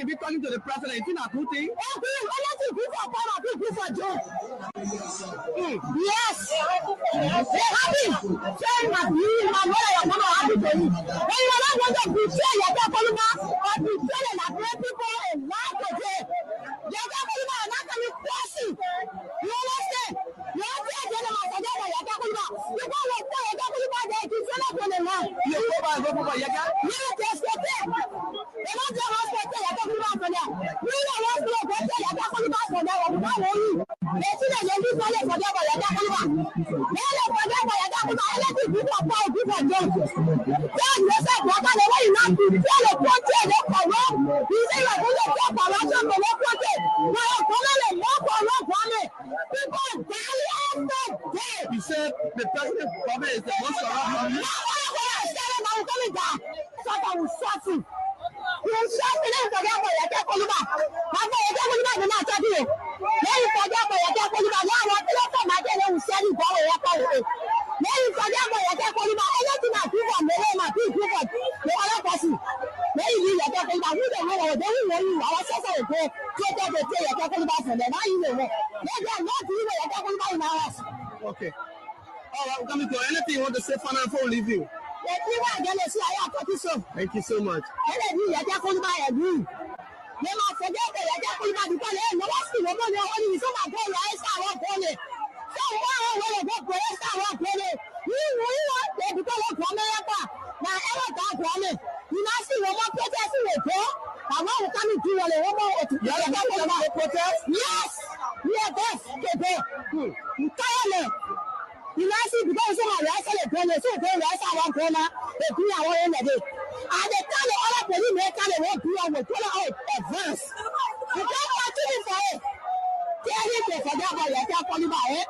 be talking to the president. It's not a good thing. Yes. They're happy. Saying that you, my mother, are not happy for you. When you are not going to betray your Polima or betray and great people and lie to them. Your Polima are not going to cross you. You understand? You are there, General Sadama, your Polima. You go and tell your Polima that it is not going to lie. You go by Yaga? Yes, yes, yes. They don't just respect your Polima for them. We don't want to respect your Polima for them. We don't want you. They see that you do for them for your Polima. They don't forget for your Polima. Anything people power, people don't. Tell yourself, what are the way you not to tell the country, they come up. You say you're going to talk about your country. Now you're coming and walk on your family. People die after day. You said the president probably is the most around. No, I said it, I'm coming down. So I will shot you. You shot me, then forget for your Polima. I'm going to Polima, you're not talking. Then you forget for your Polima. Now I want to let my day, they will send you for your Polima. Then you forget for your Polima. Anything I do for me, my people, the other person. Then you leave your Polima. Who the hell are they? Who are you? Our sister will go. Take your Polima from them. Now you know. They are not doing your Polima in our house. Okay. All right, we're coming to anything you want to say for now before we leave you. Thank you so much. You know, see, because some of the rest of the planet, so they rest our corner, they do our own day. And they tell the other police maker they won't do our corner advance. You can't continue for it. Tell him to forget about your calling by it.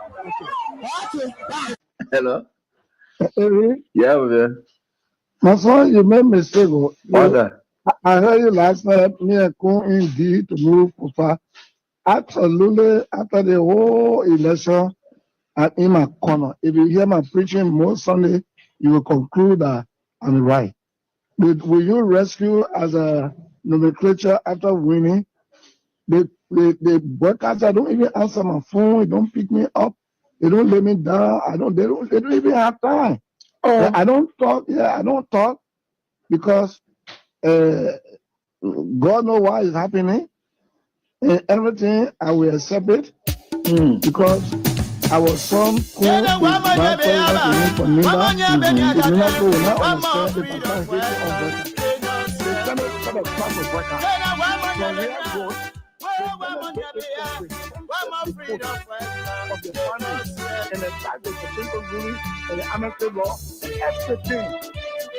Okay, bye. Hello? Yeah, man. My son, you made mistake. What? I heard you last night, me and Kun indeed to move Kufa. Absolutely, after the whole election, I'm in my corner. If you hear my preaching most Sunday, you will conclude that I'm right. Will you rescue as a nomenclature after winning? The broadcaster don't even answer my phone. They don't pick me up. They don't lay me down. They don't even have time. I don't talk. Yeah, I don't talk because God knows why it's happening. And everything I will accept it because I was from Kufa. They will not understand and the fact that the Supreme ruling and the amnesty law and everything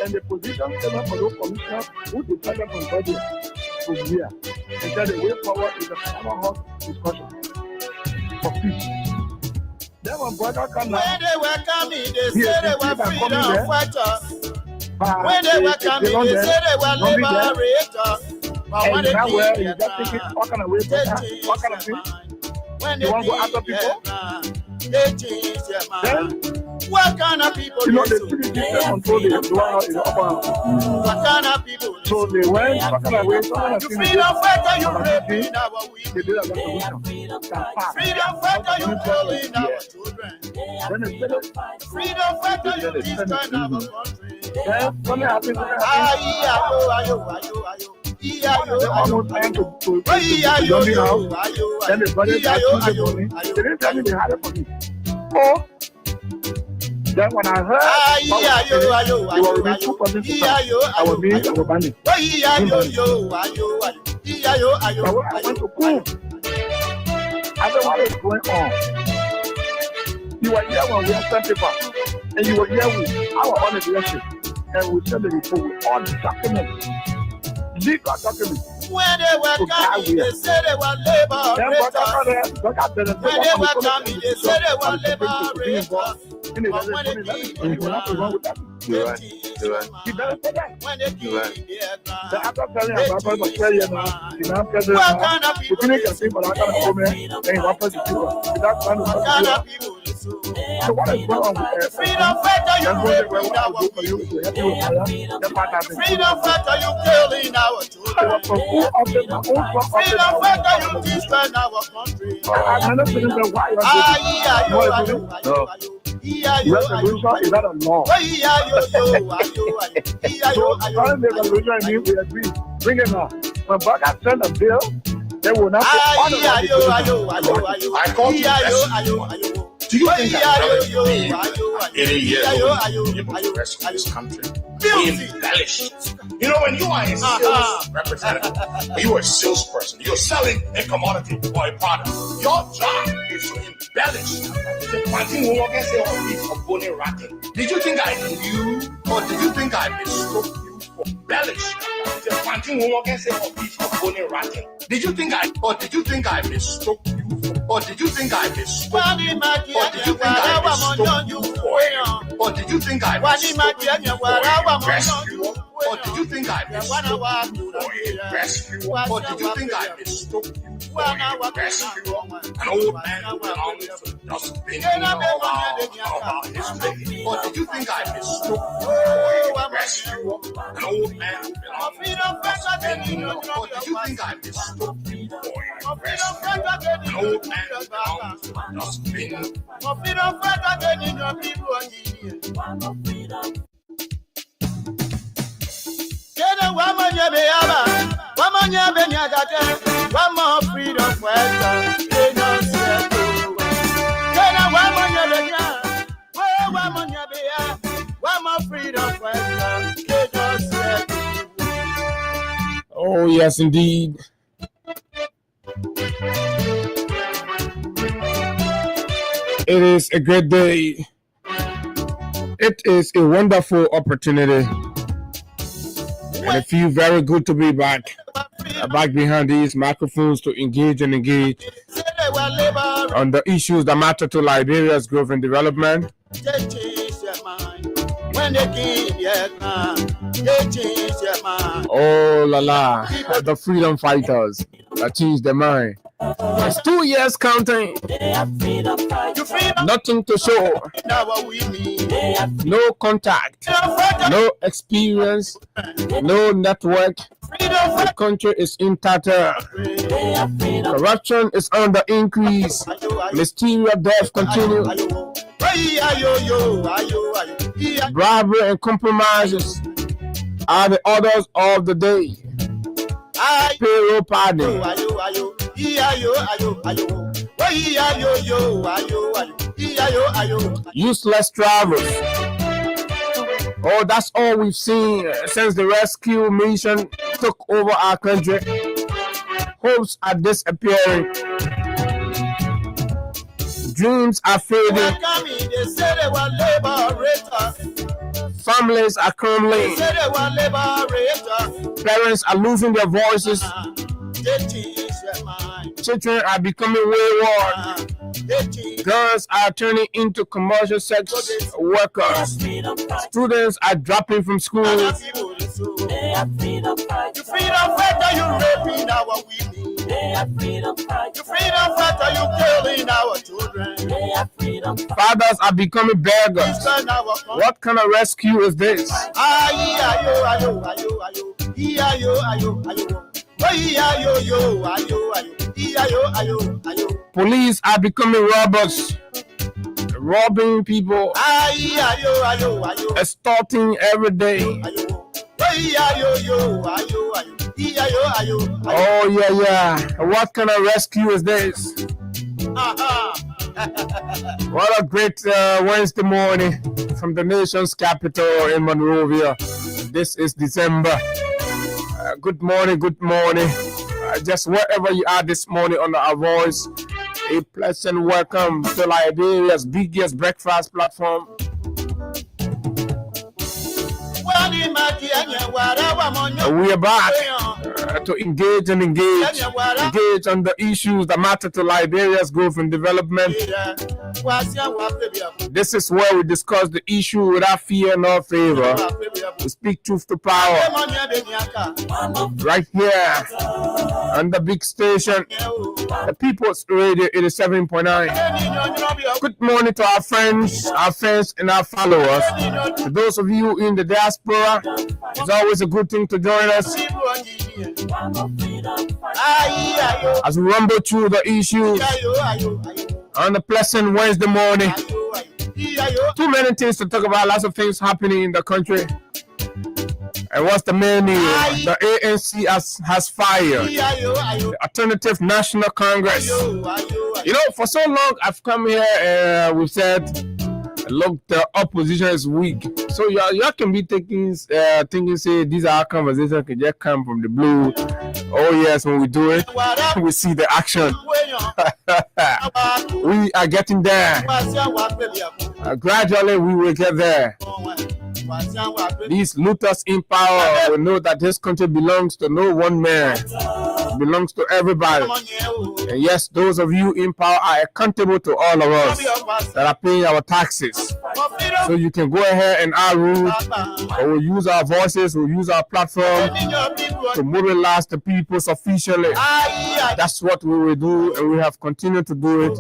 and the position taken for those commissioners who decided on budget from here and that the way forward is a tomahawk discussion for peace. Then when brother come now, when they were coming, they said they were freedom fighters. When they were coming, they said they were liberators. But when they came here, what kind of thing? When you want to go after people? They changed their mind. What kind of people? You know, the city control the upper. What kind of people? So they went, what kind of way? You freedom fighter, you raping our women. They did a revolution. Freedom fighter, you killing our children. Freedom fighter, you destroying our country. Then something happened. Almost time to the house. Then the brother they didn't tell me they had it for me. Oh, then when I heard they were released 2 persons to start, I was being abandoned. But when I went to school, I said, what is going on? You were here when we had sent paper, and you were here with our honor direction, and we sent the report with all the documents. Legal documents. When they were coming, they said they were liberators. When they were coming, they said they were liberators. But when they came here, when they came here, what kind of people? So what is wrong with Freedom fighter, you raping our you women. to help you with the part of the Freedom fighter, you killing our children. Freedom fighter, you destroying our country. I'm not saying that why you resolution is not a law. So foreign resolution means we agree. Bring it on. When Burger send a bill, they will not put on the I called you. Do you think that 80 years old people rescue this country? We embellished. You know, when you are a sales representative, you are a salesperson, you're selling a commodity or a product. Your job is to embellish. Did you think I knew, or did you think I mistook you for embellish? Did you think I, or did you think I mistook you for, or did you think I mistook you, or did you think I mistook you for, or did you think I mistook you for a rescue, or did you think I mistook you for a rescue, or did you think I mistook you for a rescue? An old man who belongs to the dustbin of our history, or did you think I mistook you for a rescue? An old man who belongs to the dustbin, or did you think I mistook you for a rescue? An old man who belongs to the dustbin. One more freedom fighter. Oh, yes, indeed. It is a great day. It is a wonderful opportunity. And it feels very good to be back behind these microphones to engage on the issues that matter to Liberia's growth and development. Oh la la, the freedom fighters that changed their mind. It's 2 years counting. Nothing to show. No contact. No experience. No network. The country is in tatter. Corruption is on the increase. Mysterious death continues. Bribery and compromises are the orders of the day. Payroll pardon. Useless travels. Oh, that's all we've seen since the rescue mission took over our country. Hopes are disappearing. Dreams are fading. Families are crumbling. Parents are losing their voices. Children are becoming wayward. Girls are turning into commercial sex workers. Students are dropping from school. Fathers are becoming beggars. What kind of rescue is this? Police are becoming robbers, robbing people, extorting every day. Oh yeah. What kind of rescue is this? What a great Wednesday morning from the nation's capital in Monrovia. This is December. Good morning. Just wherever you are this morning on our voice, a pleasant welcome to Liberia's biggest breakfast platform. We are back to engage on the issues that matter to Liberia's growth and development. This is where we discuss the issue without fear nor favor. We speak truth to power. Right here on the big station, the People's Radio 87.9. Good morning to our friends, and our followers. To those of you in the diaspora, it's always a good thing to join us as we rumble through the issues on a pleasant Wednesday morning. Too many things to talk about, lots of things happening in the country. And what's the main news? The ANC has fired the Alternative National Congress. You know, for so long I've come here and we've said, look, the opposition is weak. So y'all can be thinking, say these are our conversations can just come from the blue. Oh yes, when we do it, we see the action. We are getting there. Gradually, we will get there. These looters in power will know that this country belongs to no one man. It belongs to everybody. And yes, those of you in power are accountable to all of us that are paying our taxes. So you can go ahead and our rule, or we'll use our voices, we'll use our platform to mobilize the people sufficiently. That's what we will do, and we have continued to do it.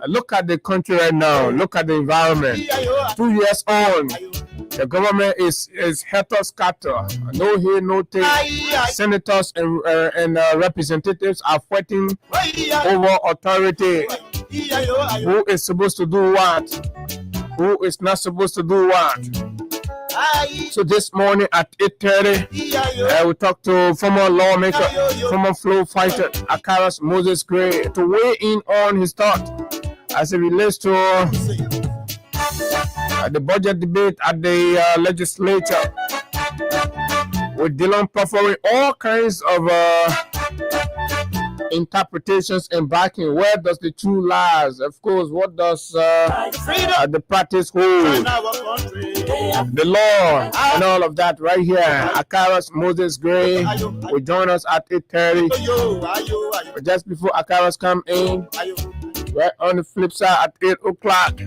Look at the country right now. Look at the environment. 2 years on, the government is helter-skelter. No here, no take. Senators and representatives are fighting over authority. Who is supposed to do what? Who is not supposed to do what? So this morning at 8:30, we talked to former lawmaker, former flow fighter, Akaras Moses Gray, to weigh in on his thought as it relates to the budget debate at the legislature, with Dillon performing all kinds of interpretations and backing. Where does the truth lies? Of course, what does the practice hold? The law and all of that right here. Akaras Moses Gray will join us at 8:30. But just before Akaras come in, right on the flip side at 8 o'clock,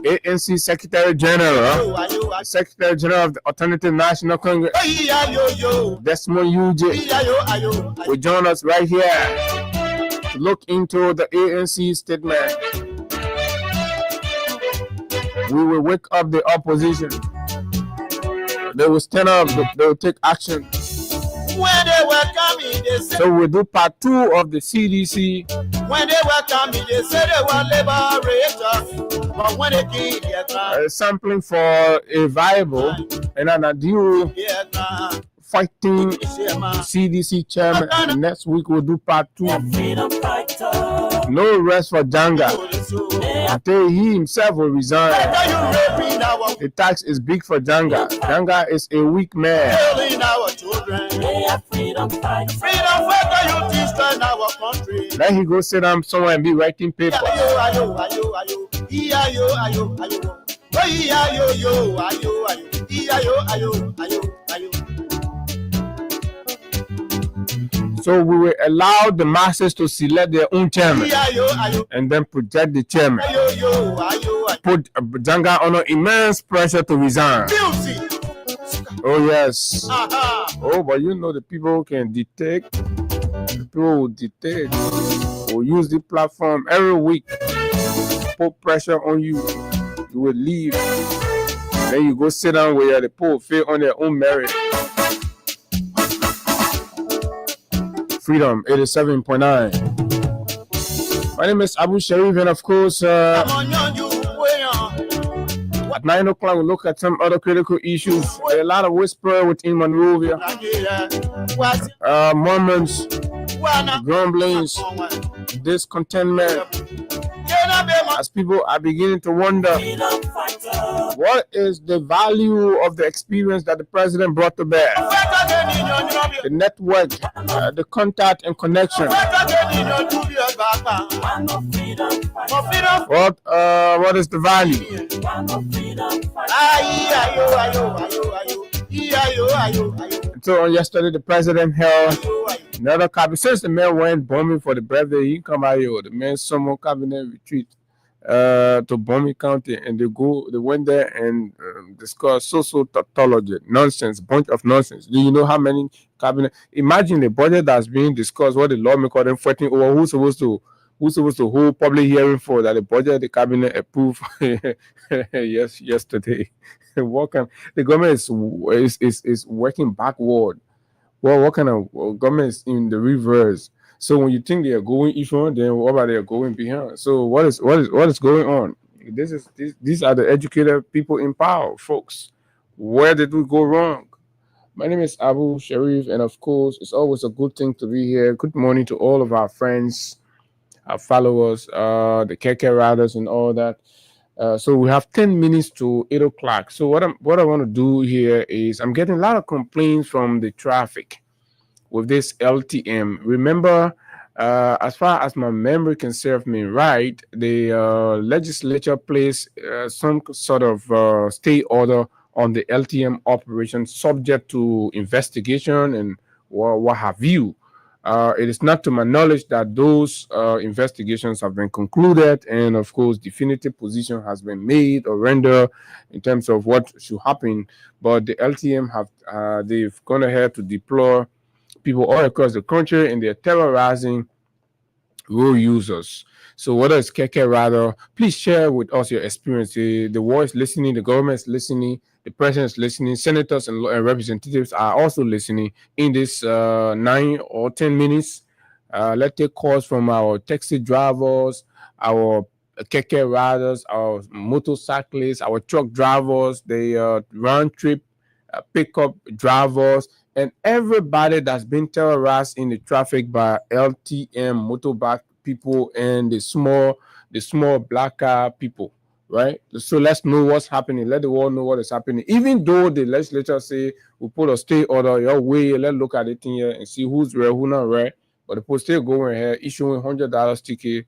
ANC Secretary General of the Alternative National Congress, Desmond Uje, will join us right here to look into the ANC statement. We will wake up the opposition. They will stand up, they will take action. When they were coming, they said, so we'll do part 2 of the CDC. When they were coming, they said they were liberators. But when they did, sampling for a viable and an ideal fighting CDC chairman. And next week we'll do part 2. No rest for Janga until he himself will resign. The tax is big for Janga. Janga is a weak man. Let him go sit down somewhere and be writing paper. So we will allow the masses to select their own chairman and then project the chairman. Put Janga under immense pressure to resign. Oh yes. Oh, but you know the people can dictate. The people will dictate. Will use the platform every week. Put pressure on you. You will leave. Then you go sit down where the people fail on their own merit. Freedom 87.9. My name is Abu Sharif, and of course, at 9 o'clock, we'll look at some other critical issues. There are a lot of whisper within Monrovia. Murmurs, grumblings, discontentment, as people are beginning to wonder what is the value of the experience that the president brought to bear. The network, the contact and connection. What is the value? So on yesterday, the president held another cabinet. Since the man went bombing for the birthday, he come out here. The man summoned cabinet retreat. to Bomi County, and they went there and discussed social tautology, nonsense, bunch of nonsense. Do you know how many cabinet? Imagine the budget that's being discussed, what the lawmaker then fighting over who's supposed to hold public hearing for that the budget the cabinet approved yesterday. The government is working backward. Well, what kind of government is in the reverse? So when you think they are going in front, then what about they are going behind? So what is going on? These are the educated people in power, folks. Where did we go wrong? My name is Abu Sharif, and of course, it's always a good thing to be here. Good morning to all of our friends, our followers, the KK riders, and all that. So we have 10 minutes to 8 o'clock. So what I want to do here is I'm getting a lot of complaints from the traffic with this LTM. Remember, as far as my memory can serve me right, the legislature placed some sort of stay order on the LTM operation subject to investigation and what have you. It is not to my knowledge that those investigations have been concluded, and of course, definitive position has been made or rendered in terms of what should happen. But the LTM they've gone ahead to deploy people all across the country, and they're terrorizing road users. So whether it's Keke Rider, please share with us your experience. The world is listening, the government is listening, the president is listening, senators and representatives are also listening in this 9 or 10 minutes. Let's take calls from our taxi drivers, our Keke riders, our motorcyclists, our truck drivers, the round trip pickup drivers, and everybody that's been terrorized in the traffic by LTM motorbike people and the small black car people, right? So let's know what's happening. Let the world know what is happening. Even though the legislature say we put a stay order your way, let's look at it here and see who's rare, who's not rare. But the post still going here, issuing $100 ticket,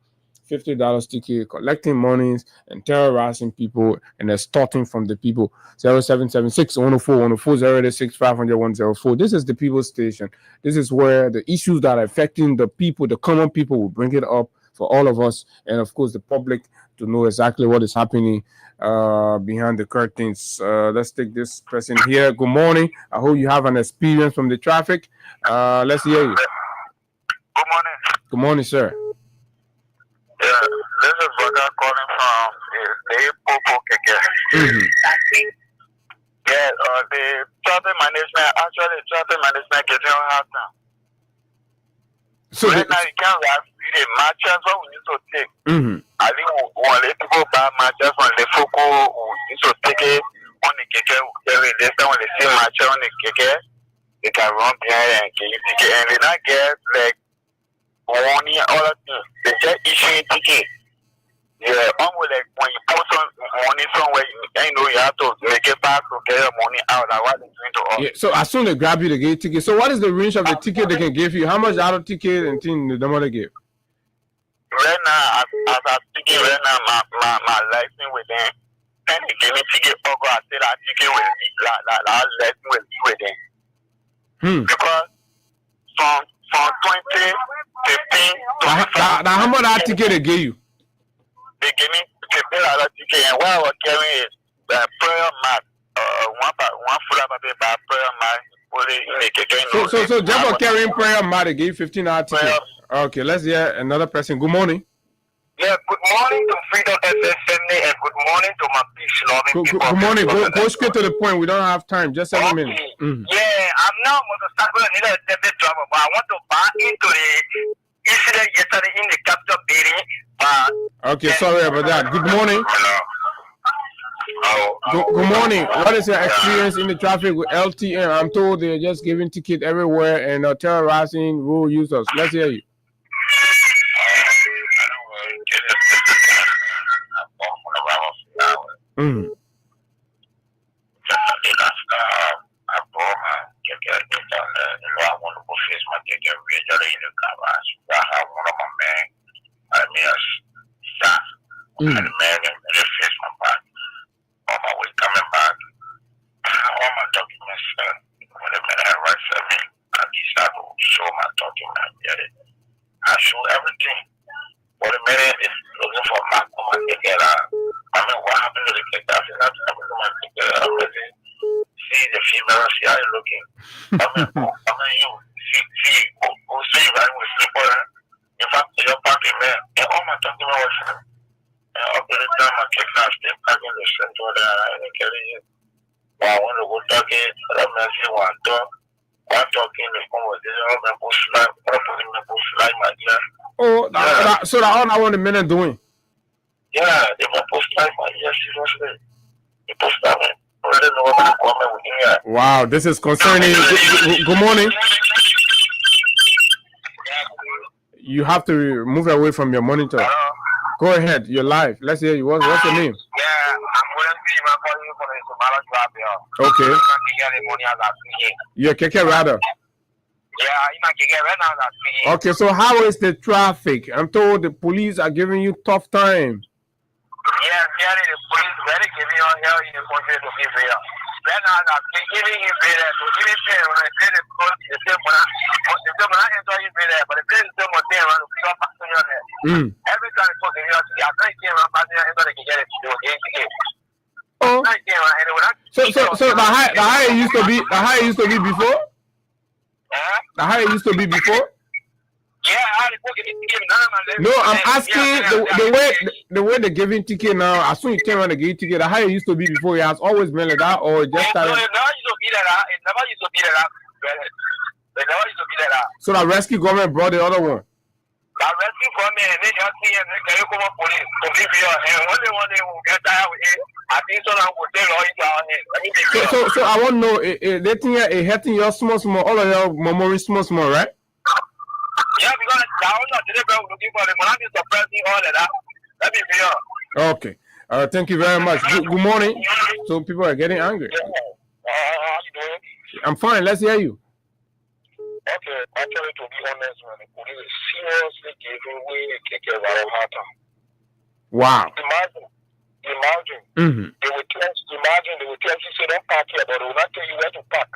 $50 ticket, collecting monies and terrorizing people and extorting from the people. 0776-104-104-086-500-104. This is the People's Station. This is where the issues that are affecting the people, the common people, will bring it up for all of us and of course the public to know exactly what is happening behind the curtains. Let's take this person here. Good morning. I hope you have an experience from the traffic. Let's hear you. Good morning. Good morning, sir. Yeah, this is Baga calling from the Popo Keke. Yeah, the traffic management getting hard now. So right now, you can't have the matches what we need to take. I think we'll let people buy matches when the Foco need to take it on the Keke. This time when they see matches on the Keke, they can run behind and get ticket. And they not get like money and all that things. They just issuing ticket. Yeah, like when you put some money somewhere, you know you have to make it back to get your money out. That's what they're doing to us. Yeah, so as soon as they grab you, they get ticket. So what is the range of the ticket they can give you? How much out of ticket and thing the money give? Right now, as I'm speaking right now, my license with them, and they give me ticket. I say that ticket with license with them. Because from 2015 to now how much that ticket they give you? They give me $15 ticket, and what I was carrying is prayer mat. One full of paper by prayer mat. So just for carrying prayer mat, they give you $15 ticket. Okay, let's hear another person. Good morning. Yeah, good morning to Freedom SSNA and good morning to my peace loving people. Good morning. Go straight to the point. We don't have time. Just 7 minutes. Yeah, I'm now motorcycle and a debit driver, but I want to buy into the incident yesterday in the capital building. Okay, sorry about that. Good morning. Hello. Good morning. What is your experience in the traffic with LTM? I'm told they're just giving ticket everywhere and terrorizing road users. Let's hear you. And the man face my back. On my way coming back, all my documents, when the man arrives at me, I decide to show my document. I show everything. But the man is looking for my ticket. never see how you looking. I mean, you see, who see you right with people, in fact, you're parking there. And all my talking about was, up to the time I kept not still parking the central there, and I carry you. Well, I want to go talking, I'm not saying one talking, the conversation, I'm going to push slide, my dear. Oh, so that all I want the men doing. Yeah, they will post slide, my dear, seriously. They post slide, man. I don't know what to comment with you. Wow, this is concerning. Good morning. You have to move away from your monitor. Go ahead, you're live. Let's hear you. What's your name? Yeah, I'm going to see my calling for the Okay. You're Keke Rider. Yeah, Okay, so how is the traffic? I'm told the police are giving you tough time. yeah, the police very giving on here in the country to give here. Then I'm giving him better to give it there when I say the court, the same when I enter him better, but the place is still more there and we don't pass on your head. Every time it's talking here, I'm not here, I'm not here, I'm not get it to the Oh. So the higher used to be before? The higher used to be before? No, I'm asking the way they're giving ticket now. As soon as you turn around the gate ticket, the higher used to be before. It has always been like that, or just started. No, it never used to be like that. It never used to be like that. So the rescue government brought the other one. The rescue government and they just see and they can come up police to give you and only one day will get tired with it. I think so now will take all into our head. So I want to know, they think it hurting your small, all of your memory small, right? Yeah, because I was not looking for the money suppressing all of that. Let me be here. Okay. Thank you very much. Good morning. So people are getting angry. How you doing? I'm fine. Let's hear you. Okay, actually, to be honest, man, the police seriously giving away a Keke Rider. Wow. Imagine. They will tell you say don't park here, but they will not tell you where to park.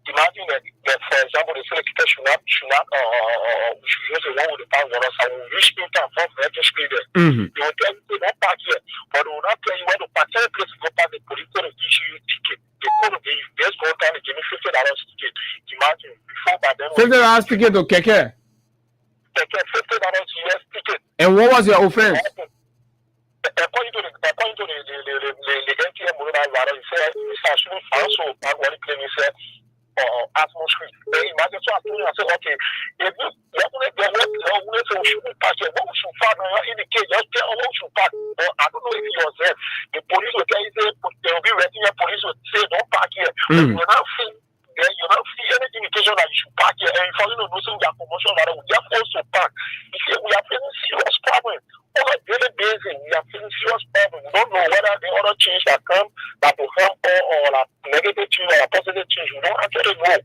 Imagine that for example, the selector should not we should use the one with the park water, so we reach me time from there to speed there. They will tell you don't park here, but they will not tell you where to park. Tell the place to go park, the police will issue you ticket. They could have just go down and give me $50 ticket. Imagine before by then. $50 ticket to Keke? $50 US ticket. And what was your offense? According to the NTM Rider, he said it's actually also what he said. Atmosphere. Imagine so I told you, I said, okay, if you should park here, what should park in the case, just tell what should park. I don't know if you was there. The police will tell you, they will be ready, the police will say, don't park here. You not see any indication that you should park here. And for you know, losing their promotion, that we are forced to park. You see, we are facing serious problem. On a daily basis, we are facing serious problem. We don't know whether the other change that come that will help or like negative change or a positive change. We don't actually know.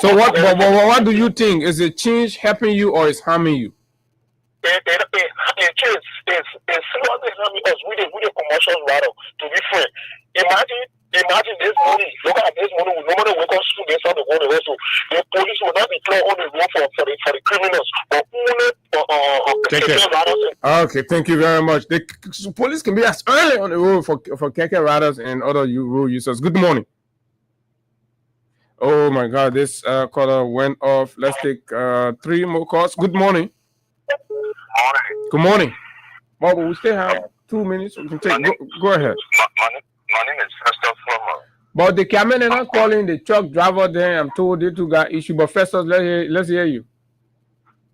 So what do you think? Is the change helping you or is harming you? The change is seriously harming us with the commercial rather, to be fair. Imagine this morning, look at this morning, we normally wake up school based on the road also. The police will not deploy on the road for the criminals, but only Okay, thank you very much. The police can be as early on the road for Keke Riders and other road users. Good morning. Oh my God, this caller went off. Let's take 3 more calls. Good morning. Good morning. Well, we still have 2 minutes. We can take. Go ahead. My name is Festus Former. But the camera not calling the truck driver there. I'm told they two got issue. But Festus, let's hear you.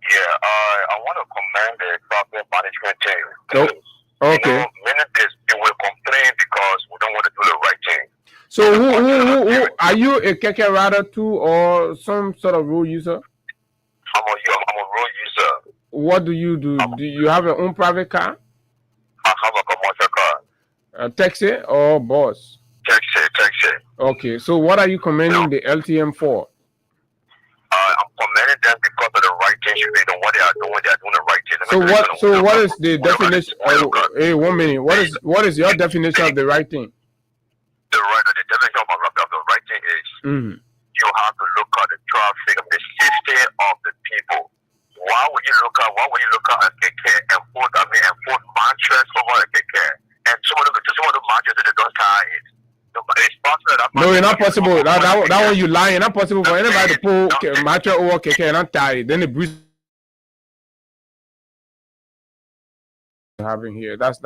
Yeah, I want to commend the traffic management team. Okay. You know, many days they will complain because we don't want to do the right thing. So who are you a Keke Rider too or some sort of road user? I'm a road user. What do you do? Do you have your own private car? I have a commercial car. A taxi or bus? Taxi. Okay, so what are you commending the LTM for? I'm commending them because of the right thing. They know what they are doing. They are doing the right thing. So what is the definition? Hey, 1 minute. What is your definition of the right thing? The definition of the right thing is you have to look at the traffic, the safety of the people. Why would you look at a Keke and put mattress over a Keke? And some of the matches that they don't tie it. It's possible that No, it's not possible. That one you lying. It's not possible for anybody to pull matcha over keke and not tie it. Then the breeze having here. That's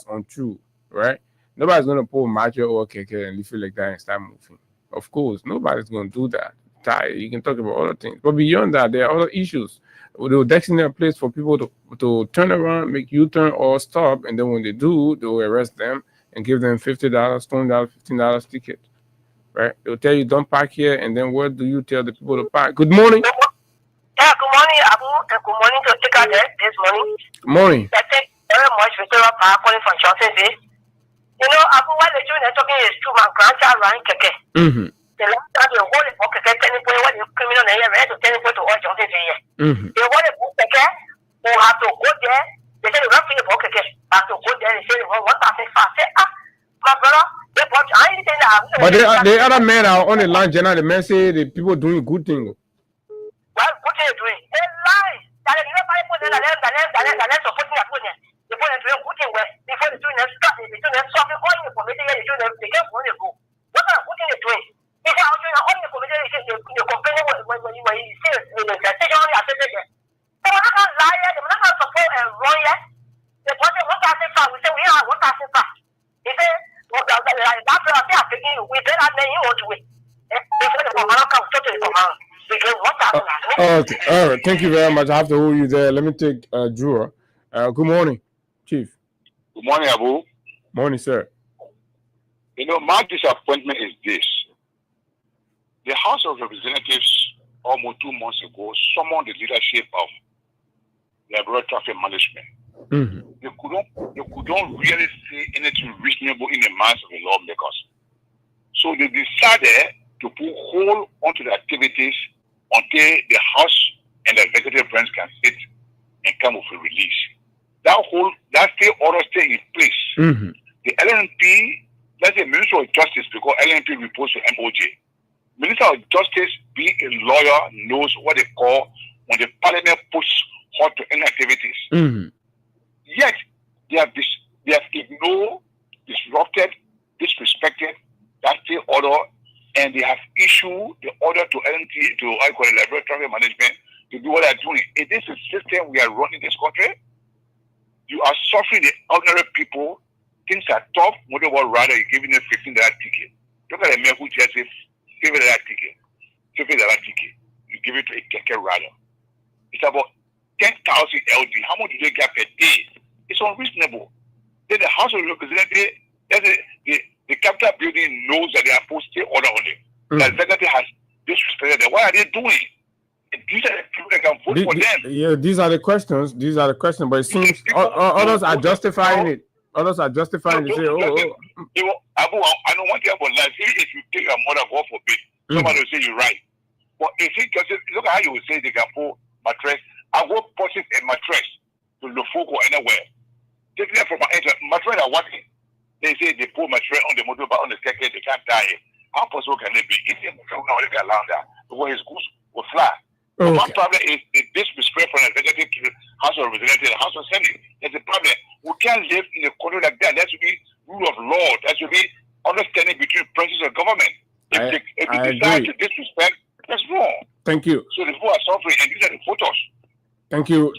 untrue, right? Nobody's gonna pull matcha over keke and leave it like that and start moving. Of course, nobody's gonna do that. Tie. You can talk about other things, but beyond that, there are other issues. They will designate a place for people to turn around, make U-turn or stop, and then when they do, they will arrest them and give them $50, $20, $15 ticket. Right? They'll tell you don't park here, and then what do you tell the people to park? Good morning. Yeah, good morning, Abu, and good morning to Tika this morning. Good morning. I thank you very much for calling from Johnson Day. You know, Abu, what the children are talking is true, my grandchild running keke. The last time they hold it for keke, telling people what the criminal they have to tell people to watch Johnson Day. They want to book keke, who have to go there. They say they don't feel about keke. Have to go there and say they want 1,000 fast. Say, my brother, they bought anything that. But the other men are on the line, Jenna. The men say the people doing good thing. Well, what are you doing? They lie. That is not my point. That is supporting that one. The point is doing good thing where before the children start, the children solving all the information, the children they get where they go. What are good thing they doing? If I was doing all the information, they complaining when you say the station only accepted them. They were not going to lie. They were not going to support and run yet. They wanted 1,000 fast. We say we have 1,000 fast. They say, well, that's what they are taking you. We better than you want to wait. Before the command comes to the command. Okay, all right. Thank you very much. I have to hold you there. Let me take Drew. Good morning, Chief. Good morning, Abu. Morning, sir. You know, my disappointment is this. The House of Representatives, almost 2 months ago, summoned the leadership of Liberal Traffic Management. They couldn't really say anything reasonable in the minds of the lawmakers. So they decided to put hold onto the activities until the House and the executive branch can sit and come with a release. That state order stay in place. The LNP, that's the Minister of Justice, because LNP reports to MOJ. Minister of Justice, being a lawyer, knows what they call when the Parliament puts halt to any activities. Yet they have ignored, disrupted, disrespected that state order, and they have issued the order to LNT, to Liberal Traffic Management, to do what they're doing. Is this a system we are running this country? You are suffering the ordinary people. Things are tough. Motorable rider, you're giving them $15 ticket. Look at the man who just says $50 ticket. $50 ticket. You give it to a keke rider. It's about 10,000 LD. How much do they get per day? It's unreasonable. Then the House of Representatives, the Capitol building knows that they are supposed to order on it. The executive has disrespected them. What are they doing? These are the people that can vote for them. Yeah, these are the questions. But it seems others are justifying it. Others are justifying it. Say, Abu, I know one thing about life. If you take your mother, God forbid, somebody will say you're right. But if it just look at how you will say they can put mattress. I go purchase a mattress to the folk or anywhere. Taking it from my engine, mattress are working. They say they put mattress on the motorbike on the staircase, they can't die. How possible can they be? If they can allow that, because his goose will fly. Okay. One problem is the disrespect from the executive to the House of Representatives, the House of Senate. There's a problem. We can't live in a country like that. There should be rule of law. There should be understanding between princes and government. If they decide to disrespect, that's wrong. Thank you. So the people are suffering, and these are the voters. Thank you,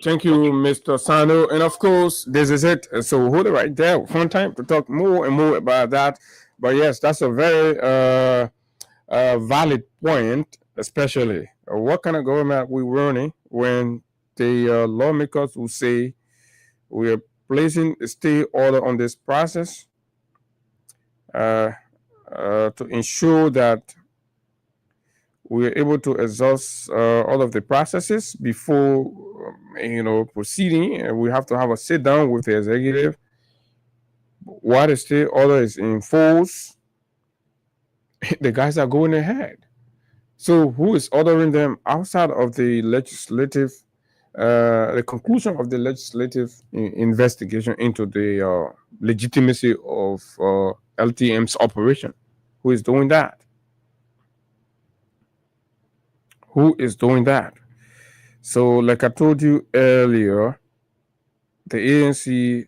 Mr. Sano. And of course, this is it. So hold it right there. Fun time to talk more and more about that. But yes, that's a very valid point, especially what kind of government we're running when the lawmakers will say we are placing a stay order on this process to ensure that we are able to exhaust all of the processes before proceeding, and we have to have a sit down with the executive while the stay order is in force. The guys are going ahead. So who is ordering them outside of the legislative, the conclusion of the legislative investigation into the legitimacy of LTM's operation? Who is doing that? Who is doing that? So like I told you earlier, the ANC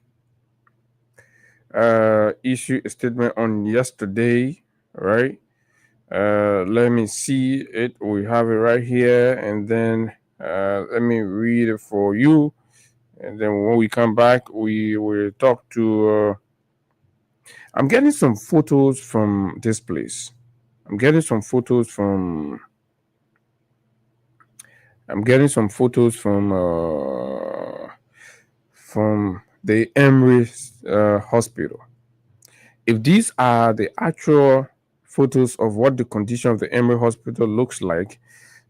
issued a statement on yesterday, right? Let me see it. We have it right here, and then let me read it for you. And then when we come back, we will talk to. I'm getting some photos from this place. I'm getting some photos from the Emory Hospital. If these are the actual photos of what the condition of the Emory Hospital looks like,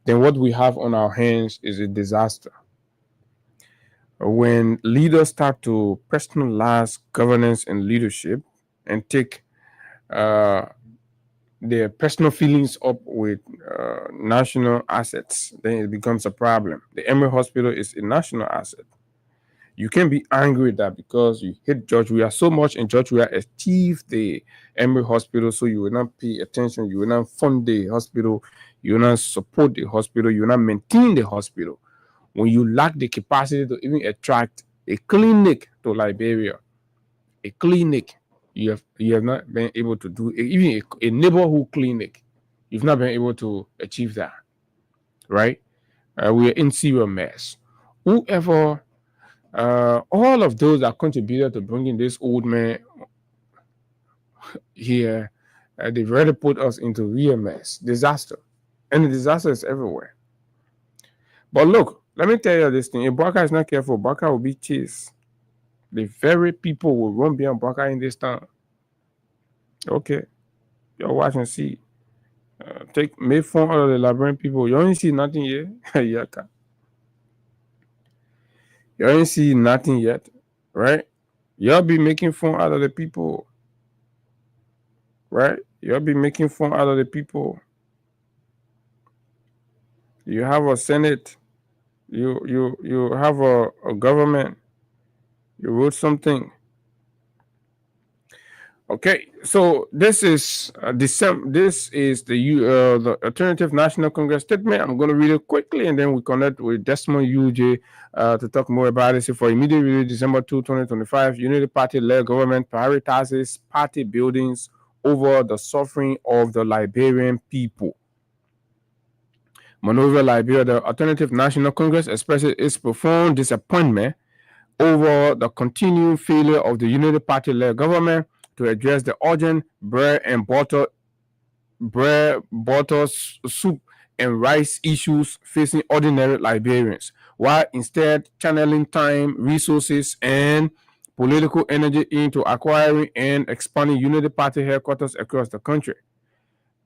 then what we have on our hands is a disaster. When leaders start to personalize governance and leadership and take their personal feelings up with national assets, then it becomes a problem. The Emory Hospital is a national asset. You can't be angry with that because you hate George Weah so much, and George Weah achieved the Emory Hospital, so you will not pay attention, you will not fund the hospital, you will not support the hospital, you will not maintain the hospital. When you lack the capacity to even attract a clinic to Liberia, a clinic, you have not been able to do, even a neighborhood clinic, you've not been able to achieve that, right? We are in serious mess. Whoever, all of those that contributed to bringing this old man here, they've already put us into real mess, disaster, and the disaster is everywhere. But look, let me tell you this thing: if Baka is not careful, Baka will be chased. The very people will run beyond Baka in this town. Okay, you're watching, see. Make fun out of the Liberian people. You only see nothing yet. You ain't see nothing yet, right? Y'all be making fun out of the people, right? Y'all be making fun out of the people. You have a Senate. You have a government. You wrote something. Okay, so this is December. This is the Alternative National Congress statement. I'm going to read it quickly, and then we connect with Desmond UJ to talk more about it. So for immediate review, December 2, 2025, Unity Party-led government prioritizes party buildings over the suffering of the Liberian people. Monrovia, Liberia, the Alternative National Congress expresses its profound disappointment over the continuing failure of the Unity Party-led government to address the urgent bread, butter, soup, and rice issues facing ordinary Liberians, while instead channeling time, resources, and political energy into acquiring and expanding Unity Party headquarters across the country.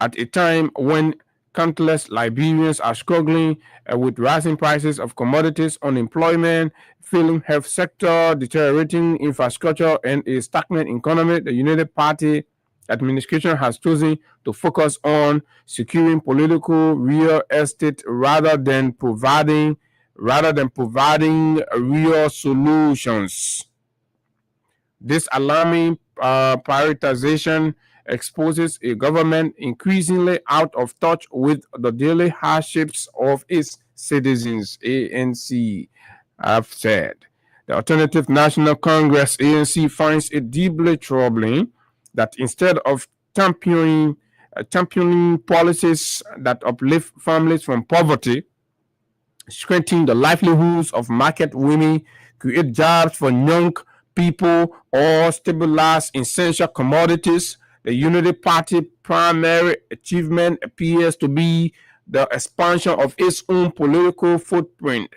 At a time when countless Liberians are struggling with rising prices of commodities, unemployment, failing health sector, deteriorating infrastructure, and a stagnant economy, the United Party administration has chosen to focus on securing political real estate rather than providing real solutions. This alarming prioritization exposes a government increasingly out of touch with the daily hardships of its citizens, ANC have said. The Alternative National Congress, ANC, finds it deeply troubling that instead of championing policies that uplift families from poverty, strengthen the livelihoods of market women, create jobs for young people, or stabilize essential commodities, the Unity Party primary achievement appears to be the expansion of its own political footprint.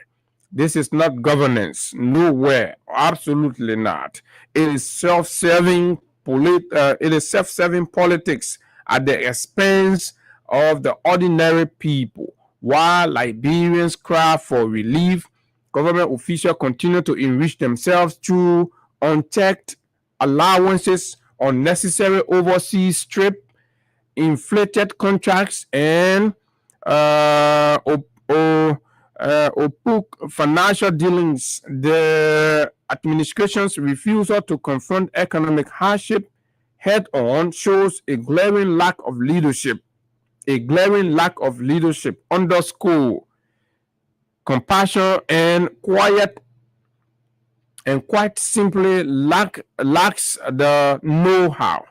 This is not governance, nowhere, absolutely not. It is self-serving politics at the expense of the ordinary people. While Liberians cry for relief, government officials continue to enrich themselves through unchecked allowances, unnecessary overseas trip, inflated contracts, and opaque financial dealings. The administration's refusal to confront economic hardship head-on shows a glaring lack of leadership. Underscore compassion and quite simply lacks the know-how.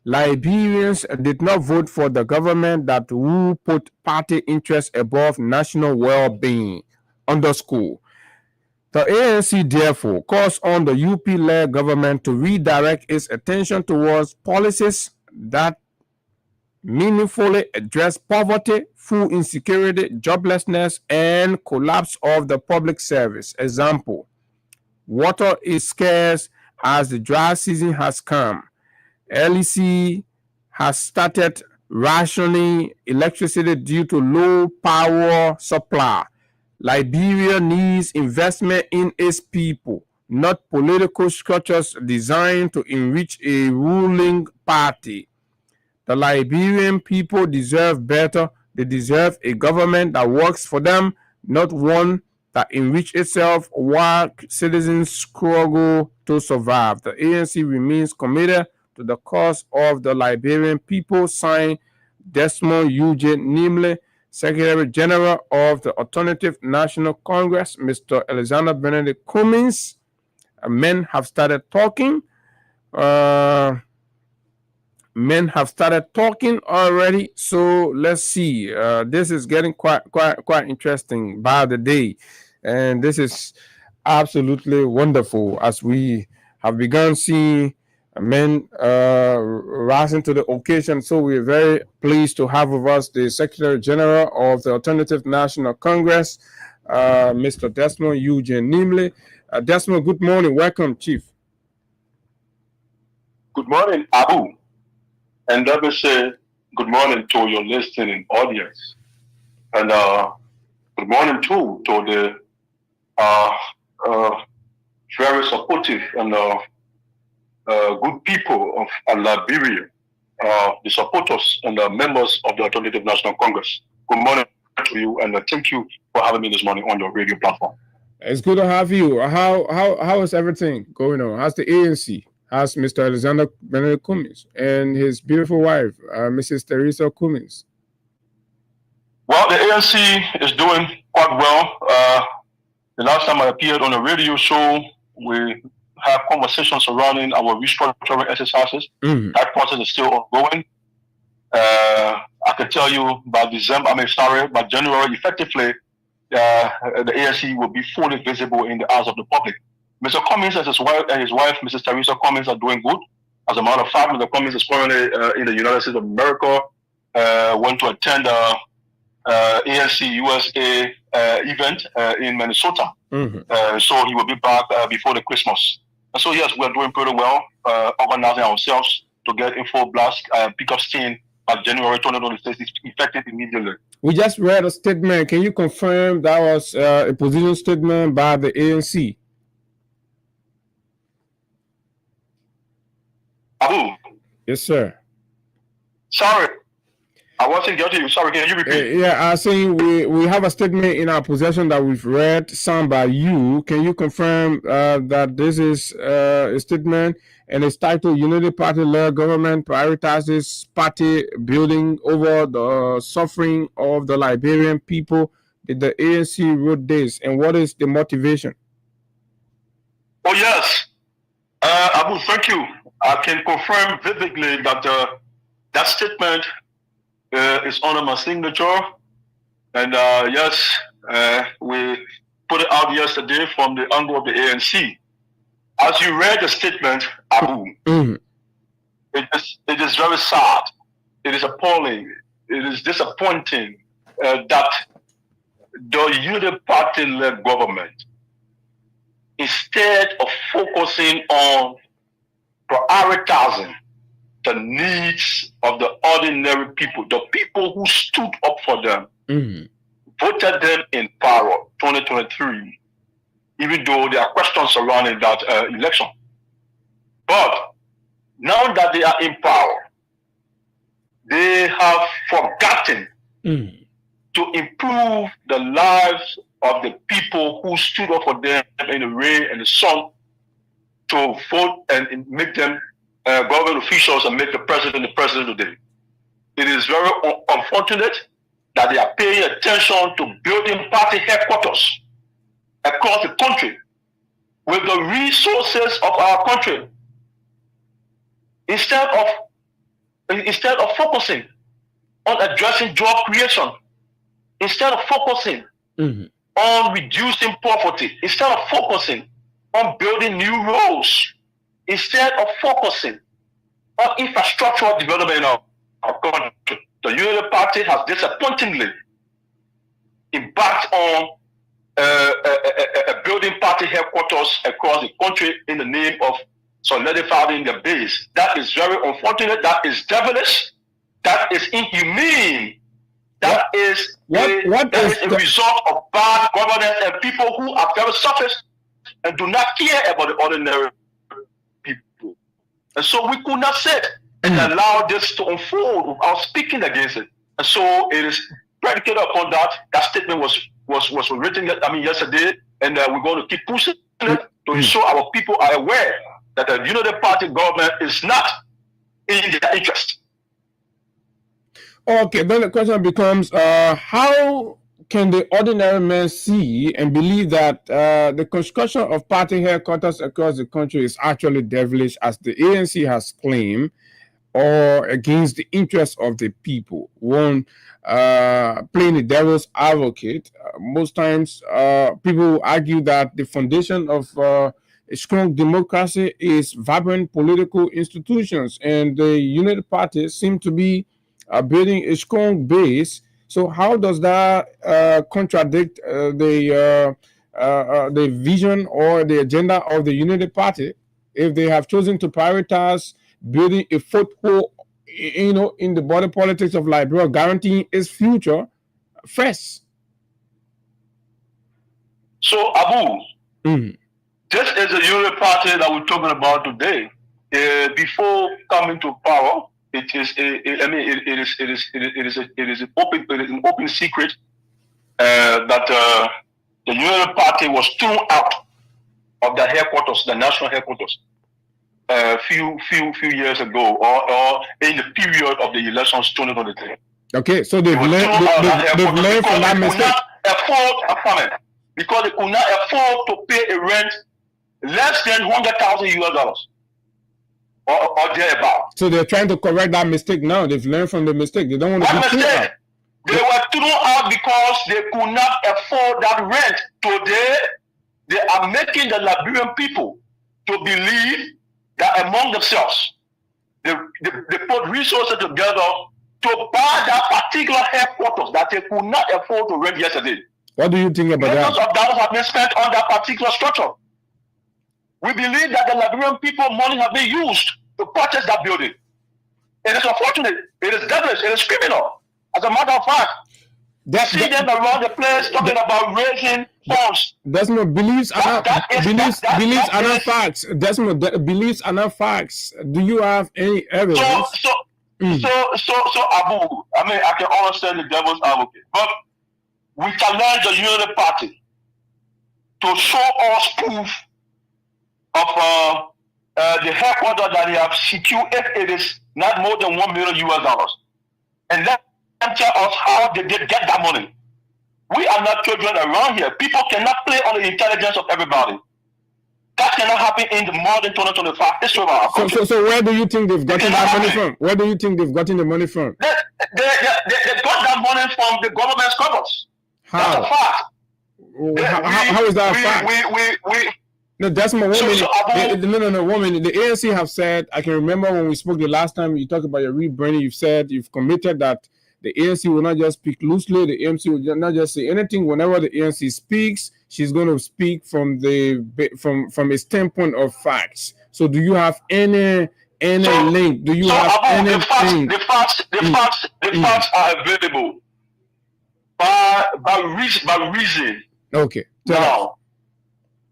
Liberians did not vote for the government that will put party interests above national well-being. Underscore. The ANC therefore calls on the UP-led government to redirect its attention towards policies that meaningfully address poverty, food insecurity, joblessness, and collapse of the public service. Example, water is scarce as the dry season has come. LEC has started rationing electricity due to low power supply. Liberia needs investment in its people, not political structures designed to enrich a ruling party. The Liberian people deserve better. They deserve a government that works for them, not one that enriches itself while citizens struggle to survive. The ANC remains committed to the cause of the Liberian people, signed Desmond Eugene Nimley, Secretary General of the Alternative National Congress, Mr. Alexander Benedict Cummings. Men have started talking. Men have started talking already. So let's see. This is getting quite interesting by the day, and this is absolutely wonderful as we have begun seeing men rising to the occasion. So we're very pleased to have with us the Secretary General of the Alternative National Congress, Mr. Desmond Eugene Nimley. Desmond, good morning. Welcome, Chief. Good morning, Abu. And let me say good morning to your listening audience. And good morning, too, to the very supportive and good people of Liberia, the supporters and the members of the Alternative National Congress. Good morning to you, and thank you for having me this morning on your radio platform. It's good to have you. How is everything going on? How's the ANC? How's Mr. Alexander Benedict Cummings and his beautiful wife, Mrs. Teresa Cummings? Well, the ANC is doing quite well. The last time I appeared on a radio show, we have conversations surrounding our restructuring exercises. That process is still ongoing. I can tell you by January, effectively, the ANC will be fully visible in the eyes of the public. Mr. Cummings and his wife, Mrs. Teresa Cummings, are doing good. As a matter of fact, Mr. Cummings is currently in the United States of America, went to attend the ANC USA event in Minnesota. So he will be back before the Christmas. And so, yes, we're doing pretty well, organizing ourselves to get in full blast, pick up steam by January 2026, effective immediately. We just read a statement. Can you confirm that was a position statement by the ANC? Abu. Yes, sir. Sorry, I wasn't getting you. Sorry, can you repeat? Yeah, I saying we have a statement in our possession that we've read, signed by you. Can you confirm that this is a statement and it's titled "Unity Party-led government prioritizes party building over the suffering of the Liberian people"? Did the ANC wrote this, and what is the motivation? Oh yes, Abu, thank you. I can confirm vividly that that statement is under my signature, and yes, we put it out yesterday from the angle of the ANC. As you read the statement, Abu, it is very sad. It is appalling. It is disappointing that the Unity Party-led government, instead of focusing on prioritizing the needs of the ordinary people, the people who stood up for them, voted them in power 2023, even though there are questions surrounding that election. But now that they are in power, they have forgotten to improve the lives of the people who stood up for them in the rain and the sun, to vote and make them government officials and make the president today. It is very unfortunate that they are paying attention to building party headquarters across the country with the resources of our country, instead of instead of focusing on addressing job creation, instead of focusing on reducing poverty, instead of focusing on building new roads, instead of focusing on infrastructural development of our country, the Unity Party has disappointingly embarked on building party headquarters across the country in the name of solidifying the base. That is very unfortunate. That is devilish. That is inhumane. That is a result of bad governance and people who are very selfish and do not care about the ordinary people. And so we could not sit and allow this to unfold without speaking against it. And so it is predicated upon that. That statement was written yesterday, and we're going to keep pushing it to ensure our people are aware that the Unity Party government is not in their interest. Okay, then the question becomes, how can the ordinary man see and believe that the construction of party headquarters across the country is actually devilish, as the ANC has claimed, or against the interests of the people? One, playing the devil's advocate, most times people argue that the foundation of a strong democracy is vibrant political institutions, and the Unity Party seem to be building a strong base. So how does that contradict the vision or the agenda of the Unity Party if they have chosen to prioritize building a foothold, in the body politics of Liberia, guaranteeing its future first? So, Abu, this is the Unity Party that we're talking about today. Before coming to power, it is an open secret that the Unity Party was thrown out of the headquarters, the national headquarters, few years ago, or in the period of the elections 2023. Okay, so they've learned from that mistake. They could not afford a famine because they could not afford to pay a rent less than $100,000 or thereabout. So they're trying to correct that mistake now. They've learned from the mistake. They don't want to be thrown out. They were thrown out because they could not afford that rent. Today, they are making the Liberian people to believe that among themselves, they put resources together to buy that particular headquarters that they could not afford to rent yesterday. What do you think about Millions that? of dollars have been spent on that particular structure. We believe that the Liberian people money have been used to purchase that building. It is unfortunate. It is devilish. It is criminal. As a matter of fact, see them around the place talking about raising funds. Desmond, beliefs are not facts. Desmond, beliefs are not facts. Do you have any evidence? So Abu, I can understand the devil's advocate, but we challenge the Unity Party to show us proof of the headquarters that they have secured if it is not more than $1 million, and let them tell us how they did get that money. We are not children around here. People cannot play on the intelligence of everybody. That cannot happen in the modern 2025 history of our country. So where do you think they've gotten that money from? Where do you think they've gotten the money from? They got that money from the government's covers. How? That's a fact. How is that a fact? No, that's my woman. No, woman. The ANC have said, I can remember when we spoke the last time, you talked about your rebranding, you've said you've committed that the ANC will not just speak loosely, the ANC will not just say anything. Whenever the ANC speaks, she's going to speak from a standpoint of facts. So do you have any link? Do you have anything? The facts are available by reason. Okay. Now,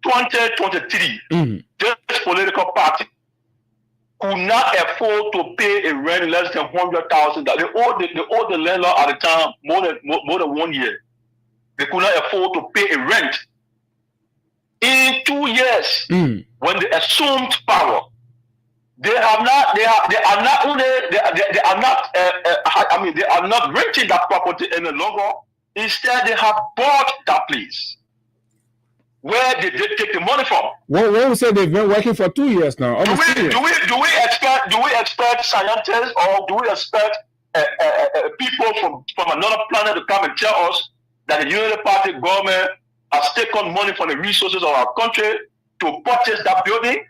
2023, this political party could not afford to pay a rent less than $100,000. They owed the landlord at the time more than 1 year. They could not afford to pay a rent. In 2 years, when they assumed power, they are not renting that property any longer. Instead, they have bought that place. Where did they take the money from? Well, we say they've been working for 2 years now. Do we expect scientists, or do we expect people from another planet to come and tell us that the Unity Party government has taken money from the resources of our country to purchase that building?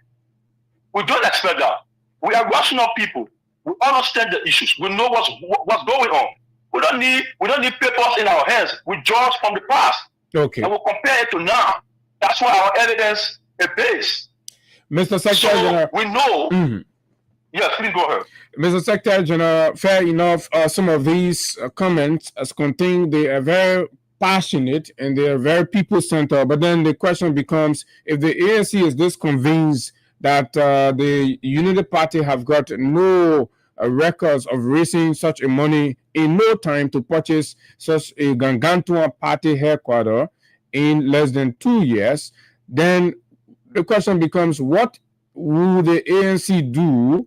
We don't expect that. We are rational people. We understand the issues. We know what's going on. We don't need papers in our hands. We judge from the past. Okay. And we compare it to now. That's why our evidence is based. Mr. Secretary General, we know. Yes, please go ahead. Mr. Secretary General, fair enough. Some of these comments as contained, they are very passionate and they are very people-centered. But then the question becomes, if the ANC is this convinced that the Unity Party have got no records of raising such a money in no time to purchase such a gargantuan party headquarters in less than 2 years, then the question becomes, what will the ANC do,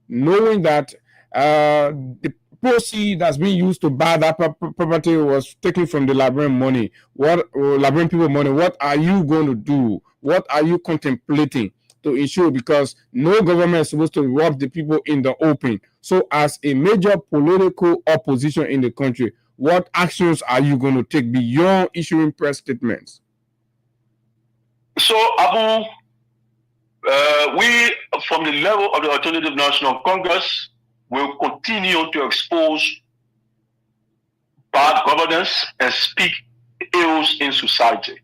knowing that the proceeds that's being used to buy that property was taken from the Liberian money? Liberian people money? What are you going to do? What are you contemplating to ensure? Because no government is supposed to rob the people in the open. So as a major political opposition in the country, what actions are you going to take beyond issuing press statements? So, Abu, we, from the level of the Alternative National Congress, will continue to expose bad governance and speak ills in society.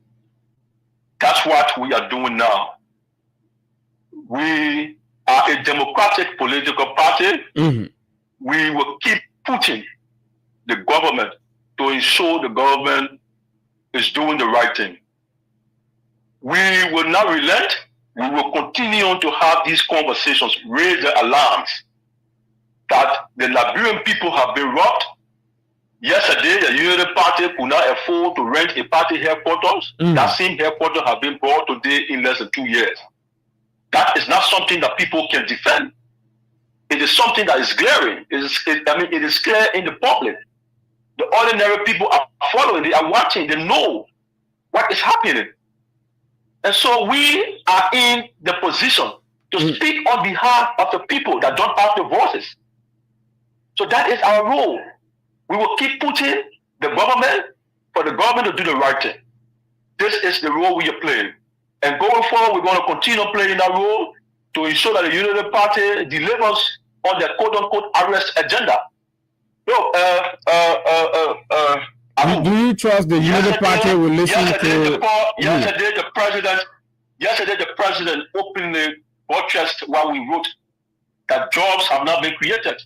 That's what we are doing now. We are a democratic political party. We will keep pushing the government to ensure the government is doing the right thing. We will not relent. We will continue to have these conversations, raise the alarms that the Liberian people have been robbed. Yesterday, the Unity Party could not afford to rent a party headquarters. That same headquarters have been bought today in less than 2 years. That is not something that people can defend. It is something that is glaring. It is clear in the public. The ordinary people are following, they are watching, they know what is happening. And so we are in the position to speak on behalf of the people that don't have the voices. So that is our role. We will keep pushing the government for the government to do the right thing. This is the role we are playing. And going forward, we're going to continue playing that role to ensure that the Unity Party delivers on their quote-unquote arrest agenda. Do you trust the Unity Party will listen to... Yesterday, the president openly buttressed what we wrote, that jobs have not been created.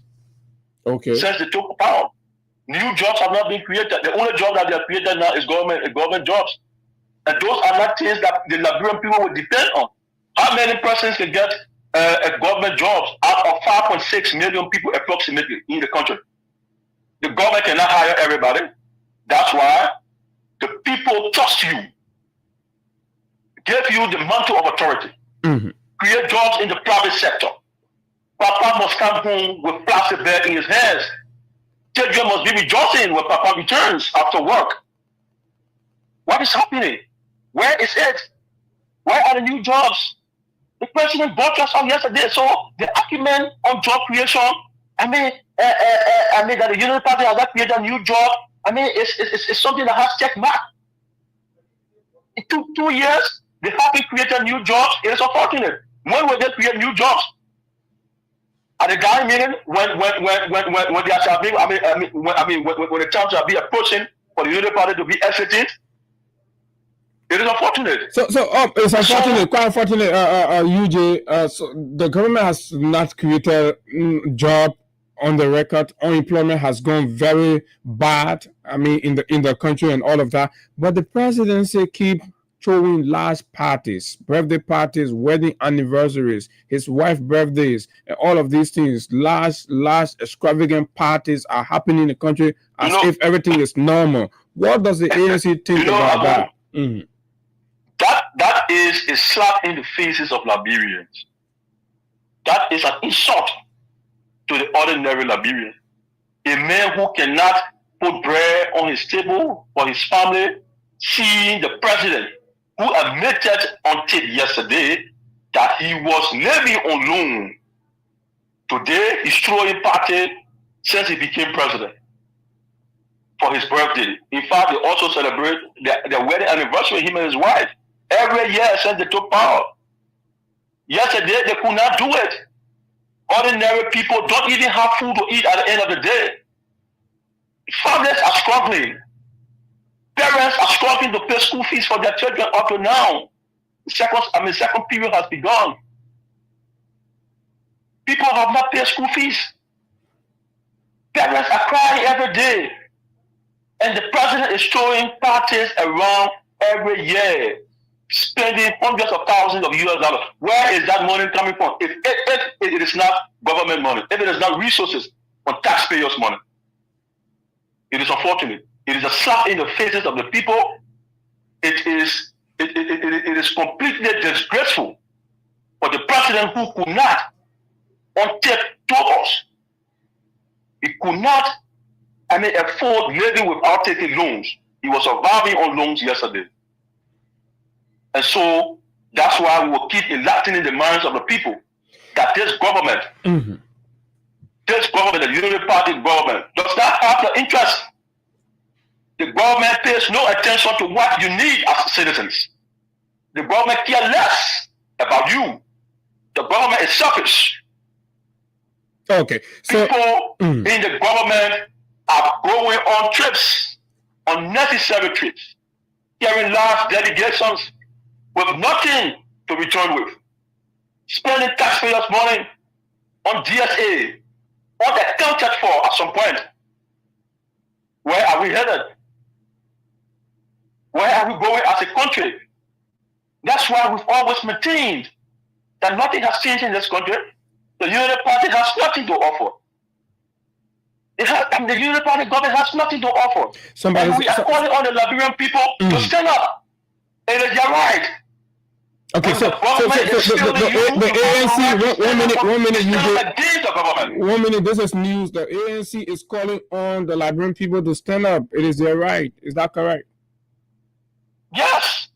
Okay. Since they took power. New jobs have not been created. The only job that they are created now is government jobs. And those are not things that the Liberian people will depend on. How many persons can get a government jobs out of 5.6 million people approximately in the country? The government cannot hire everybody. That's why the people trust you, give you the mantle of authority, create jobs in the private sector. Papa must come home with plastic bag in his hands. Children must be rejoicing when Papa returns after work. What is happening? Where is it? Where are the new jobs? The president brought us on yesterday. So the argument on job creation, that the Unity Party has not created a new job. It's something that has check mark. It took 2 years. They haven't created new jobs. It is unfortunate. When will they create new jobs? At the guy meeting, when they shall be, when the time shall be approaching for the Unity Party to be exited, it is unfortunate. So it's unfortunate, quite unfortunate, UJ. So the government has not created job on the record. Unemployment has gone very bad. In the country and all of that. But the presidency keep throwing large parties, birthday parties, wedding anniversaries, his wife's birthdays, and all of these things. Large, extravagant parties are happening in the country as if everything is normal. What does the ANC think about that? That is a slap in the faces of Liberians. That is an insult to the ordinary Liberian. A man who cannot put bread on his table for his family, seeing the president who admitted on tape yesterday that he was living on loan. Today, he's throwing party since he became president for his birthday. In fact, they also celebrate their wedding anniversary, him and his wife, every year since they took power. Yesterday, they could not do it. Ordinary people don't even have food to eat at the end of the day. Families are struggling. Parents are struggling to pay school fees for their children up to now. Second period has begun. People have not paid school fees. Parents are crying every day. And the president is throwing parties around every year, spending hundreds of thousands of US dollars. Where is that money coming from? If it is not government money, if it is not resources on taxpayers' money, it is unfortunate. It is a slap in the faces of the people. It is completely disgraceful for the president who could not, on tape, told us he could not afford living without taking loans. He was surviving on loans yesterday. And so that's why we will keep electing in the minds of the people that this government, this government, the Unity Party government, does not have the interest. The government pays no attention to what you need as citizens. The government cares less about you. The government is selfish. Okay. So people in the government are going on trips, unnecessary trips, carrying large delegations with nothing to return with, spending taxpayers' money on DSA, unaccounted for at some point. Where are we headed? Where are we going as a country? That's why we've always maintained that nothing has changed in this country. The Unity Party has nothing to offer. The Unity Party government has nothing to offer. And we are calling on the Liberian people to stand up. It is their right. Okay, so the ANC, one minute, this is news. The ANC is calling on the Liberian people to stand up. It is their right. Is that correct? Yes.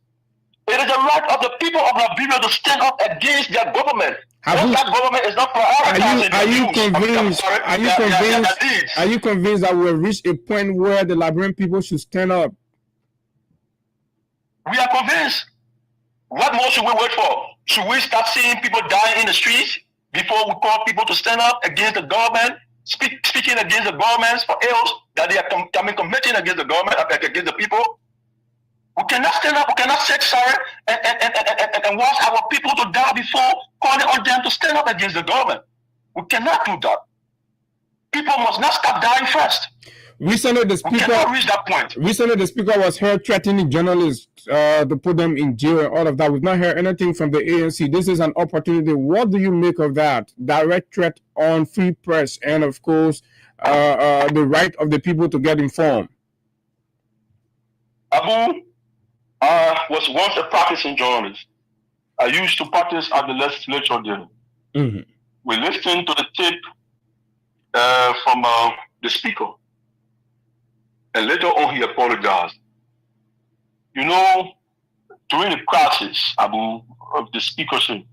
It is the right of the people of Liberia to stand up against their government. That government is not prioritizing. Are you convinced that we'll reach a point where the Liberian people should stand up? We are convinced. What more should we wait for? Should we start seeing people dying in the streets before we call people to stand up against the government, speaking against the governments for ills that they are committing against the government, against the people? We cannot stand up, we cannot sit silent and watch our people to die before calling on them to stand up against the government. We cannot do that. People must not stop dying first. Recently, the speaker was heard threatening journalists to put them in jail and all of that. We've not heard anything from the ANC. This is an opportunity. What do you make of that? Direct threat on free press and, of course, the right of the people to get informed. Abu was once a practicing journalist. I used to practice at the legislature there. We listened to the tape from the speaker. And later on, he apologized. You know, during the crisis, Abu, of the speakership,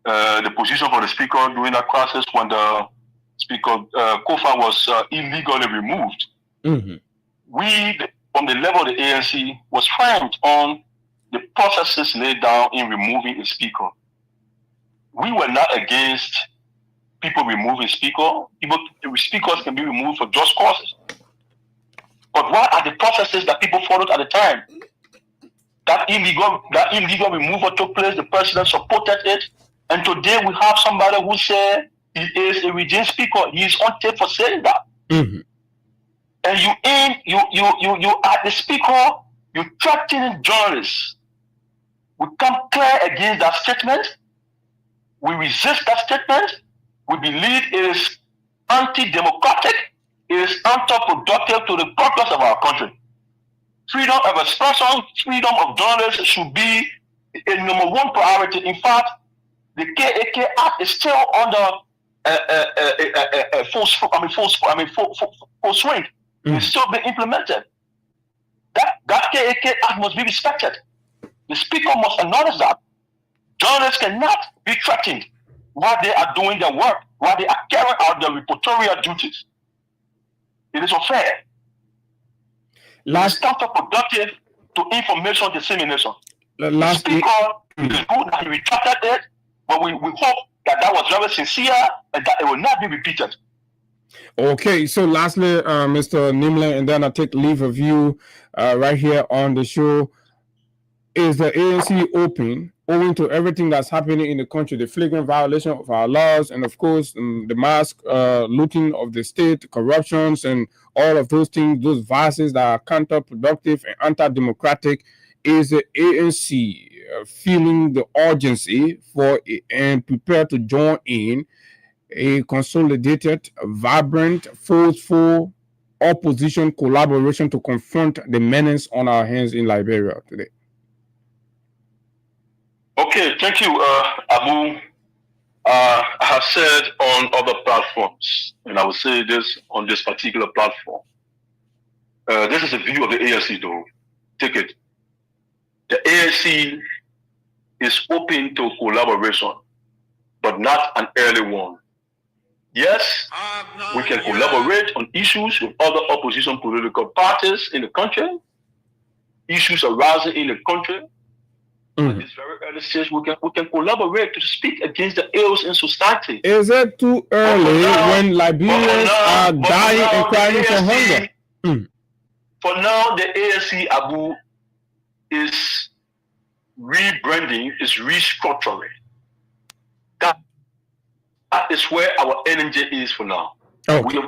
the position for the speaker during that crisis when the speaker, Kofa, was illegally removed, we, from the level of the ANC, was framed on the processes laid down in removing a speaker. We were not against people removing speaker. Speakers can be removed for just causes. But what are the processes that people followed at the time? That illegal removal took place, the president supported it, and today we have somebody who said he is a regime speaker. He is on tape for saying that. And you are the speaker, you threatening journalists. We come clear against that statement. We resist that statement. We believe it is anti-democratic. It is counterproductive to the progress of our country. Freedom of expression, freedom of journalists should be a number one priority. In fact, the KAK Act is still under full swing. It's still being implemented. That KAK Act must be respected. The speaker must acknowledge that. Journalists cannot be threatened while they are doing their work, while they are carrying out their reportorial duties. It is unfair. It is counterproductive to information dissemination. The speaker is good that he retracted it, but we hope that that was very sincere and that it will not be repeated. Okay, so lastly, Mr. Nimle, and then I'll take leave of you right here on the show. Is the ANC open, owing to everything that's happening in the country, the flagrant violation of our laws, and of course, the mass looting of the state, corruptions, and all of those things, those vices that are counterproductive and anti-democratic? Is the ANC feeling the urgency for and prepared to join in a consolidated, vibrant, forceful opposition collaboration to confront the menace on our hands in Liberia today? Okay, thank you, Abu. I have said on other platforms, and I will say this on this particular platform. This is a view of the ANC, though. Take it. The ANC is open to collaboration, but not an early one. Yes, we can collaborate on issues with other opposition political parties in the country, issues arising in the country. At this very early stage, we can collaborate to speak against the ills in society. Is it too early when Liberians are dying and crying for hunger? For now, the ANC, Abu, is rebranding, is restructuring. That is where our energy is for now. Okay.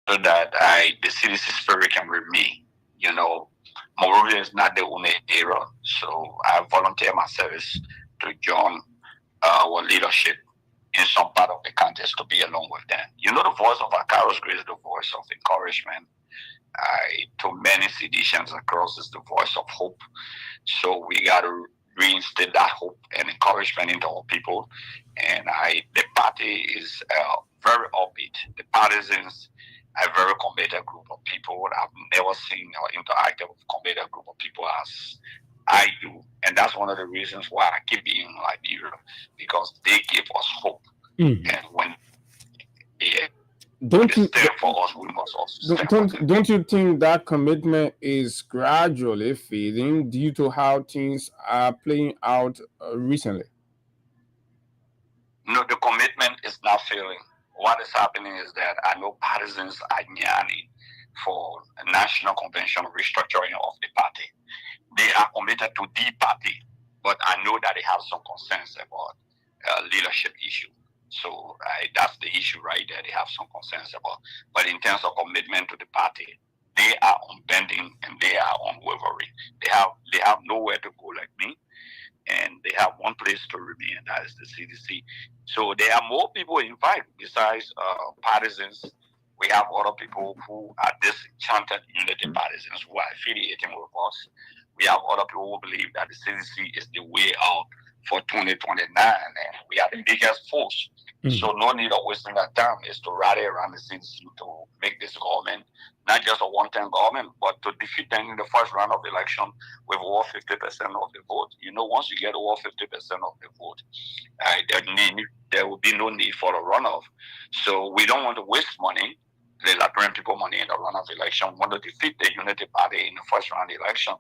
so that the CDC spirit can remain. You know, Monrovia is not the only area, so I volunteer my service to join our leadership in some part of the contest to be along with them. You know, the voice of Akaros Grace is the voice of encouragement. To many Sidicians across is the voice of hope. So we got to reinstate that hope and encouragement into our people. And the party is very upbeat. The partisans are a very committed group of people. I've never seen or interacted with a committed group of people as I do. And that's one of the reasons why I keep being in Liberia, because they give us hope. And when don't you for us, we must also don't you think that commitment is gradually fading due to how things are playing out recently? No, the commitment is not failing. What is happening is that I know partisans are yearning for a national convention restructuring of the party. They are committed to the party, but I know that they have some concerns about leadership issue. So that's the issue right there. They have some concerns about. But in terms of commitment to the party, they are unbending and they are unwavering. They have nowhere to go like me, and they have one place to remain, and that is the CDC. So there are more people invited besides partisans. We have other people who are disenchanted unity partisans who are affiliating with us. We have other people who believe that the CDC is the way out for 2029, and we are the biggest force. So no need of wasting that time is to rally around the CDC to make this government not just a one-time government, but to defeat them in the first round of the election with over 50% of the vote. You know, once you get over 50% of the vote, there will be no need for a runoff. So we don't want to waste money, the Liberian people money in the runoff election. We want to defeat the Unity Party in the first round election.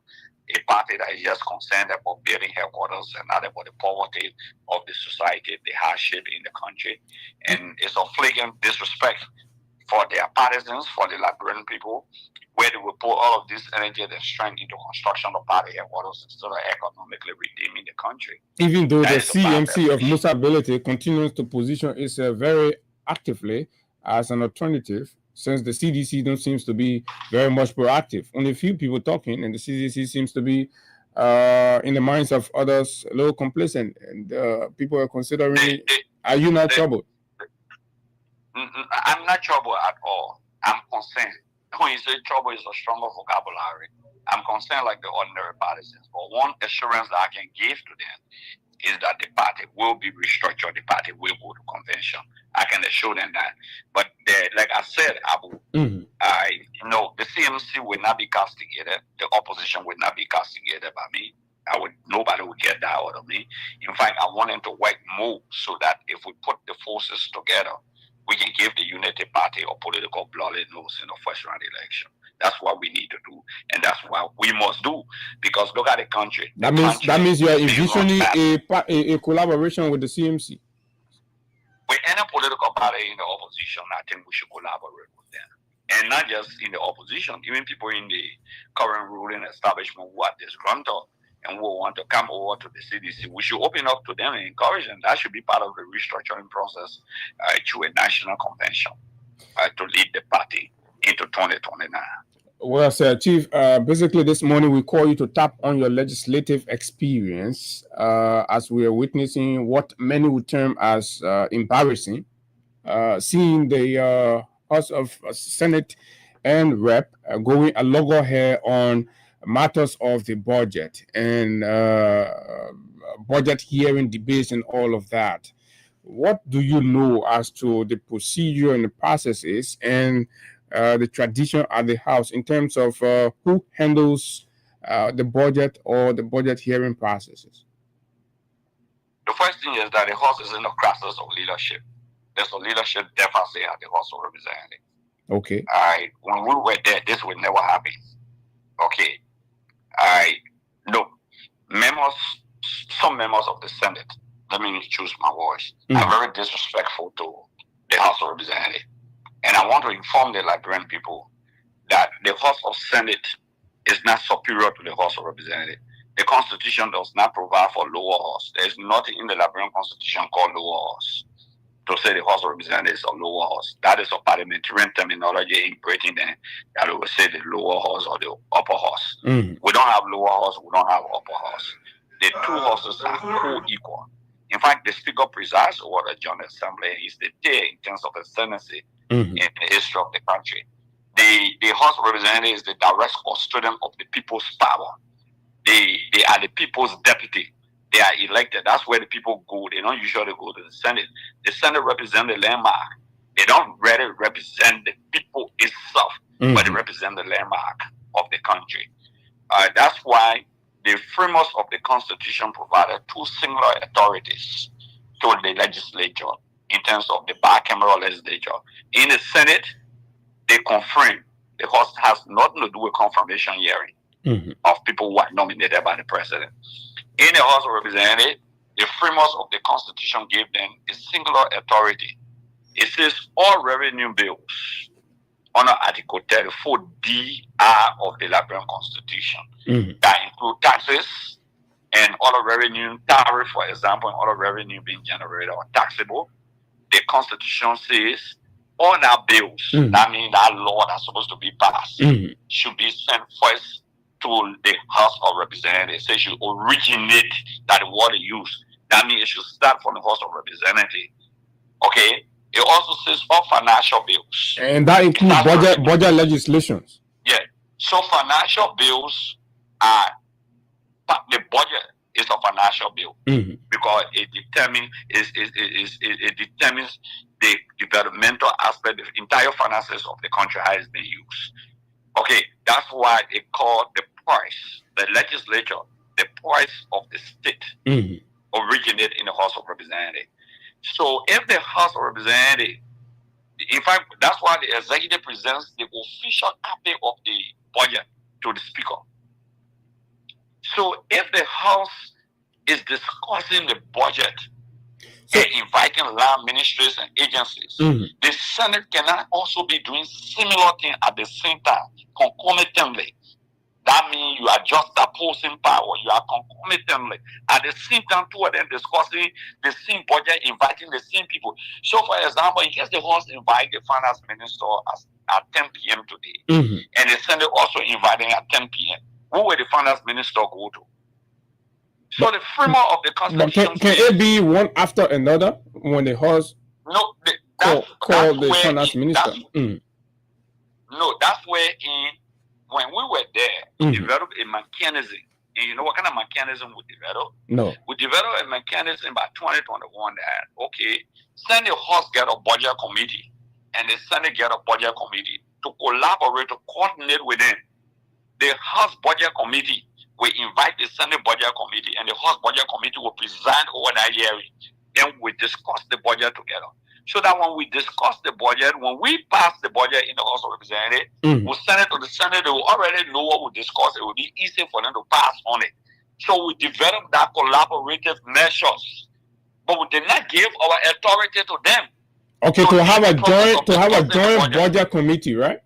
A party that is just concerned about building headquarters and not about the poverty of the society, the hardship in the country. And it's a flagrant disrespect for their partisans, for the Liberian people, where they will put all of this energy and strength into construction of party headquarters instead of economically redeeming the country. Even though the CMC of Musa Ability continues to position itself very actively as an alternative, since the CDC don't seems to be very much proactive. Only a few people talking, and the CDC seems to be in the minds of others a little complacent, and people are considering. Are you not troubled? I'm not troubled at all. I'm concerned. When you say trouble is a stronger vocabulary, I'm concerned like the ordinary partisans. But one assurance that I can give to them is that the party will be restructured, the party will go to convention. I can assure them that. But like I said, Abu, the CMC will not be castigated. The opposition will not be castigated by me. Nobody will get that out of me. In fact, I want them to work more so that if we put the forces together, we can give the Unity Party a political bloody nose in the first round election. That's what we need to do, and that's what we must do. Because look at the country. That means you are envisioning a collaboration with the CMC. With any political party in the opposition, I think we should collaborate with them, and not just in the opposition. Even people in the current ruling establishment who are disgruntled and who want to come over to the CDC, we should open up to them and encourage them. That should be part of the restructuring process through a national convention to lead the party into 2029. Well, sir, Chief, basically this morning we call you to tap on your legislative experience as we are witnessing what many would term as embarrassing, seeing the House of Senate and Rep going a loggerhead on matters of the budget and budget hearing debates and all of that. What do you know as to the procedure and the processes and the tradition at the House in terms of who handles the budget or the budget hearing processes? The first thing is that the House is in the crisis of leadership. There's a leadership deficit at the House of Representatives. Okay. When we were there, this would never happen. Okay. Some members of the Senate, let me choose my words, are very disrespectful to the House of Representatives. And I want to inform the Liberian people that the House of Senate is not superior to the House of Representatives. The Constitution does not provide for lower house. There is nothing in the Liberian Constitution called lower house. to say the House of Representatives is a lower house. That is a parliamentarian terminology in Britain then that we will say the lower house or the upper house. We don't have lower house, we don't have upper house. The two houses are co-equal. In fact, the Speaker presides over the General Assembly. He's the chair in terms of the Senate in the history of the country. The House of Representatives is the direct custodian of the people's power. They are the people's deputy. They are elected. That's where the people go. They don't usually go to the Senate. The Senate represents the landmark. They don't really represent the people itself, but they represent the landmark of the country. That's why the framers of the Constitution provided two singular authorities to the legislature in terms of the bicameral legislature. In the Senate, they confirm. The House has nothing to do with confirmation hearing of people who are nominated by the president. In the House of Representatives, the framers of the Constitution gave them a singular authority. It says all revenue bills under Article 34D(R) of the Liberian Constitution that include taxes and other revenue, tariff, for example, and other revenue being generated or taxable. The Constitution says all our bills, that means that law that's supposed to be passed, should be sent first to the House of Representatives. It says should originate, that the word used. That means it should start from the House of Representatives. Okay? It also says all financial bills. And that includes budget legislations. Yeah. So financial bills are, the budget is a financial bill because it determines the developmental aspect, the entire finances of the country, how it's being used. Okay, that's why they call the price, the legislature, the price of the state originate in the House of Representatives. So if the House of Representatives, in fact, that's why the executive presents the official copy of the budget to the Speaker. So if the House is discussing the budget and inviting land ministries and agencies, the Senate cannot also be doing similar things at the same time, concomitantly. That means you are just opposing power. You are concomitantly. At the same time, two of them discussing the same budget, inviting the same people. So, for example, in case the House invite the finance minister at 10 p.m. today, and the Senate also inviting at 10 p.m., who will the finance minister go to? So the framework of the Constitution... Can it be one after another when the House call the finance minister? No, that's where when we were there, we developed a mechanism. And you know what kind of mechanism we developed? No. We developed a mechanism by 2021 that, okay, Senate House get a budget committee and the Senate get a budget committee to collaborate, to coordinate with them. The House Budget Committee will invite the Senate Budget Committee and the House Budget Committee will preside over that hearing. Then we discuss the budget together. So that when we discuss the budget, when we pass the budget in the House of Representatives, we'll send it to the Senate. They will already know what we discuss. It will be easy for them to pass on it. So we developed that collaborative measures, but we did not give our authority to them. Okay, so to have a joint budget committee, right?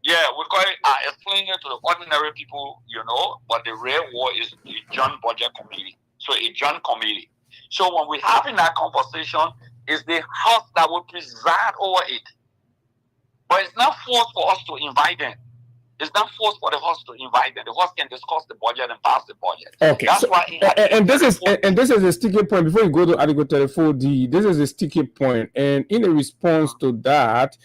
Yeah, we call it. I explain it to the ordinary people, you know, but the real word is the joint budget committee. So a joint committee. So when we're having that conversation, it's the House that will preside over it. But it's not forced for us to invite them. It's not forced for the House to invite them. The House can discuss the budget and pass the budget. Okay. That's why. This is a sticky point. Before you go to Article 34D, this is a sticky point. And in a response to that,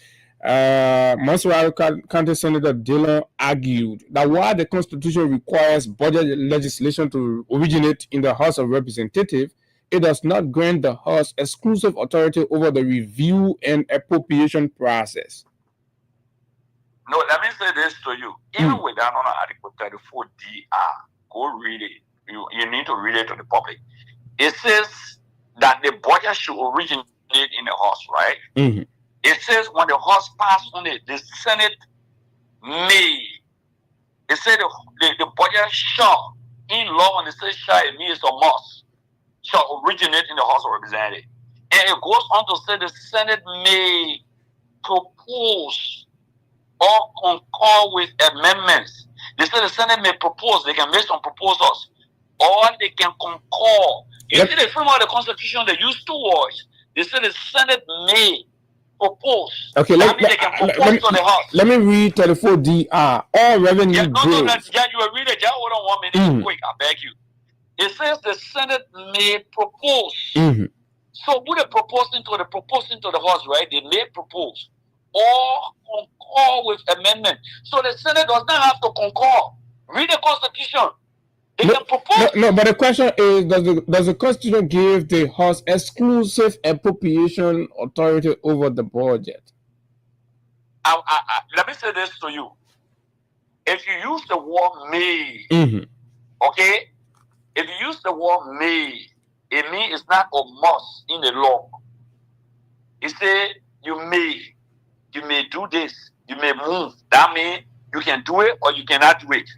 Montserrat County Senator Dillon argued that while the Constitution requires budget legislation to originate in the House of Representatives, it does not grant the House exclusive authority over the review and appropriation process. No, let me say this to you. Even with that on Article 34D(R), go read it. You need to read it to the public. It says that the budget should originate in the House, right? It says when the House passes on it, the Senate may. It says the budget shall, in law, when it says shall, it means a must, shall originate in the House of Representatives. And it goes on to say the Senate may propose or concur with amendments. They say the Senate may propose, they can make some proposals, or they can concur. You see the framework of the Constitution, they use two words. They say the Senate may propose. Okay, let me read 34DR. All revenue bills. You will read it. Hold on 1 minute, quick. I beg you. It says the Senate may propose. So who they proposing to the House, right? They may propose or concur with amendment. So the Senate does not have to concur. Read the Constitution. They can propose. No, but the question is, does the Constitution give the House exclusive appropriation authority over the budget? Let me say this to you. If you use the word may, okay? If you use the word may, it means it's not a must in the law. It say you may do this, you may move. That means you can do it or you cannot do it.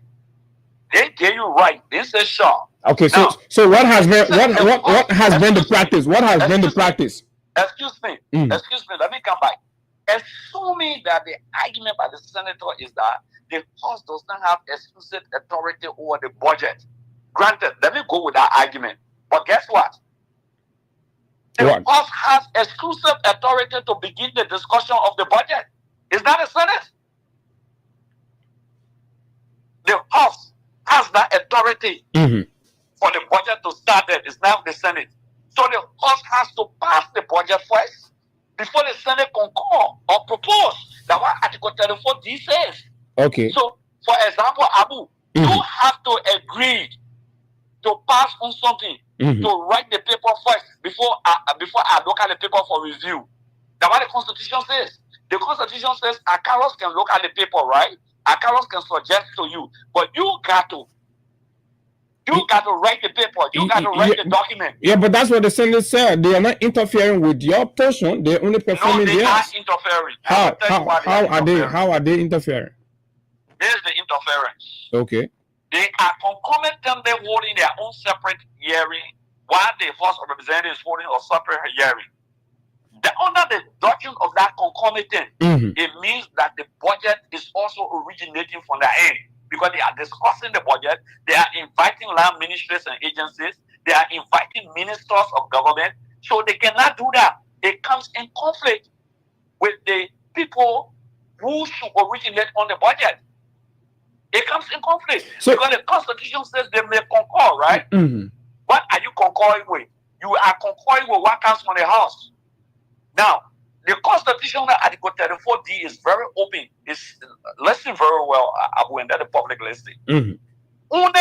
They get you right. They say sure. Okay, now, so what has been what has been the practice? What has been the practice? Excuse me. Excuse me. Let me come back. Assuming that the argument by the senator is that the House does not have exclusive authority over the budget. Granted, let me go with that argument. But guess what? The House has exclusive authority to begin the discussion of the budget. Is that the Senate? The House has that authority for the budget to start it. It's now the Senate. So the House has to pass the budget first before the Senate concur or propose. That's what Article 34D says. Okay. So, for example, Abu, you have to agree to pass on something, to write the paper first before I look at the paper for review. That's what the Constitution says. The Constitution says Akaros can look at the paper, right? Akaros can suggest to you, but you got to write the paper. You got to write the document. Yeah, but that's what the Senate said. They are not interfering with your portion. They're only performing theirs. No, they are interfering. How are they interfering? Here's the interference. Okay. They are concomitantly holding their own separate hearing while the House of Representatives is holding a separate hearing. Under the doctrine of that concomitant, it means that the budget is also originating from their end because they are discussing the budget. They are inviting land ministries and agencies. They are inviting ministers of government. So they cannot do that. It comes in conflict with the people who should originate on the budget. It comes in conflict because the Constitution says they may concur, right? What are you concurring with? You are concurring with what comes from the House. Now, the Constitution Article 34D is very open. It's listening very well, Abu, and that the public listening. Only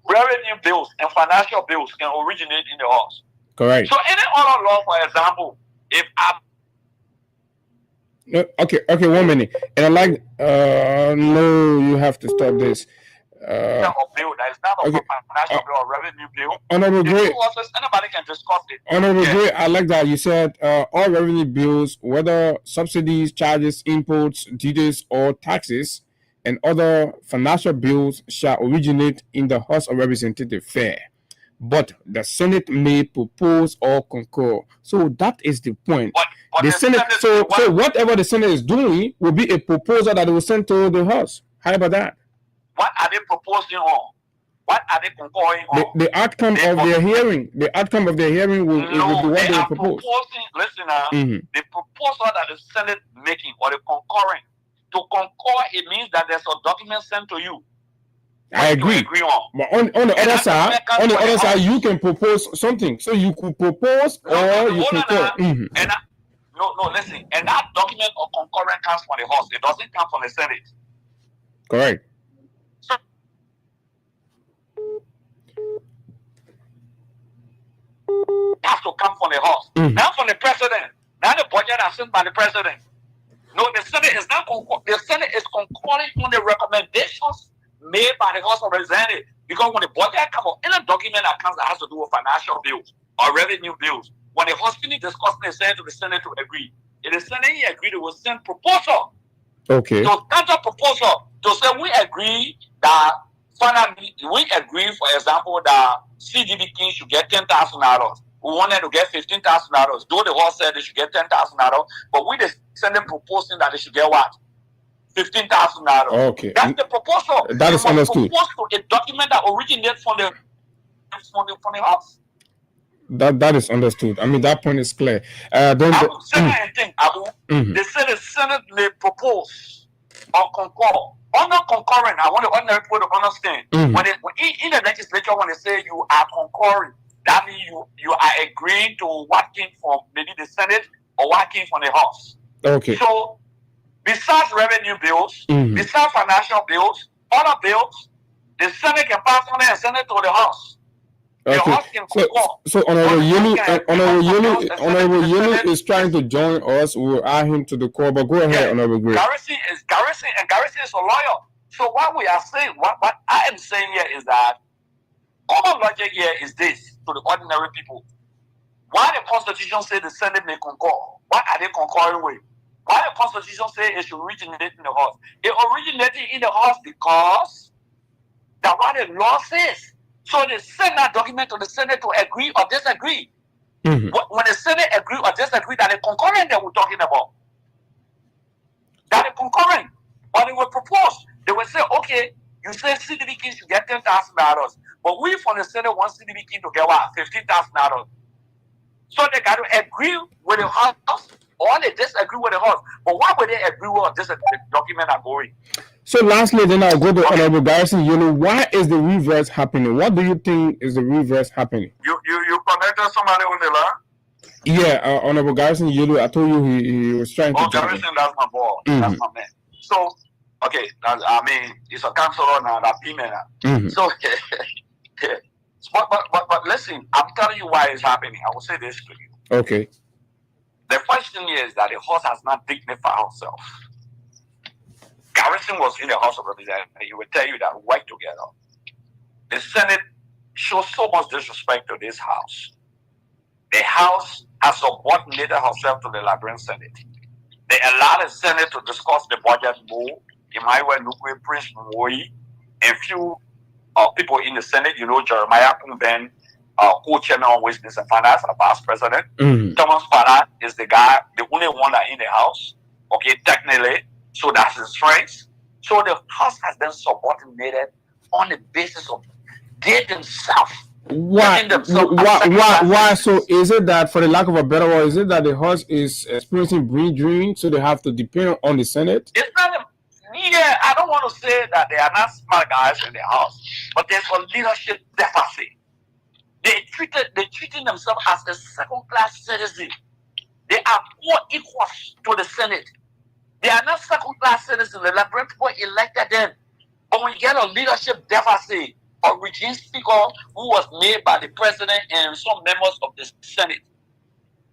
revenue bills and financial bills can originate in the House. Correct. So any other law, for example, if Okay, 1 minute. And I like, no, you have to stop this. Bill, that is not a financial bill or revenue bill. Honorable Gray, anybody can discuss it. Honorable Gray, I like that you said all revenue bills, whether subsidies, charges, imports, duties, or taxes, and other financial bills shall originate in the House of Representatives fair. But the Senate may propose or concur. So that is the point. But the Senate, so whatever the Senate is doing will be a proposal that will send to the House. How about that? What are they proposing on? What are they concurring on? The outcome of their hearing. The outcome of their hearing will be what they propose. Listen now, the proposal that the Senate making or the concurring. To concur, it means that there's a document sent to you. I agree. But on the other side, you can propose something. So you could propose or you concur. No, listen. And that document of concurrence comes from the House. It doesn't come from the Senate. Correct. It has to come from the House. Not from the President. Not the budget as sent by the President. No, the Senate is not the Senate is concurring on the recommendations made by the House of Representatives. Because when the budget comes up, any document that comes that has to do with financial bills or revenue bills, when the House finishes discussing, they send to the Senate to agree. If the Senate agreed, they will send proposal. Okay. So counter proposal to say we agree that finally we agree, for example, that CDB King should get $10,000. We wanted to get $15,000. Though the House said they should get $10,000, but we the Senate proposing that they should get what? $15,000. Okay. That's the proposal. That is understood. Proposed to a document that originates from the House. That is understood. I mean, that point is clear. Abu, they say the Senate may propose or concur. Or not concurring. I want the ordinary people to understand. When in the legislature, when they say you are concurring, that means you are agreeing to what came from maybe the Senate or what came from the House. Okay. So, besides revenue bills, besides financial bills, other bills, the Senate can pass on it and send it to the House. Okay. So Honorable Yelu is trying to join us. We'll add him to the call, but go ahead, Honorable Gray. Garrison is a lawyer. So what we are saying, what I am saying here is that common logic here is this to the ordinary people. Why the Constitution say the Senate may concur? What are they concurring with? Why the Constitution say it should originate in the House? It originated in the House because that's what the law says. So they send that document to the Senate to agree or disagree. When the Senate agree or disagree, that the concurrent that we're talking about. That the concurrent. Or they will propose. They will say, okay, you say CDB King should get $10,000. But we from the Senate want CDB King to get what? $15,000. So they got to agree with the House or they disagree with the House. But why would they agree with this document are going? So lastly, then I'll go to Honorable Garrison Yelu. Why is the reverse happening? What do you think is the reverse happening? You connected somebody on the line? Yeah, Honorable Garrison Yelu. I told you he was trying to. Oh, Garrison, that's my boy. That's my man. So, okay, I mean, it's a counselor now, that female. So, but listen, I'm telling you why it's happening. I will say this to you. Okay. The first thing is that the House has not dignified herself. Garrison was in the House of Representatives, and he will tell you that we work together. The Senate shows so much disrespect to this House. The House has subordinated herself to the Liberian Senate. They allowed the Senate to discuss the budget more. Emmanuel Nukwe, Prince Moyi, and few people in the Senate, you know, Jeremiah Kumben, co-chairman of Business and Finance, a vice president. Thomas Farah is the guy, the only one that in the House. Okay, technically. So that's his strength. So the House has been subordinated on the basis of they themselves. Why? So is it that, for the lack of a better word, is it that the House is experiencing brain drain, so they have to depend on the Senate? It's not. Yeah, I don't want to say that they are not smart guys in the House, but there's a leadership deficit. They're treating themselves as a second-class citizen. They are more equals to the Senate. They are not second-class citizens. The Liberian people elected them. But when you get a leadership deficit, a regime speaker who was made by the president and some members of the Senate,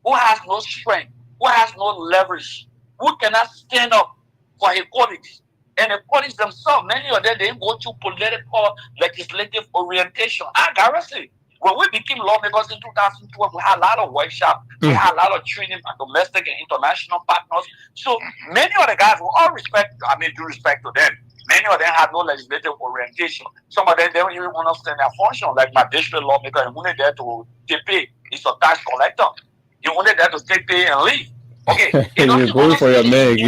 who has no strength, who has no leverage, who cannot stand up for his colleagues. And the colleagues themselves, many of them, they go to political, legislative orientation. Garrison, when we became lawmakers in 2012, we had a lot of workshops, we had a lot of training by domestic and international partners. So many of the guys, with all respect, due respect to them, many of them had no legislative orientation. Some of them, they don't even understand their function, like my district lawmaker, and only there to take pay. He's a tax collector. You're only there to take pay and leave. Okay. You're going for your leg.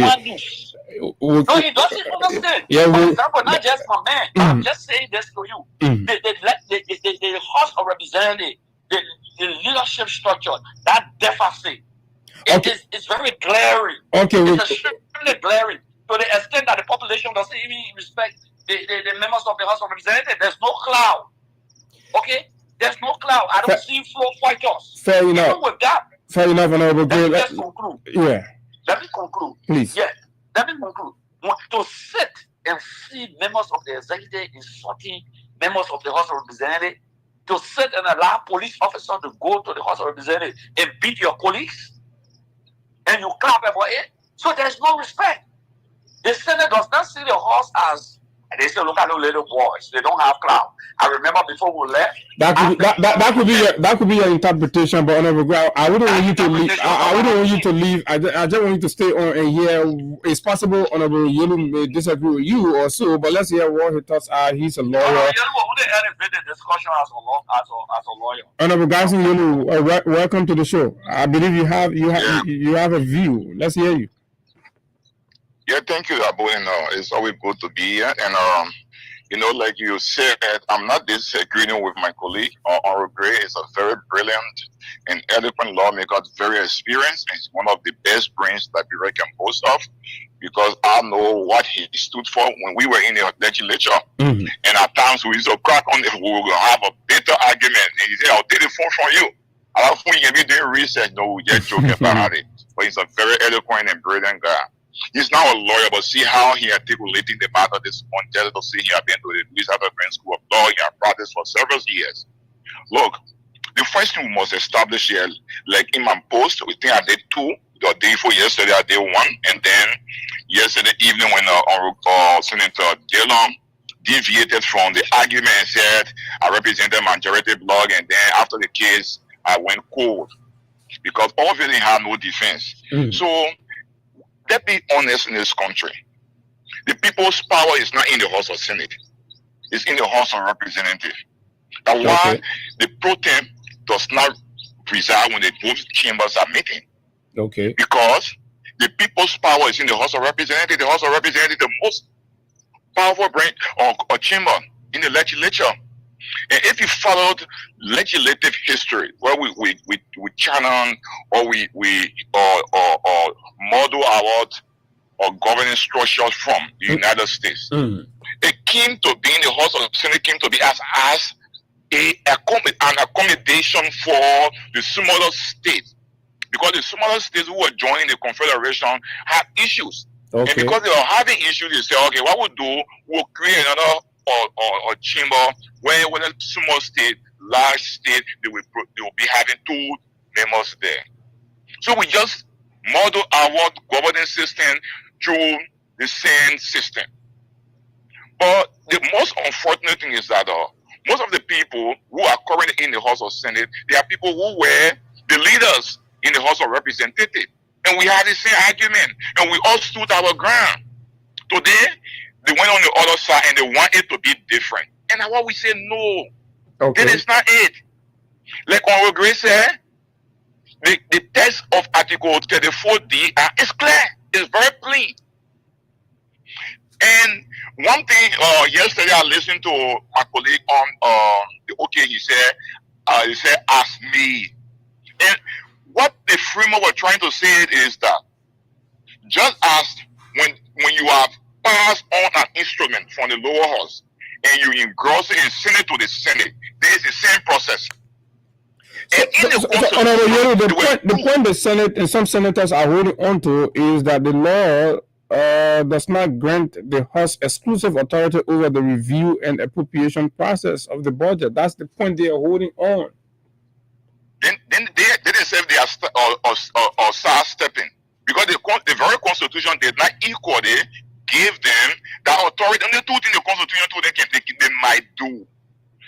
No, he doesn't understand. Yeah, for example, not just my man. I'm just saying this to you. The House of Representatives, the leadership structure, that deficit, it's very glaring. Okay, it's extremely glaring to the extent that the population doesn't even respect the members of the House of Representatives. There's no cloud. Okay? There's no cloud. I don't see floor fighters. Fair enough. Even with that. Fair enough, Honorable Gray. Let me conclude. Yeah. Let me conclude. Please. Yeah. Let me conclude. To sit and see members of the executive insulting members of the House of Representatives, to sit and allow police officers to go to the House of Representatives and beat your colleagues, and you clap about it. So there's no respect. The Senate does not see the House as, they say, look at the little boys. They don't have clout. I remember before we left. That could be your interpretation, but Honorable Gray, I wouldn't want you to leave. I wouldn't want you to leave. I just want you to stay on and hear. It's possible Honorable Yelu may disagree with you or so, but let's hear what his thoughts are. He's a lawyer. Discussion as a lawyer. Honorable Garrison Yelu, welcome to the show. I believe you have a view. Let's hear you. Yeah, thank you, Abu. It's always good to be here. And You know, like you said, I'm not disagreeing with my colleague. Honorable Gray is a very brilliant and eloquent lawmaker, very experienced, and he's one of the best brains that Liberia can boast of, because I know what he stood for when we were in the legislature. And at times we used to crack on it, we will have a bitter argument, and he said, I'll take the phone from you. I don't think if you did research, no, we just joking about it. But he's a very eloquent and brilliant guy. He's now a lawyer, but see how he articulating the matter this morning. Just to see he has been to the Louis Grand School of Law. He has practiced for several years. Look, the first thing we must establish here, like in my post, we think I did 2. The day before yesterday, I did 1. And then yesterday evening when Senator Dillon deviated from the argument and said I represented majority bloc, and then after the case, I went cold. Because obviously had no defense. So, let's be honest in this country. The people's power is not in the House of Senate. It's in the House of Representatives. That's why the pro tem does not reside when the both chambers are meeting. Because the people's power is in the House of Representatives. The House of Representatives is the most powerful branch or chamber in the legislature. And if you followed legislative history, where we channel or we model our governing structures from the United States, it came to be in the House of Senate came to be as an accommodation for the smaller states, because the smaller states who were joining the Confederation had issues, and because they were having issues, they said, okay, what we'll do, we'll create another or chamber where a small state, large state, they will be having 2 members there. So we just model our governing system through the same system. But the most unfortunate thing is that most of the people who are currently in the House of Senate, they are people who were the leaders in the House of Representatives. And we had the same argument, and we all stood our ground. Today, they went on the other side and they want it to be different. And that's why we say no. That is not it. Like Honorable Gray said, the text of Article 34D is clear. It's very clean. And one thing, yesterday I listened to my colleague on the OK, he said, ask me. And what the framework were trying to say is that just as when you have pass on an instrument from the lower house and you engross it and send it to the Senate, there is the same process. And the point the Senate and some senators are holding on to is that the law does not grant the House exclusive authority over the review and appropriation process of the budget. That's the point they are holding on. Then they say they are sidestepping, because the very Constitution did not equally give them that authority. And the 2 things the Constitution they might do.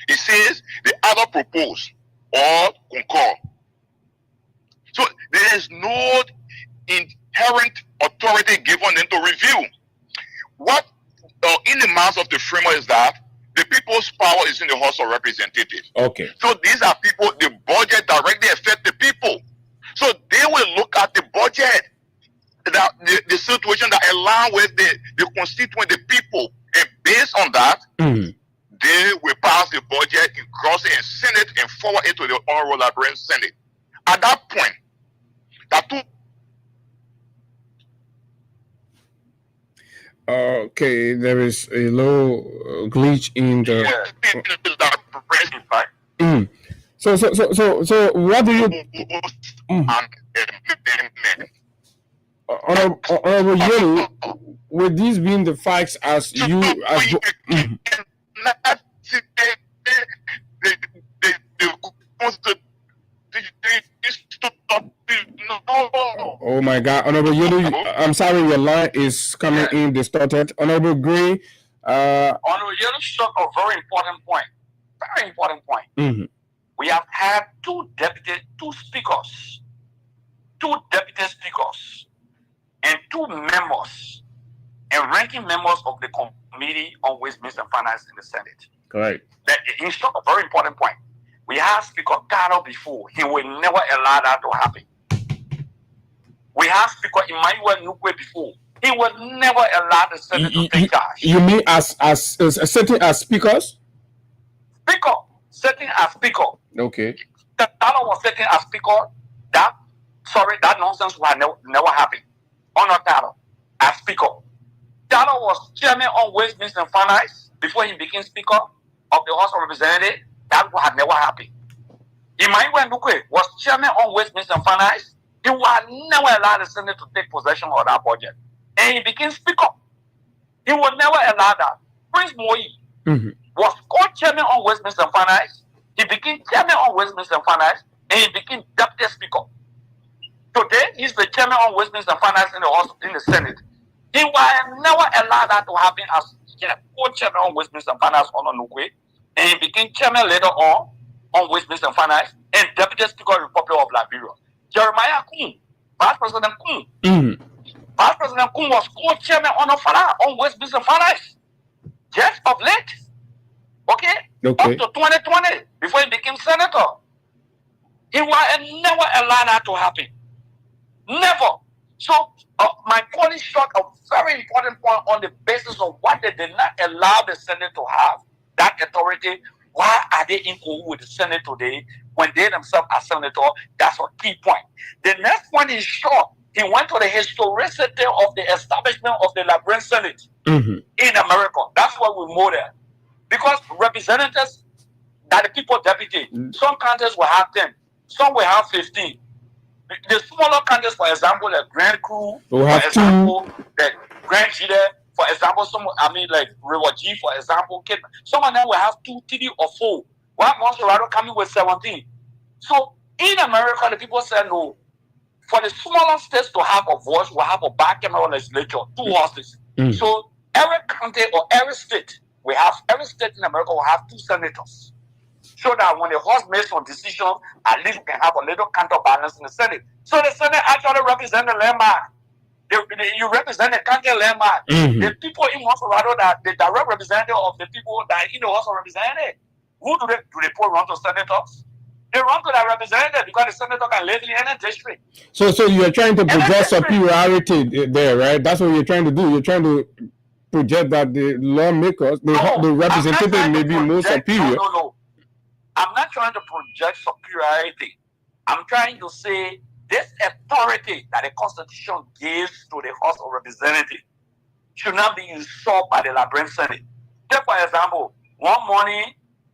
It says they either propose or concur. So there is no inherent authority given them to review. What in the minds of the framework is that the people's power is in the House of Representatives. So these are people, the budget directly affects the people. So they will look at the budget, the situation that align with the constituent, the people, and based on that, they will pass the budget, cross it, and send it, and forward it to the Honorable Librarian Senate. At that point, okay, there is a low glitch in the. So what do you? Honorable Yelu, with these being the facts as you as. Oh my God, Honorable Yelu, I'm sorry, your line is coming in distorted. Honorable Gray. Honorable Yelu struck a very important point. Very important point. We have had 2 speakers, 2 deputy speakers, and 2 members and ranking members of the Committee on Ways, Means, and Finance in the Senate. Correct. He struck a very important point. We had Speaker Carter before. He will never allow that to happen. We have Speaker Emmanuel Nukwe before. he would never allow the Senate to take charge. You mean as sitting as speakers? Speaker, sitting as speaker. Okay. Talo was sitting as speaker. That nonsense will never happen. Honor Talo as speaker. Talo was chairman on Westminster and Finance before he became speaker of the House of Representatives. That would have never happened. Emmanuel Ndukwe was chairman on Westminster and Finance. He would never allow the Senate to take possession of that budget. And he became speaker. He would never allow that. Prince Moi was co-chairman on Westminster and Finance. He became chairman on Westminster and Finance, and he became deputy speaker. Today, he's the chairman on Westminster and Finance in the Senate. He will never allow that to happen as co-chairman on Westminster and Finance on Ndukwe, and he became chairman later on Westminster and Finance and deputy speaker of the Republic of Liberia. Jeremiah Kun, Vice President Kun. Vice President Kun was co-chairman on Westminster Finance. Just of late. Okay? Up to 2020, before he became senator. He will never allow that to happen. Never. So, my point is short a very important point on the basis of what they did not allow the Senate to have, that authority. Why are they in cahoots with the Senate today when they themselves are senator? That's a key point. The next one is short. He went to the historicity of the establishment of the Liberian Senate in America. That's what we know there. Because representatives that the people deputy, some counties will have 10, some will have 15. The smaller counties, for example, like Grand Crew, for example, the Grand Gide, for example, like River G, for example, some of them will have 2, 3, or 4. While Monserrato coming with 17. So in America, the people say no. For the smaller states to have a voice, will have a bicameral legislature, 2 houses. So every county or every state in America will have 2 senators. So that when the House makes some decision, at least we can have a little counterbalance in the Senate. So the Senate actually represents the landmark. You represent the county landmark. The people in Monserrato, that the direct representative of the people that in the House of Representatives. Who do they put run to senators? They run to the representative because the senator can live in any district. So you're trying to project superiority there, right? That's what you're trying to do. You're trying to project that the lawmakers, the representative may be more superior. No. I'm not trying to project superiority. I'm trying to say this authority that the Constitution gives to the House of Representatives should not be usurped by the Liberian Senate. Take, for example, one morning,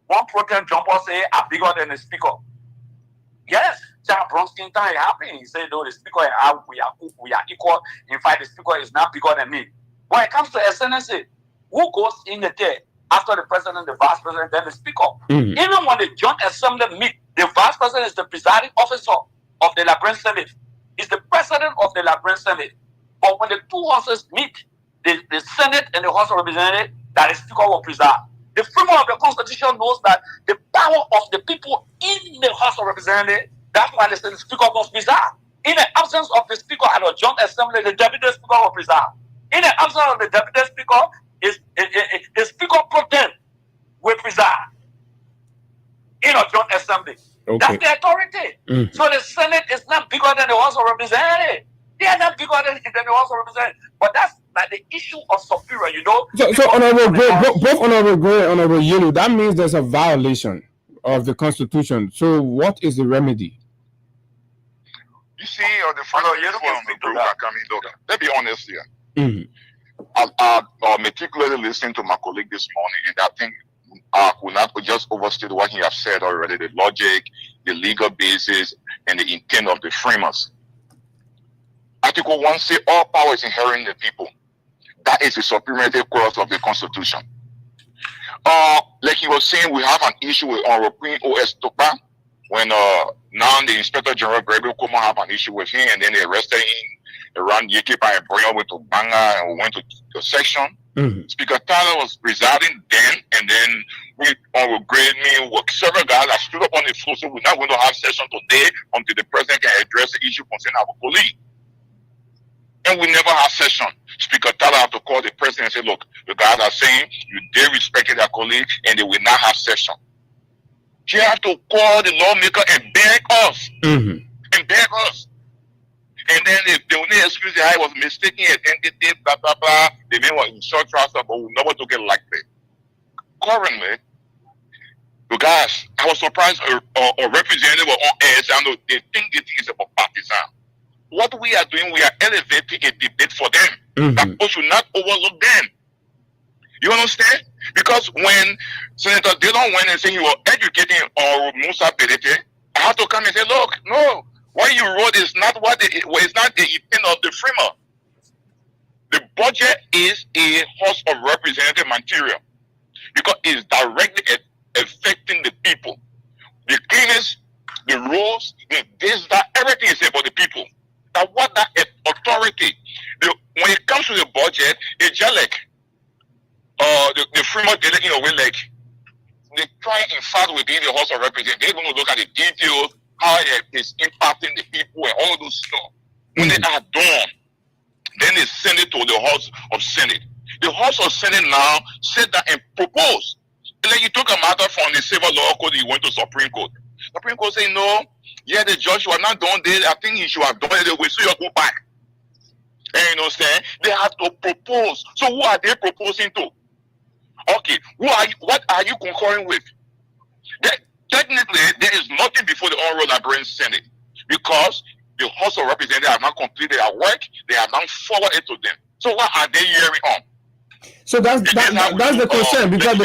one protest jumper say, I'm bigger than the speaker. Yes, Jack Bronstein time happened. He said, no, the speaker and I, we are equal. In fact, the speaker is not bigger than me. When it comes to SNSA, who goes in the day after the president, the vice president, then the speaker? Even when the Joint Assembly meet, the vice president is the presiding officer of the Liberian Senate. He's the president of the Liberian Senate. But when the 2 houses meet, the Senate and the House of Representatives, that the speaker will preside. The framework of the Constitution knows that the power of the people in the House of Representatives, that's why the speaker must preside. In the absence of the speaker at a Joint Assembly, the deputy speaker will preside. In the absence of the deputy speaker, the speaker pro tem will preside in a Joint Assembly. Okay. That's the authority. So the Senate is not bigger than the House of Representatives. They are not bigger than the House of Representatives. But that's like the issue of superior, you know. So Honorable both Honorable Gray and Honorable Yellow, that means there's a violation of the Constitution. So what is the remedy? You see, the final forum the group are coming. Look, let's be honest here. I meticulously listened to my colleague this morning, and I think I could not just overstate what he has said already, the logic, the legal basis, and the intent of the framers. Article 1 says all power is inherent in the people. That is the supremacy clause of the Constitution. Like he was saying, we have an issue with Honorable Queen O.S. Topa, when now the Inspector General Gregory Kuma have an issue with him, and then they arrested him around Yekipa and Boya went to Banga and went to the section. Speaker Tyler was residing then, and then we Honorable Grade me with several guys that stood up on the floor, so we're not going to have session today until the president can address the issue concerning our colleague. And we never have session. Speaker Tyler have to call the president and say, look, the guys are saying you dare respect their colleague and they will not have session. She have to call the lawmaker and beg us. And beg us. And then the only excuse I was mistaken identity, blah blah blah. The man was in short trouser, but we never took it like that. Currently, the guys, I was surprised a representative on air. I know they think it is about partisan. What we are doing, we are elevating a debate for them. That we should not overlook them. You understand? Because when Senator Dillon went and said he was educating Musa Belete, I had to come and say, look, no, what you wrote is not it's not the intent of the framer. The budget is a House of Representative material because it's directly affecting the people. The cleanest, the rules, that everything is about the people. Now, what that authority, when it comes to the budget, it's just like the framework did it in a way like they try in fact within the House of Representatives, they're going to look at the details, how it is impacting the people and all those stuff. When they are done, then they send it to the House of Senate. The House of Senate now said that and proposed. And then you took a matter from the civil law code, you went to Supreme Court. Supreme Court say no, yeah, the judge was not done this. I think you should have done it the way, so you go back. And you understand? They have to propose. So who are they proposing to? Okay, what are you concurring with? Technically, there is nothing before the Honorable Liberian Senate because the House of Representatives have not completed their work. They have not forwarded it to them. So what are they hearing on? So that's the concern because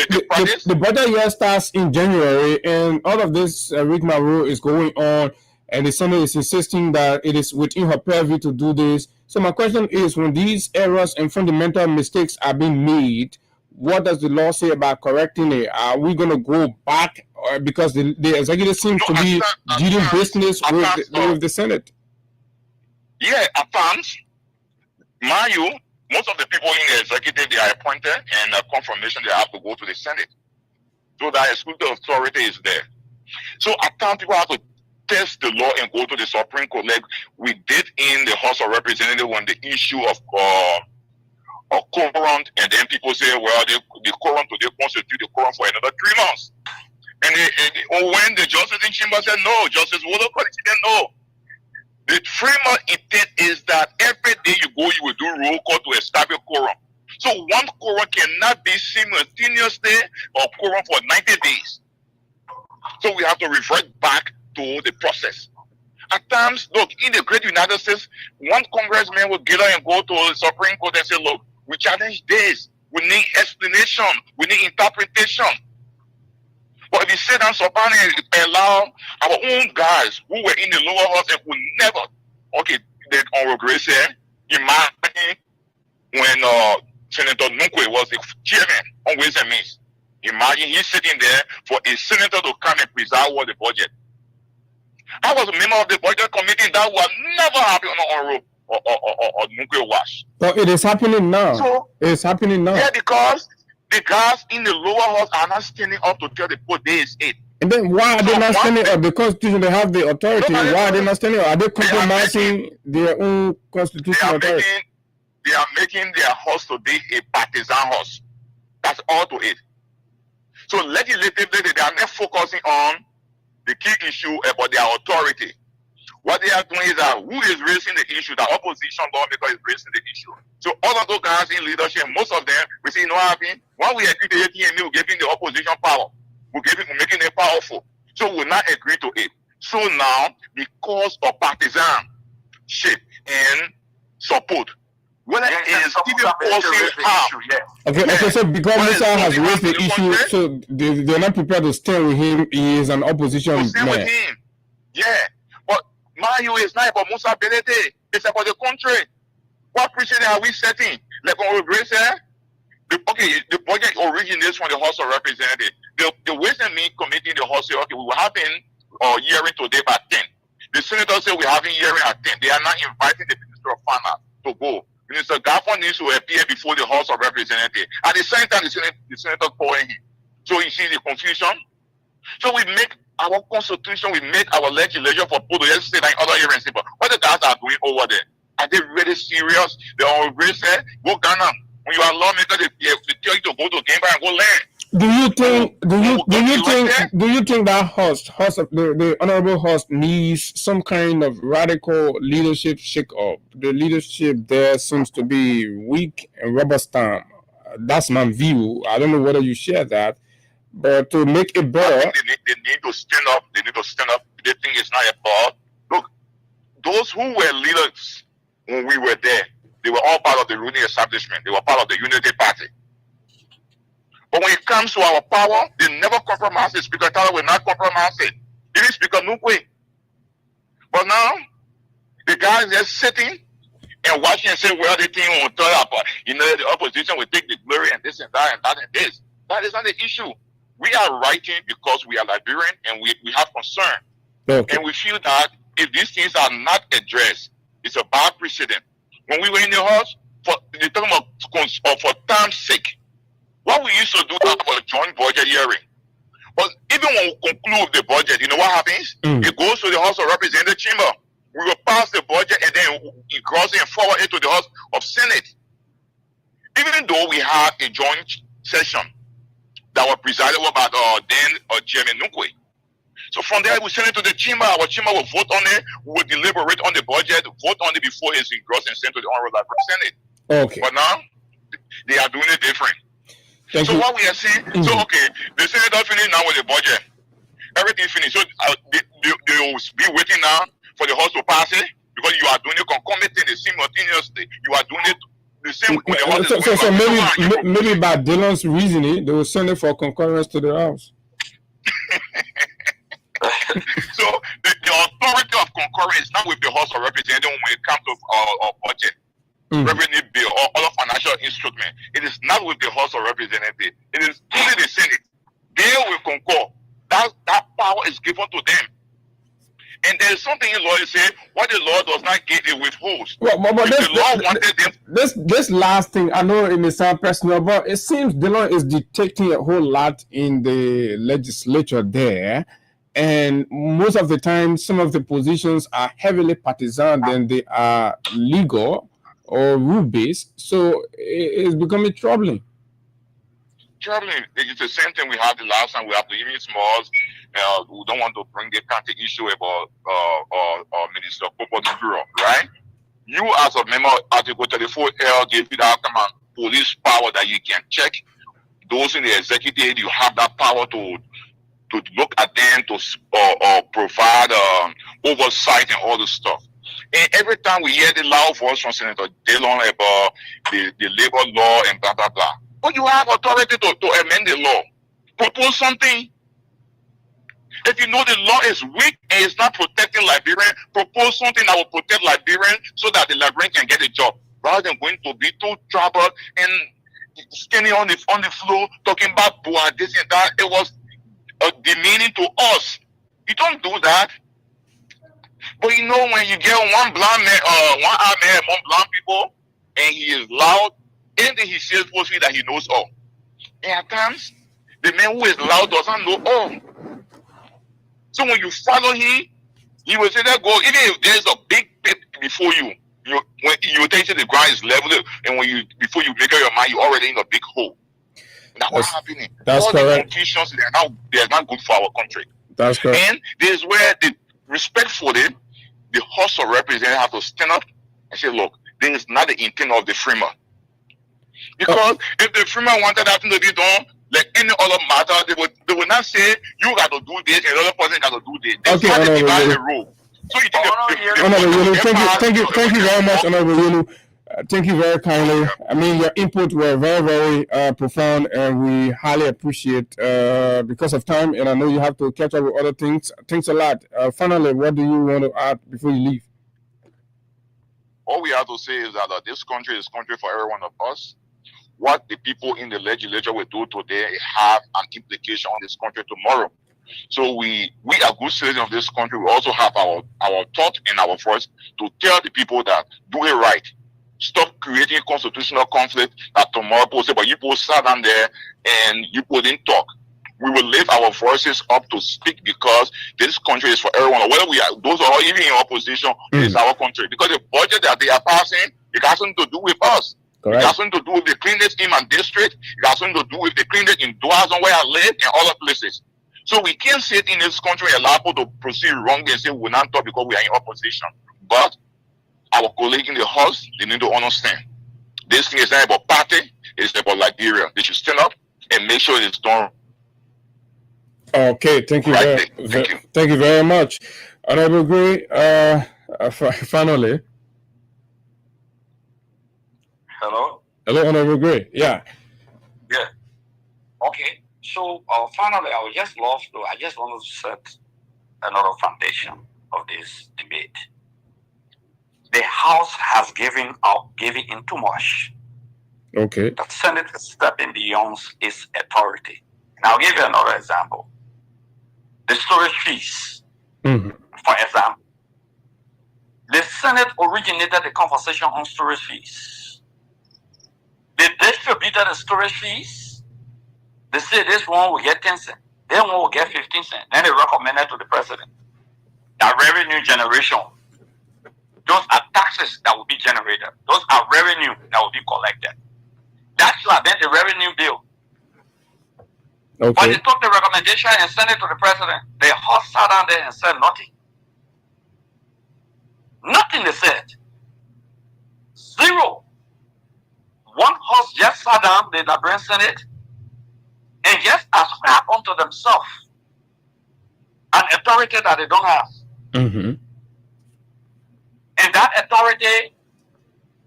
the budget year starts in January and all of this rigmarole is going on and the Senate is insisting that it is within her purview to do this. So my question is, when these errors and fundamental mistakes are being made, what does the law say about correcting it? Are we going to go back because the executive seems to be dealing business with the Senate? Yeah, at times, mind you, most of the people in the executive, they are appointed and confirmation, they have to go to the Senate. So that exclusive authority is there. So at times, people have to test the law and go to the Supreme Court, like we did in the House of Representatives when the issue of quorum, and then people say, well, the quorum today constitute the quorum for another 3 months. And when the justice in chamber said no, Justice Wolocott said no. The framework intent is that every day you go, you will do roll call to establish quorum. So one quorum cannot be simultaneously or quorum for 90 days. So we have to revert back to the process. At times, look, in the great United States, one congressman will get up and go to the Supreme Court and say, look, we challenge this. We need explanation. We need interpretation. But if you sit down and allow our own guys who were in the lower house and would never, okay, the Honorable Grace said, imagine when Senator Nukwe was the chairman on Ways and Means. Imagine he's sitting there for a senator to come and preside over the budget. I was a member of the budget committee. That was never happen on Honorable or Nukwe Wash. But it is happening now. So, it's happening now. Yeah, because the guys in the lower house are not standing up to tell the people there is it. And then why are they not standing up? The Constitution, they have the authority. Why are they not standing up? Are they compromising their own constitutional authority? They are making their house to be a partisan house. That's all to it. So legislatively, they are not focusing on the key issue about their authority. What they are doing is that who is raising the issue? The opposition lawmaker is raising the issue. So all of those guys in leadership, most of them, we see, you know what happened? When we agree to ATM, we're giving the opposition power. We're making it powerful. So we'll not agree to it. So now, because of partisanship and support, whether it is even forcing harm. Okay, so because Musa has raised the issue, so they're not prepared to stand with him. He is an opposition man. With him. Yeah. But Mayu is not about Musa Belete. It's about the country. What precedent are we setting? Like on Grace said, the budget originates from the House of Representatives. The Ways and Means Committee in the House say, okay, we will have a hearing today by 10. The senators say we're having hearing at 10. They are not inviting the Minister of Finance to go. Minister Gafford needs to appear before the House of Representatives. At the same time, the senator calling him. So you see the confusion. So we make our constitution, we make our legislation for people to just say like other areas. But what the guys are doing over there? Are they really serious? They always say, go Ghana. When you are lawmaker, they tell you to go to Gambier and go learn. Do you think that host of the honorable host needs some kind of radical leadership shake up? The leadership there seems to be weak and rubber stamp. That's my view. I don't know whether you share that, but to make it better, they need to stand up. They need to stand up. They think it's not about. Look, those who were leaders when we were there, they were all part of the ruling establishment. They were part of the Unity Party. But when it comes to our power, they never compromise it. Speaker Tyler will not compromise it. It is Speaker Nugwe. But now, the guys just sitting and watching and saying, well, the thing will turn up. The opposition will take the glory and this and that and that and this. That is not the issue. We are writing because we are Liberian and we have concern. Okay. And we feel that if these things are not addressed, it's a bad precedent. When we were in the house, for time's sake, what we used to do was a joint budget hearing. But even when we conclude the budget, you know what happens? It goes to the House of Representatives chamber. We will pass the budget and then it goes and forward it to the House of Senate. Even though we had a joint session that was presided over by Chairman Nugwe. So from there, we send it to the chamber. Our chamber will vote on it. We will deliberate on the budget, vote on it before it's engrossed and sent to the Honorable Senate. Okay. But now, they are doing it different. Thank so you. What we are saying, so okay, the Senate don't finish now with the budget. Everything finished. So they will be waiting now for the House to pass it because you are doing it concomitantly, simultaneously. You are doing it the same way. So maybe by Dylan's reasoning, they will send it for concurrence to the House. So the authority of concurrence is not with the House of Representatives when it comes to our budget. Revenue bill or other financial instrument. It is not with the House of Representatives. It is only the Senate. They will concur. That power is given to them. And there is something in law that says what the law does not give, it withholds. Well, this last thing, I know it may sound personal, but it seems Dylan is dictating a whole lot in the legislature there. And most of the time, some of the positions are heavily partisan than they are legal or rule-based, so it's becoming troubling. Troubling. It's the same thing we had the last time. We have the Emmett Smalls. We don't want to bring the county issue about Minister Popo Bureau, right? You, as a member of Article 34L, gave you that command police power that you can check those in the executive. You have that power to look at them, to provide oversight and all this stuff. And every time we hear the loud voice from Senator Dillon about the labor law and blah, blah, blah. But you have authority to amend the law. Propose something. If you know the law is weak and it's not protecting Liberians, propose something that will protect Liberians so that the Liberian can get a job. Rather than going to be too troubled and skinny on the floor, talking about this and that. It was demeaning to us. You don't do that. But you know, when you get one blind man, one eye man, one blind people, and he is loud, and then he says mostly that he knows all. And at times, the man who is loud doesn't know all. So when you follow him, he will say that go. Even if there's a big pit before you, when you think the ground is level, and before you make up your mind, you're already in a big hole. That's what's happening. That's all correct. The confusions, they are not good for our country. That's correct. And this is where respectfully, the House of Representatives have to stand up and say, look, this is not the intent of the framer. Because if the framer wanted that thing to be done, like any other matter, they would not say, you got to do this and the other person got to do this. They try to divide the role. So you thank you very much, Honorable Yelu. Thank you very kindly. I mean, your input were very, very profound, and we highly appreciate because of time, and I know you have to catch up with other things. Thanks a lot. Finally, what do you want to add before you leave? All we have to say is that this country is country for every one of us. What the people in the legislature will do today have an implication on this country tomorrow. So we are good citizens of this country. We also have our thought and our voice to tell the people that do it right. Stop creating constitutional conflict that tomorrow people say, but you people sat down there and you people didn't talk. We will lift our voices up to speak because this country is for everyone. Whether we are those are even in opposition, it's our country. Because the budget that they are passing, it has nothing to do with us. Correct. It has something to do with the cleanliness in my district. It has something to do with the cleanliness in Dwazon where I live and other places. So we can't sit in this country and allow people to proceed wrongly and say we will not talk because we are in opposition. But our colleagues in the House, they need to understand. This thing is not about party, it's about Liberia. They should stand up and make sure it's done. Okay, thank you. Right. Thank you very much. Honorable Gray, finally. Hello? Hello, Honorable Gray. Yeah. Yeah. Okay. So finally, I just want to set another foundation of this debate. The House has given in too much. Okay. The Senate is stepping beyond its authority. And I'll give you another example. The storage fees, for example. The Senate originated the conversation on storage fees. They distributed the storage fees. They say this one will get 10 cents, then one will get 15 cents. Then they recommended to the president that revenue generation, those are taxes that will be generated. Those are revenue that will be collected. That should have been the revenue bill. Okay. But they took the recommendation and sent it to the president. The House sat down there and said nothing. Nothing they said. Zero. One House just sat down, the Liberian Senate, and just ascribe unto themselves an authority that they don't have. And that authority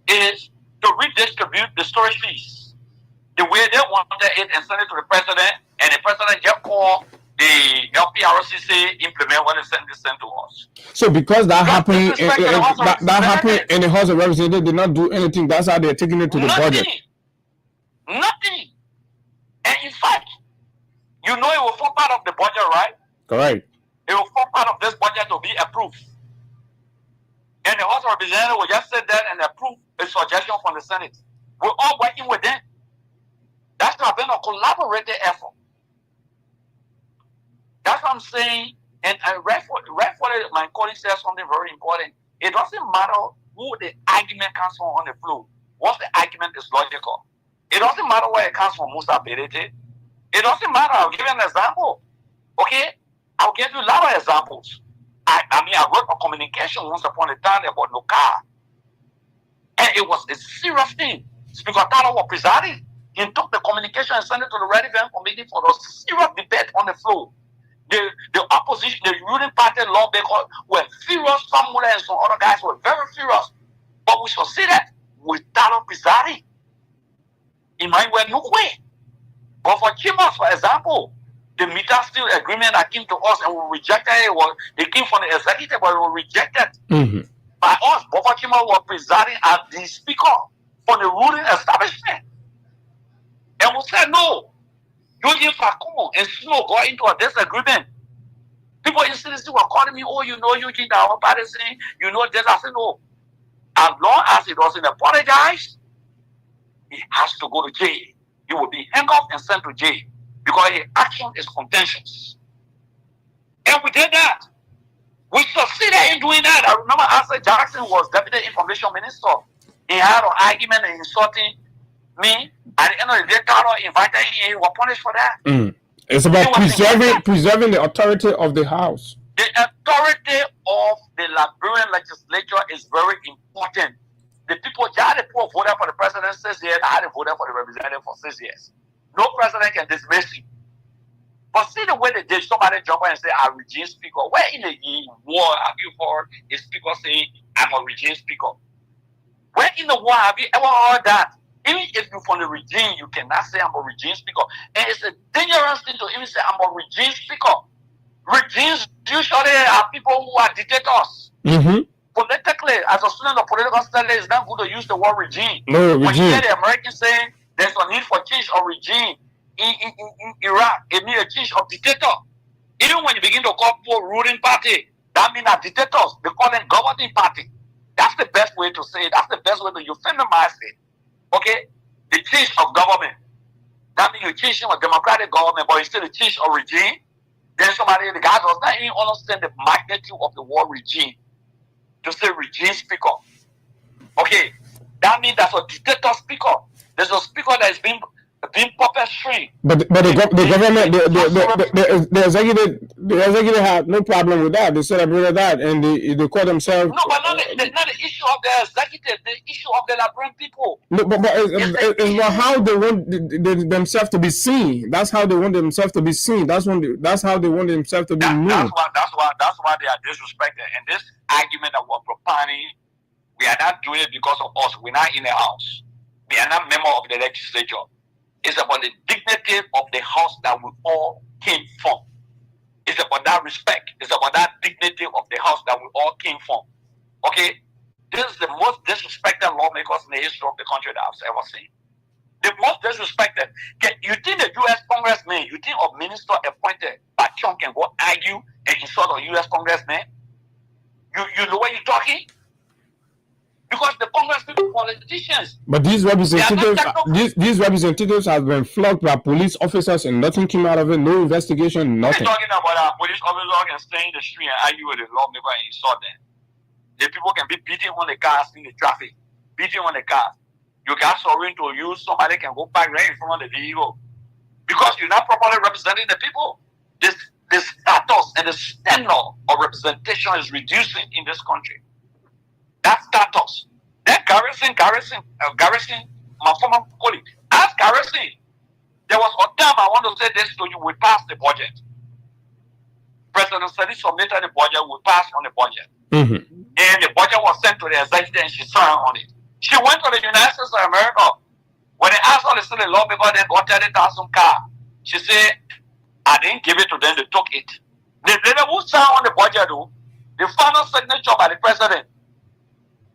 is to redistribute the storage fees the way they wanted it and send it to the president, and the president just called the LPRCC implement when they send this to us. So because that happened, that happened in the House of Representatives, did not do anything. That's how they're taking it to the budget. Nothing. And in fact, you know it will form part of the budget, right? Correct. It will form part of this budget to be approved. And the House of Representatives will just sit there and approve a suggestion from the Senate. We're all working with them. That's not been a collaborative effort. That's what I'm saying. And rightfully, my colleague said something very important. It doesn't matter who the argument comes from on the floor. Once the argument is logical. It doesn't matter where it comes from, Musa Berete. It doesn't matter. I'll give you an example. Okay? I'll give you a lot of examples. I wrote a communication once upon a time about Noka. And it was a serious thing. Speaker Talo was presiding. He took the communication and sent it to the relevant committee for a serious debate on the floor. The opposition, the ruling party lawmakers were furious. Some and some other guys were very furious. But we succeeded with Talo presiding. In my way, no way. But for Chimos, for example, the meter steel agreement that came to us and we rejected it, they came from the executive, but we rejected by us. But for Chimos was presiding as the speaker for the ruling establishment. And we said, no, Eugene Fakumo and Snow got into a disagreement. People in cities were calling me, oh, you know, Eugene, our party saying, you know this. I said, no. As long as he doesn't apologize, he has to go to jail. He will be handcuffed and sent to jail because his action is contentious. And we did that. We succeeded in doing that. I remember Arthur Jackson was Deputy Information Minister. He had an argument and insulting me. At the end of the day, Carlo invited him. He was punished for that. It's about preserving the authority of the House. The authority of the Liberian legislature is very important. The people voted for the president 6 years, I had voted for the representative for 6 years. No president can dismiss you. But see the way they did, somebody jump and say, I'm a regime speaker. Where in the war have you heard a speaker saying, I'm a regime speaker? Where in the war have you ever heard that? Even if you're from the regime, you cannot say I'm a regime speaker. And it's a dangerous thing to even say I'm a regime speaker. Regimes usually are people who are dictators. Politically, as a student of political studies, it's not good to use the word regime. No, regime. When you hear the Americans saying there's a need for change of regime in Iraq, it means a change of dictator. Even when you begin to call people ruling party, that means that dictators, they call them governing party. That's the best way to say it. That's the best way to euphemize it. Okay? The change of government. That means you're changing a democratic government, but instead of change of regime, then somebody, the guy does not even understand the magnitude of the word regime. To say regime speaker. Okay. That means that's a dictator speaker. There's a speaker that is being puppet string. But the government, the executive had no problem with that. They celebrated that, and they call themselves. No, but not the issue of the executive. The issue of the Liberian people. No, but it's about how they want themselves to be seen. That's how they want themselves to be seen. That's how they want themselves to be moved. That's why they are disrespected. And this argument that we're propounding, we are not doing it because of us. We're not in the house. We are not members of the legislature. It's about the dignity of the house that we all came from. It's about that respect. It's about that dignity of the house that we all came from. Okay? This is the most disrespected lawmakers in the history of the country that I've ever seen. The most disrespected. You think the U.S. congressman, you think a minister appointed by Trump can go argue and insult a U.S. congressman? You know what you're talking? Because the Congress people politicians. But these representatives have been flogged by police officers and nothing came out of it. No investigation, nothing. We're talking about our police officers can stay in the street and argue with the lawmaker and insult them. The people can be beating on the cars in the traffic, beating on the cars. You got sorry to you, somebody can go back right in front of the vehicle. Because you're not properly representing the people. This status and the standard of representation is reducing in this country. That status. Then Garrison, my former colleague, ask Garrison. There was a time I want to say this to you, we passed the budget. President Sadi submitted the budget, we passed on the budget. Mm-hmm. And the budget was sent to the executive and she signed on it. She went to the United States of America. When they asked her to sell the law because they got 30,000 cars, she said, I didn't give it to them, they took it. The lady who signed on the budget, though, the final signature by the president,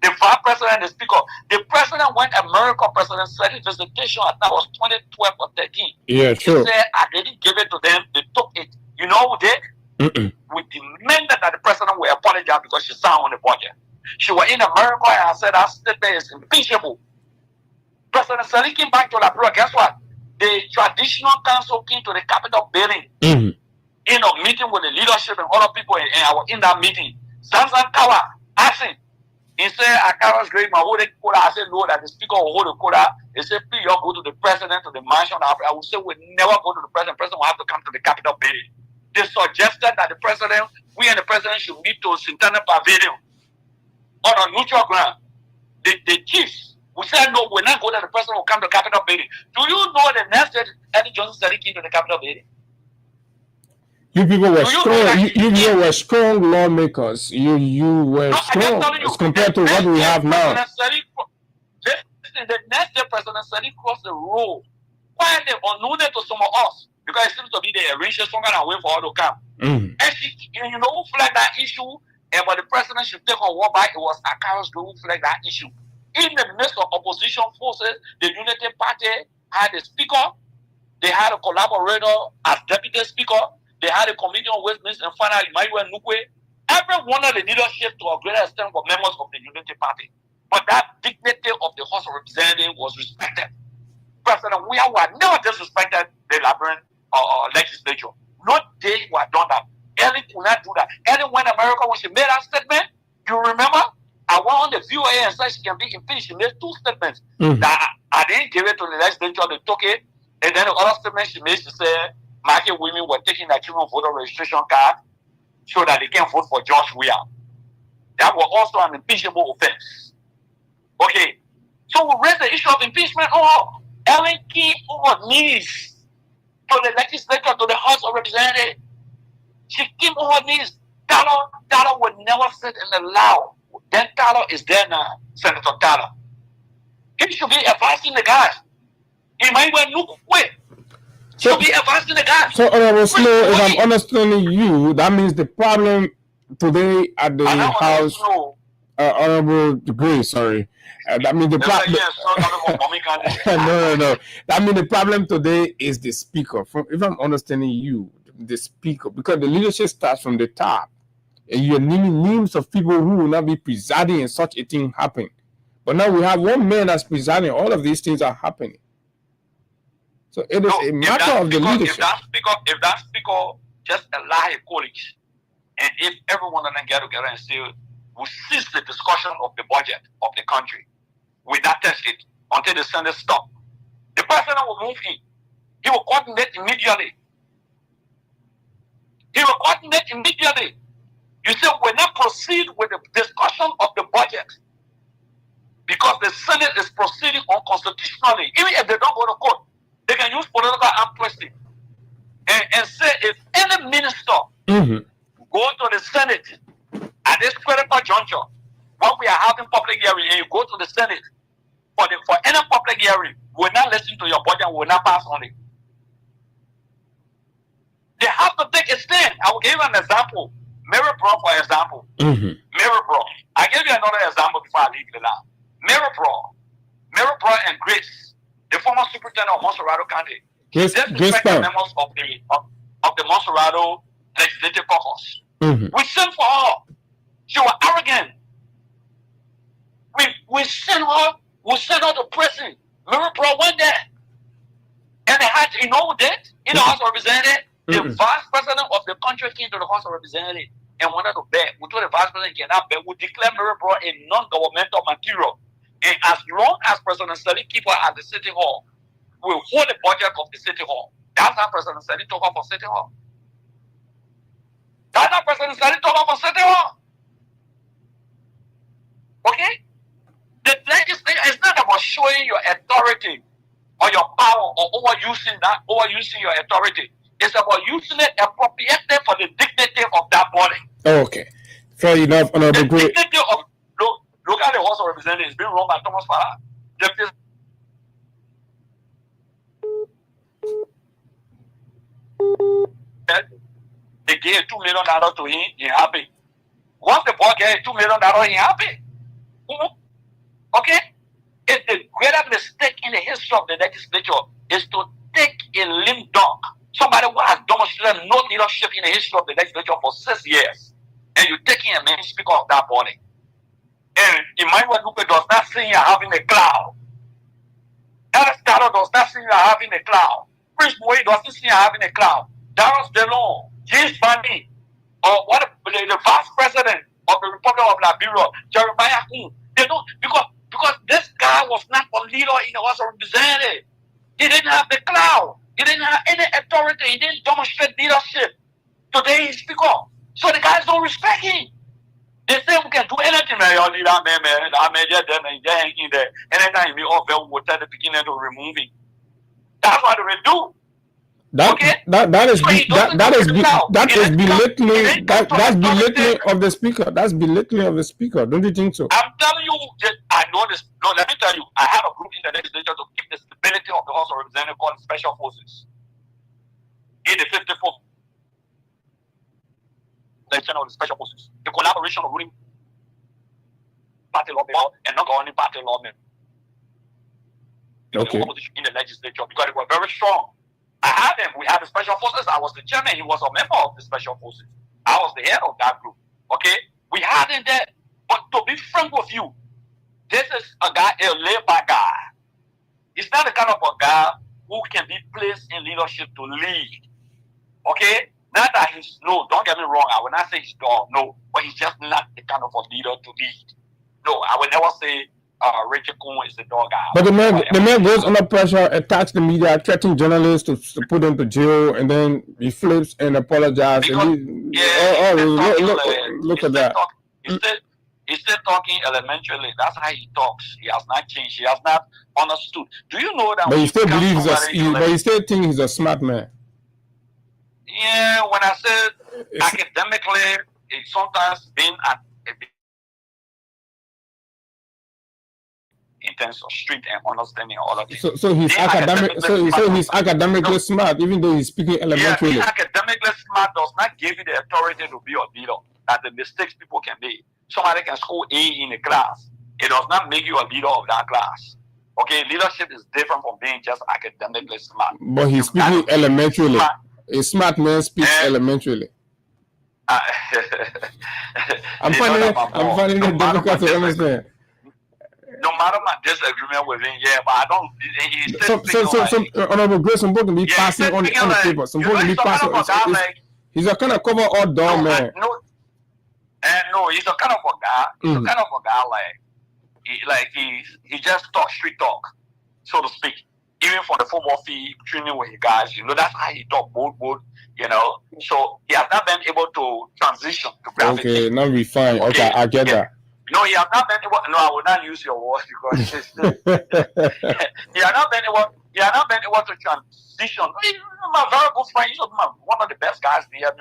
the vice president, the speaker, the president went America, President said his visitation, I think it was 2012 or 13. Yeah, sure. He said, I didn't give it to them, they took it. You know who did? We demanded that the president will apologize because she signed on the budget. She was in America and I said that statement is impeachable. President Sali came back to Liberia. Guess what? The traditional council came to the Capitol building in a meeting with the leadership and other people, and I was in that meeting. Zanzan Kawa asked him, he said, I cannot grade my hold the quota. I said, no, that the speaker will hold the quota. He said, please, you go to the president, to the mansion. I would say, we never go to the president. The president will have to come to the Capitol building. They suggested that the president, we and the president should meet to Centennial Pavilion on a neutral ground. The chiefs, we said, no, we're not going to the president will come to the Capitol building. Do you know the next day Eddie Johnson said he came to the Capitol building? You people were strong. You were strong lawmakers. You were strong as compared to what we have now. The next day, President Sadi crossed the road quietly, unknown to some of us, because it seems to be the arrangement stronger than wait for her to come. And you know who flagged that issue? And but the president should take on war back. It was Akaros who flagged that issue. In the midst of opposition forces, the Unity Party had a speaker. They had a collaborator as deputy speaker. They had a committee on Westminster and Fana Emmanuel Nukwe. Every one of the leadership to a greater extent were members of the Unity Party. But that dignity of the House of Representatives was respected. President Weah never disrespected the Liberian legislature. No day we had done that. Ellen could not do that. Ellen went to America when she made that statement. You remember? I went on the VOA and said she can be impeached. She made two statements. That I didn't give it to the legislature, they took it. And then the other statement she made, she said, market women were taking their children's voter registration card so that they can vote for George Weah. That was also an impeachable offense. Okay. So we raised the issue of impeachment. Oh, Ellen came on her knees to the legislature, to the House of Representatives. She came on her knees. Tyler would never sit and allow. Then Tyler is there now, Senator Tyler. He should be advising the guys. He might well look away. So be advancing the guy. So, Honorable Snow, if I'm understanding you, that means the problem today at the House, Honorable Grace, sorry. That means the problem. No. That means the problem today is the speaker. If I'm understanding you, the speaker, because the leadership starts from the top, and you're naming names of people who will not be presiding and such a thing happen. But now we have one man that's presiding. All of these things are happening. So it is a matter of the leadership. If that speaker just allow his colleagues, and if everyone of them get together and say, we cease the discussion of the budget of the country, will not test it until the Senate stop. The president will move in. He will coordinate immediately. He will coordinate immediately. You say we not proceed with the discussion of the budget because the Senate is proceeding unconstitutionally. Even if they don't go to court, they can use political amnesty and say if any minister go to the Senate at this critical juncture, when we are having public hearing, and you go to the Senate for any public hearing, we will not listen to your budget, we will not pass on it. They have to take a stand. I will give you an example. Mary Brown, for example. Mary Brown. I give you another example before I leave it now. Mary Brown and Grace, the former superintendent of Monserrado County, Grace members of the Monserrado Legislative Caucus. We sent for her. She was arrogant. We sent her to prison. Mary Brown went there. And they had, you know that? In the House of Representatives, the vice president of the country came to the House of Representatives and wanted to beg. We told the vice president cannot beg. We declare Mary Brown a non-governmental material. And as long as President Sali keep her at the City Hall, we will hold the budget of the City Hall. That's how President Sali took her for City Hall. That's how President Sali took her for City Hall. Okay? The legislature is not about showing your authority or your power or overusing your authority. It's about using it appropriately for the dignity of that body. Okay. Fair enough, Honorable The Gray. dignity of look at the House of Representatives being run by Thomas Farrar. They gave $2 million to him, he happy. Once the boy gave $2 million, he happy. Okay? It's the greatest mistake in the history of the legislature is to take a lame dog, somebody who has demonstrated no leadership in the history of the legislature for 6 years, and you're taking a main speaker of that body. And Emmanuel Lupe does not see you having a cloud. Alex Dado does not see you having a cloud. Prince Moe doesn't see you having a cloud. Darius DeLong, James Bani, or what the vice president of the Republic of Liberia, Jeremiah Kuhn, they don't, because this guy was not a leader in the House of Representatives. He didn't have the cloud. He didn't have any authority. He didn't demonstrate leadership. Today he's speaker. So the guys don't respect him. They say we can do anything, man. Y'all need that man, that man just hanging there. Anytime we all will tell the beginning to remove him. That's what they do. That's belittling of the speaker. That's belittling of the speaker. Don't you think so? I'm telling you, I know this. No, let me tell you, I have a group in the legislature to keep the stability of the House of Representatives called Special Forces. In the 54th section of the Special Forces, the collaboration of ruling party lawmen and non-governing party lawmen. Okay. In the legislature because they were very strong. I had them. We had the Special Forces. I was the chairman. He was a member of the Special Forces. I was the head of that group. Okay? We had him there. But to be frank with you, this is a guy, a labor guy. He's not the kind of a guy who can be placed in leadership to lead. Okay? Not that he's, no, don't get me wrong. I will not say he's dog, no. But he's just not the kind of a leader to lead. No, I will never say Richard Kuhn is the dog guy. But the man goes under pressure, attacks the media, threatening journalists to put them to jail, and then he flips and apologizes. Look at that. He's still talking elementally. That's how he talks. He has not changed. He has not understood. Do you know that? But he still believes but he still thinks he's a smart man. Yeah, when I said academically, it's sometimes been in terms of street and understanding all of it. So he's academic. So he's academically smart, even though he's speaking elementally. Yeah, academically smart does not give you the authority to be a leader. That the mistakes people can make. Somebody can score A in a class. It does not make you a leader of that class. Okay, leadership is different from being just academically smart. But he's speaking elementarily. A smart man speaks elementarily. I'm finding it difficult to understand. No matter my disagreement with him, yeah, but I don't. Honorable Grace, some book can be passing on the paper. Some book can be passing. He's a kind of cover all dog man. No, he's a kind of a guy. He's a kind of a guy like he just talk street talk, so to speak. Even for the football fee training with you guys, that's how he talk bold, So he has not been able to transition to gravity. Okay, now refined. Okay, I get that. No, he has not been able. No, I will not use your word because he has not been able. He has not been able to transition. He's my very good friend. He's one of the best guys here.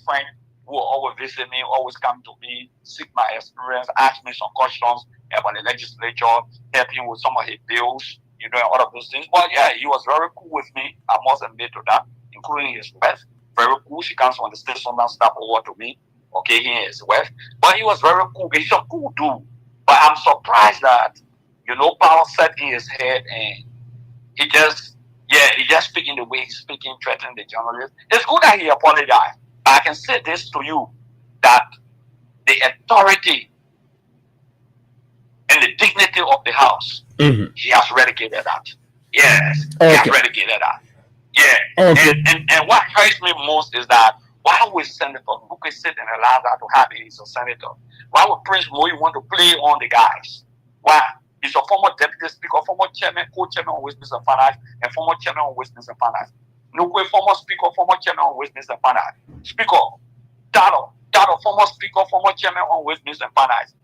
Friend who will always visit me, always come to me, seek my experience, ask me some questions about the legislature, help him with some of his bills. All of those things. But yeah, he was very cool with me. I must admit to that, including his wife. Very cool. She comes from the station and stuff over to me. Okay, he is his wife. But he was very cool. He's a cool dude. But I'm surprised that, power set in his head and he just speaking the way he's speaking, threatening the journalists. It's good that he apologized. But I can say this to you, that the authority and the dignity of the house, he has relegated that. Yes, he has relegated that. Yeah. Okay. And what hurts me most is that why would Senator Bukwe sit and allow that to happen? He's a senator. Why would Prince Moi want to play on the guys? Why? He's a former deputy speaker, former chairman, co-chairman of Westminster Finance, and former chairman of Westminster Finance. Nukwe, former speaker, former chairman of Westminster Finance. Speaker, Dado, former speaker, former chairman of Westminster Finance.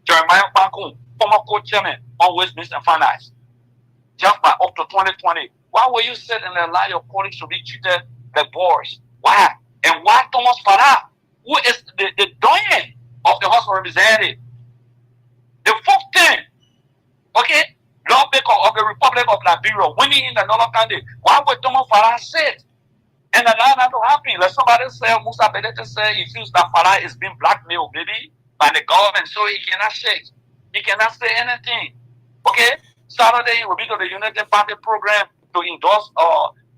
Jeremiah Bankun, former co-chairman on Westminster Finance. Just by up to 2020. Why will you sit and allow your colleagues to be treated like boys? Why? And why Thomas Farah, who is the doyen of the House of Representatives, the 14th, lawmaker of the Republic of Liberia, winning in another country? Why would Thomas Farah sit and allow that to happen? Like somebody said, Musa Bedete said he feels that Farah is being blackmailed, maybe, by the government, so he cannot shake. He cannot say anything. Okay? Saturday, he will be to the United Party program to endorse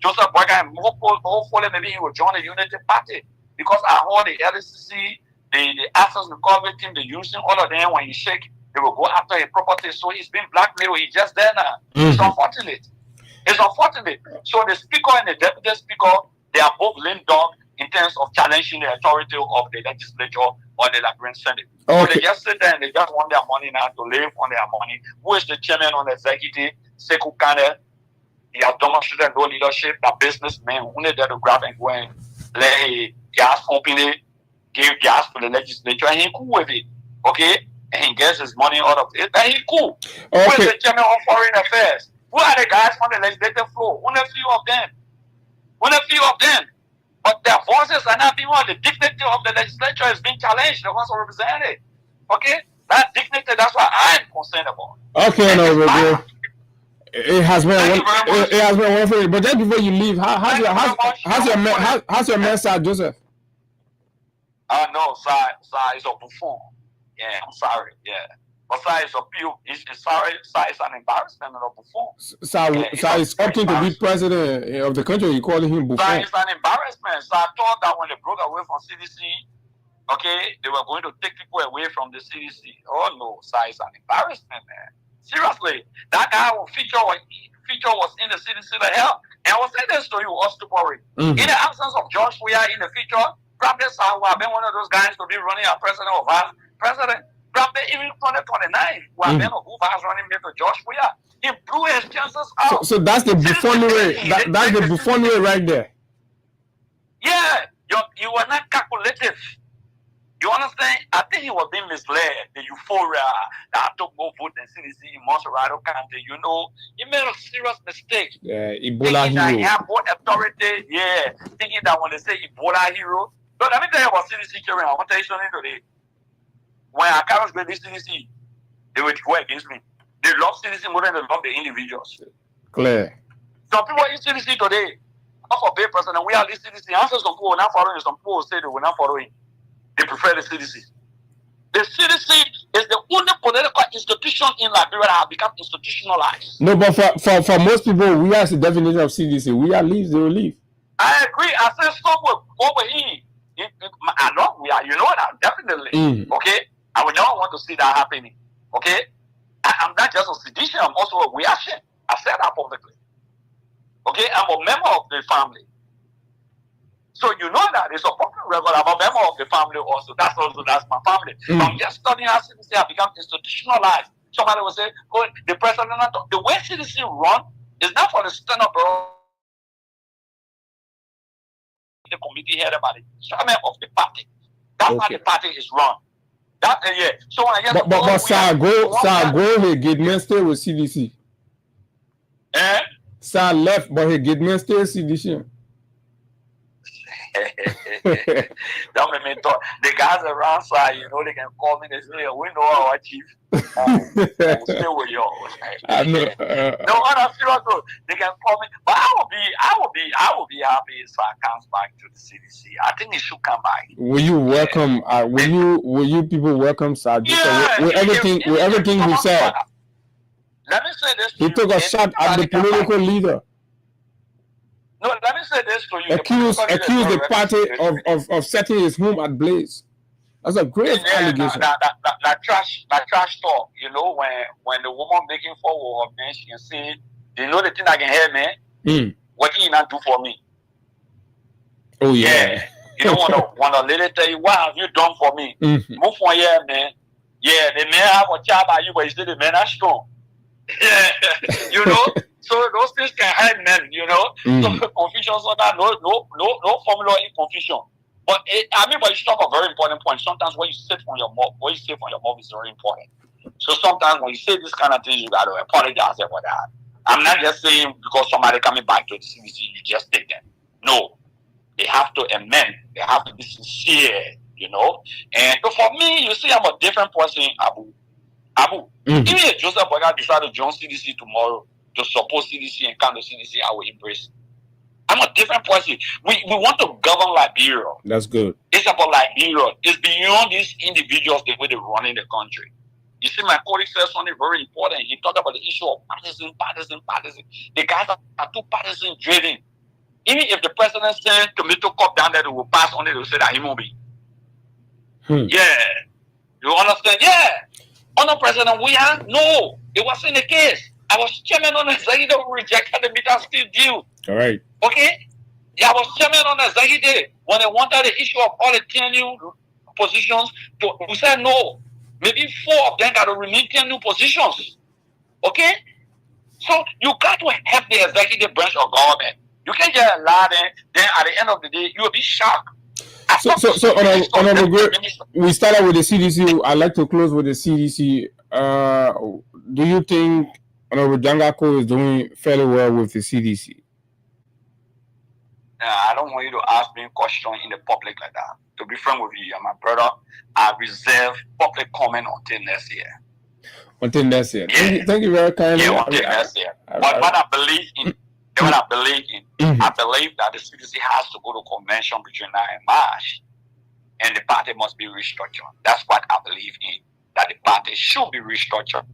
Joseph Boyka, and hopefully maybe he will join the United Party. Because I heard the LCC, the Access Recovery team, the using all of them, when he shake, they will go after his property. So he's been blackmailed. He's just there now. It's unfortunate. It's unfortunate. So the speaker and the deputy speaker, they are both lame dog in terms of challenging the authority of the legislature or the Liberian Senate. Okay. So they just sit there and they just want their money now to live on their money. Who is the chairman on the executive? Sekou Kane. He has demonstrated no leadership. The businessman who only there to grab and go and let a gas company give gas to the legislature, and he cool with it. Okay? And he gets his money out of it, and he cool. Okay. Who is the chairman of foreign affairs? Who are the guys on the legislative floor? Only a few of them. But their voices are not being heard. The dignity of the legislature is being challenged. The House of Representatives. Okay? That dignity, that's what I'm concerned about. Okay, no, bro. It has been one thing. But just before you leave, how's your man, Sir Joseph? No, Sir is a buffon. Yeah, I'm sorry. Yeah. But Sir is an embarrassment and a buffon. Sir is opting to be president of the country. You calling him buffon? Sir is an embarrassment. So I thought that when they broke away from CDC, they were going to take people away from the CDC. Oh no, Sir is an embarrassment, man. Seriously, that guy feature was in the CDC the hell. And I will say this to you, Ostupori. In the absence of George Weah in the future, probably Sir would have been one of those guys to be running as president or vice president. Probably even 2029, who have been who was running to George Weah. He blew his chances out. So that's the buffoonery. That's the buffoonery right there. Yeah, you were not calculative. You understand? I think he was being misled. The euphoria that I took more vote than CDC in Monserrato County. He made a serious mistake. Yeah, Ebola hero. That he had more authority. Yeah, thinking that when they say Ebola hero. But let me tell you about CDC, Karen. I want to tell you something today. When I can't go this CDC, they will go against me. They love CDC more than they love the individuals. Clear. Some people in CDC today, not for pay person, and we are this CDC. Answers some people will not follow him. Some people will say they will not follow him. They prefer the CDC. The CDC is the only political institution in Liberia that has become institutionalized. No, but for most people, we are the definition of CDC. We are leave, they will leave. I agree. I said stop over here. I know we are. You know that definitely. Okay. I would not want to see that happening. Okay. I'm not just a sedition. I'm also a reaction. I said that publicly. Okay. I'm a member of the family. So you know that it's a popular record. I'm a member of the family also. That's my family. I'm just studying how CDC have become institutionalized. Somebody will say, oh, the president, the way CDC run is not for the stand-up the committee headed by the chairman of the party. That's how the party is run. That yeah. So I guess but Sir he get me stay with CDC. Sir left, but he get me stay with CDC. Don't make me talk. The guys around side, you know, they can call me. They say, "We know our chief. We'll stay with you." I know. No, on a serious note, they can call me. But I will be happy if I comes back to the CDC. I think he should come back. Will you welcome? Will you people welcome Sir? Yeah, with everything he said. Let me say this. He took a shot at the political leader. No, let me say this to you. Accuse the party of setting his home at blaze. That's a great allegation. That trash talk. You know, when the woman making forward of me, she can say, "You know the thing I can hear, man. What can you not do for me?" Oh yeah. You don't want a lady tell you, "What have you done for me?" Move on here, man. Yeah, the man have a job by you, but you say the man are strong. You know. So those things can hide men, you know. So confusion, so that no formula in confusion. But but you talk a very important point. Sometimes what you say from your mouth, is very important. So sometimes when you say this kind of things, you gotta apologize for that. I'm not just saying because somebody coming back to the CDC, you just take them. No, they have to amend. They have to be sincere, you know. And so for me, you see, I'm a different person, Abu. Even if Joseph Boyka decide to join CDC tomorrow, to support CDC and come to CDC, I will embrace. I'm a different person. We want to govern Liberia. That's good. It's about Liberia. It's beyond these individuals, the way they're running the country. You see, my colleague said something very important. He talked about the issue of partisan. The guys are too partisan driven. Even if the president sends tomato cup down there, they will pass on it, they will say that he won't be. Yeah. You understand? Yeah. Under President Weah, no. It wasn't the case. I was chairman on the executive who rejected the meter steel deal. All right. Okay? Yeah, I was chairman on the executive when they wanted the issue of all the 10 new positions. We said no. Maybe 4 of them got to remain 10 new positions. Okay? So you got to have the executive branch of government. You can't just allow them, then at the end of the day, you'll be shocked. So we started with the CDC. I'd like to close with the CDC. Do you think Honorable Jangako is doing fairly well with the CDC? I don't want you to ask me questions in the public like that. To be frank with you, you're my brother. I reserve public comment until next year. Until next year. Yeah. Thank you very kindly. Yeah, until next year. But what I believe in, I believe that the CDC has to go to convention between now and March, and the party must be restructured. That's what I believe in. That the party should be restructured.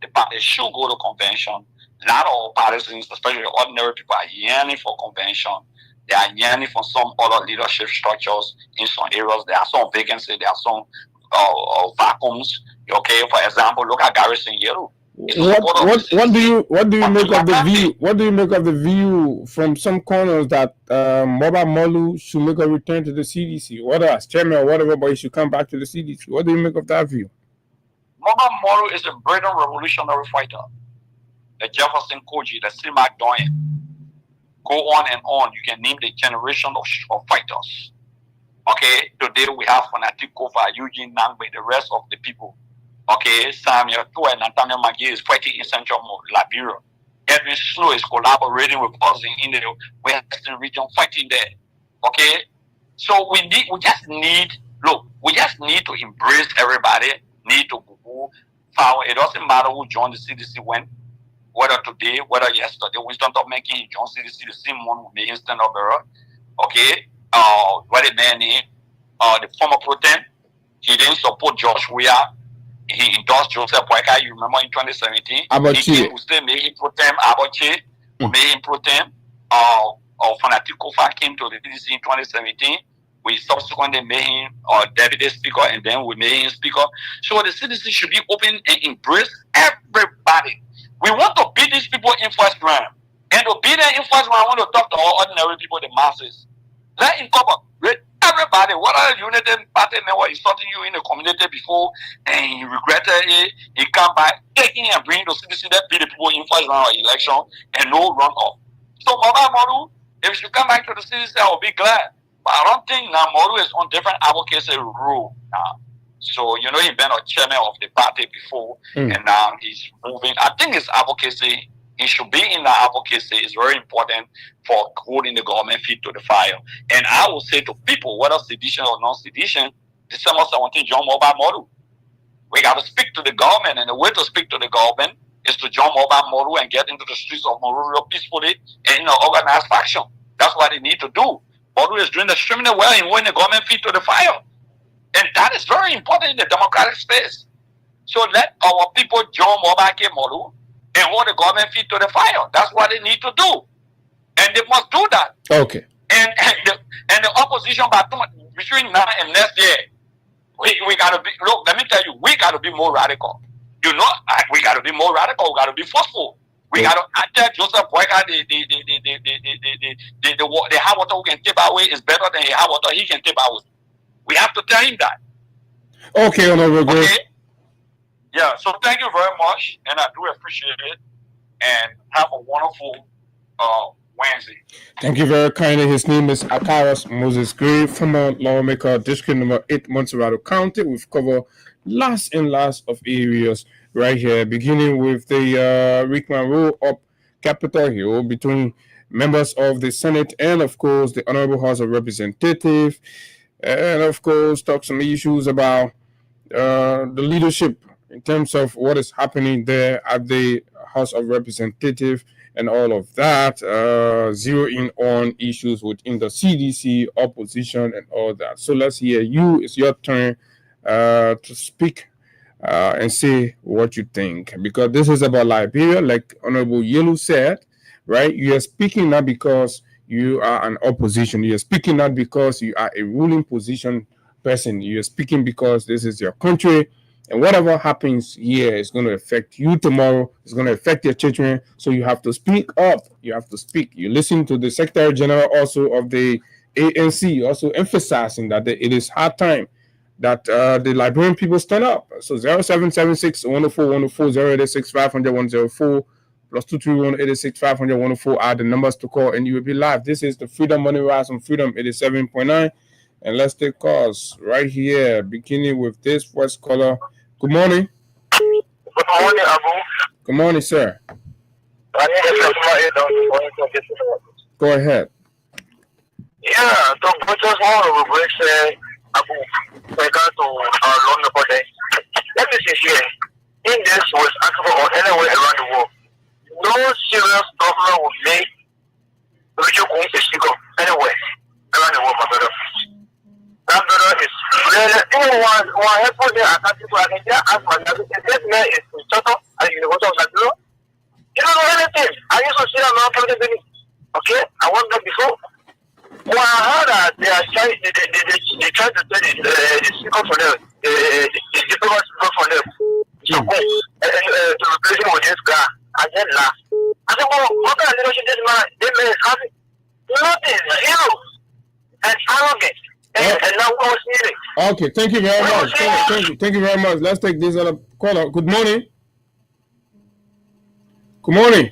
The party should go to convention. Not all partisans, especially ordinary people, are yearning for convention. They are yearning for some other leadership structures in some areas. There are some vacancies. There are some vacuums. Okay, for example, look at Garrison Yellow. What do you make of the view? What do you make of the view from some corners that Moba Molu should make a return to the CDC, whether as chairman or whatever, but he should come back to the CDC? What do you make of that view? Moba Molu is a brilliant revolutionary fighter. The Jefferson Koji, the Simak Doyen. Go on and on. You can name the generation of fighters. Okay, today we have Fanatic Kofa, Eugene Nangbe, the rest of the people. Okay, Samuel Tua and Nathaniel Maggie is fighting in Central Liberia. Edwin Slow is collaborating with us in the Western region, fighting there. Okay, so we just need to embrace everybody. Need to go forward. It doesn't matter who joined the CDC when, whether today, whether yesterday. Winston Topmaking joined CDC the same one with the instant of error. Okay, what a man name, the former pro-tem, he didn't support George Weah. He endorsed Joseph Boyka, you remember in 2017. He still made him pro-tem, Abache, made him pro-tem. Fanatic Kofa came to the CDC in 2017. We subsequently made him deputy speaker, and then we made him speaker. So the CDC should be open and embrace everybody. We want to beat these people in first round. And to beat them in first round, I want to talk to all ordinary people, the masses. Let incorporate everybody, whether Unity Party member insulting you in the community before and he regretted it, he come back, taking and bringing the citizens that be the people influence on our election and no runoff. So Mobile Model, if you come back to the citizens, I will be glad. But I don't think now Model is on different advocacy rule now. So, you know, he's been a chairman of the party before, and now he's moving. I think his advocacy, he should be in the advocacy. It's very important for holding the government feet to the fire. And I will say to people, whether sedition or non-sedition, December 17, join Mobile Model. We got to speak to the government, and the way to speak to the government is to join Mobile Model and get into the streets of Monrovia peacefully and in an organized faction. That's what they need to do. Model is doing extremely well in holding the government feet to the fire. And that is very important in the democratic space. So let our people join Mobile Model and hold the government feet to the fire. That's what they need to do. And they must do that. Okay. And the opposition between now and next year, we got to be, look, let me tell you, we got to be more radical. You know, we got to be more radical. We got to be forceful. We got to tell Joseph Boyka the hot water who can tip away is better than the hot water he can tip away. We have to tell him that. Okay, Honorable Grace. Okay? Yeah, so thank you very much, and I do appreciate it, and have a wonderful Wednesday. Thank you very kindly. His name is Akaras Moses Gray, former lawmaker, District Number 8, Montserrat County. We've covered last and last of areas right here, beginning with the Rickman Road up Capitol Hill between members of the Senate and, of course, the Honorable House of Representatives. And, of course, talk some issues about the leadership in terms of what is happening there at the House of Representatives and all of that, zero in on issues within the CDC, opposition, and all that. So let's hear you. It's your turn to speak and say what you think. Because this is about Liberia, like Honorable Yelu said, right? You are speaking not because you are an opposition. You are speaking not because you are a ruling position person. You are speaking because this is your country. And whatever happens here is going to affect you tomorrow. It's going to affect your children. So you have to speak up. You have to speak. You listen to the Secretary General also of the ANC, also emphasizing that it is hard time that the Liberian people stand up. So 0776 104 104 086 500 104 plus 231 86 500 104 are the numbers to call, and you will be live. This is the Freedom Money Rise on Freedom 87.9. And let's take calls right here, beginning with this first caller. Good morning. Good morning, Abu. Good morning, sir. I need a Go ahead. Yeah, so just more of a break, Abu, regard to our London project. Let me say here, in this West Africa or anywhere around the world, no serious government will make regional community anywhere around the world, my brother. That brother is anyone helpful there. I can't people I can just ask my brother. This man is in Soto at the University of St. Louis. You don't know anything. I used to see that man from the beginning. Okay, I went there before. Well, I heard that they are trying. They try to tell the speaker for them, the diplomat speaker for them. So to replace him with this guy. I said, nah. I said, well, what kind of leadership this man is having? Nothing, zero, and arrogant. And now what's needed? Okay, thank you very much. Thank you very much. Let's take this other caller. Good morning. Good morning.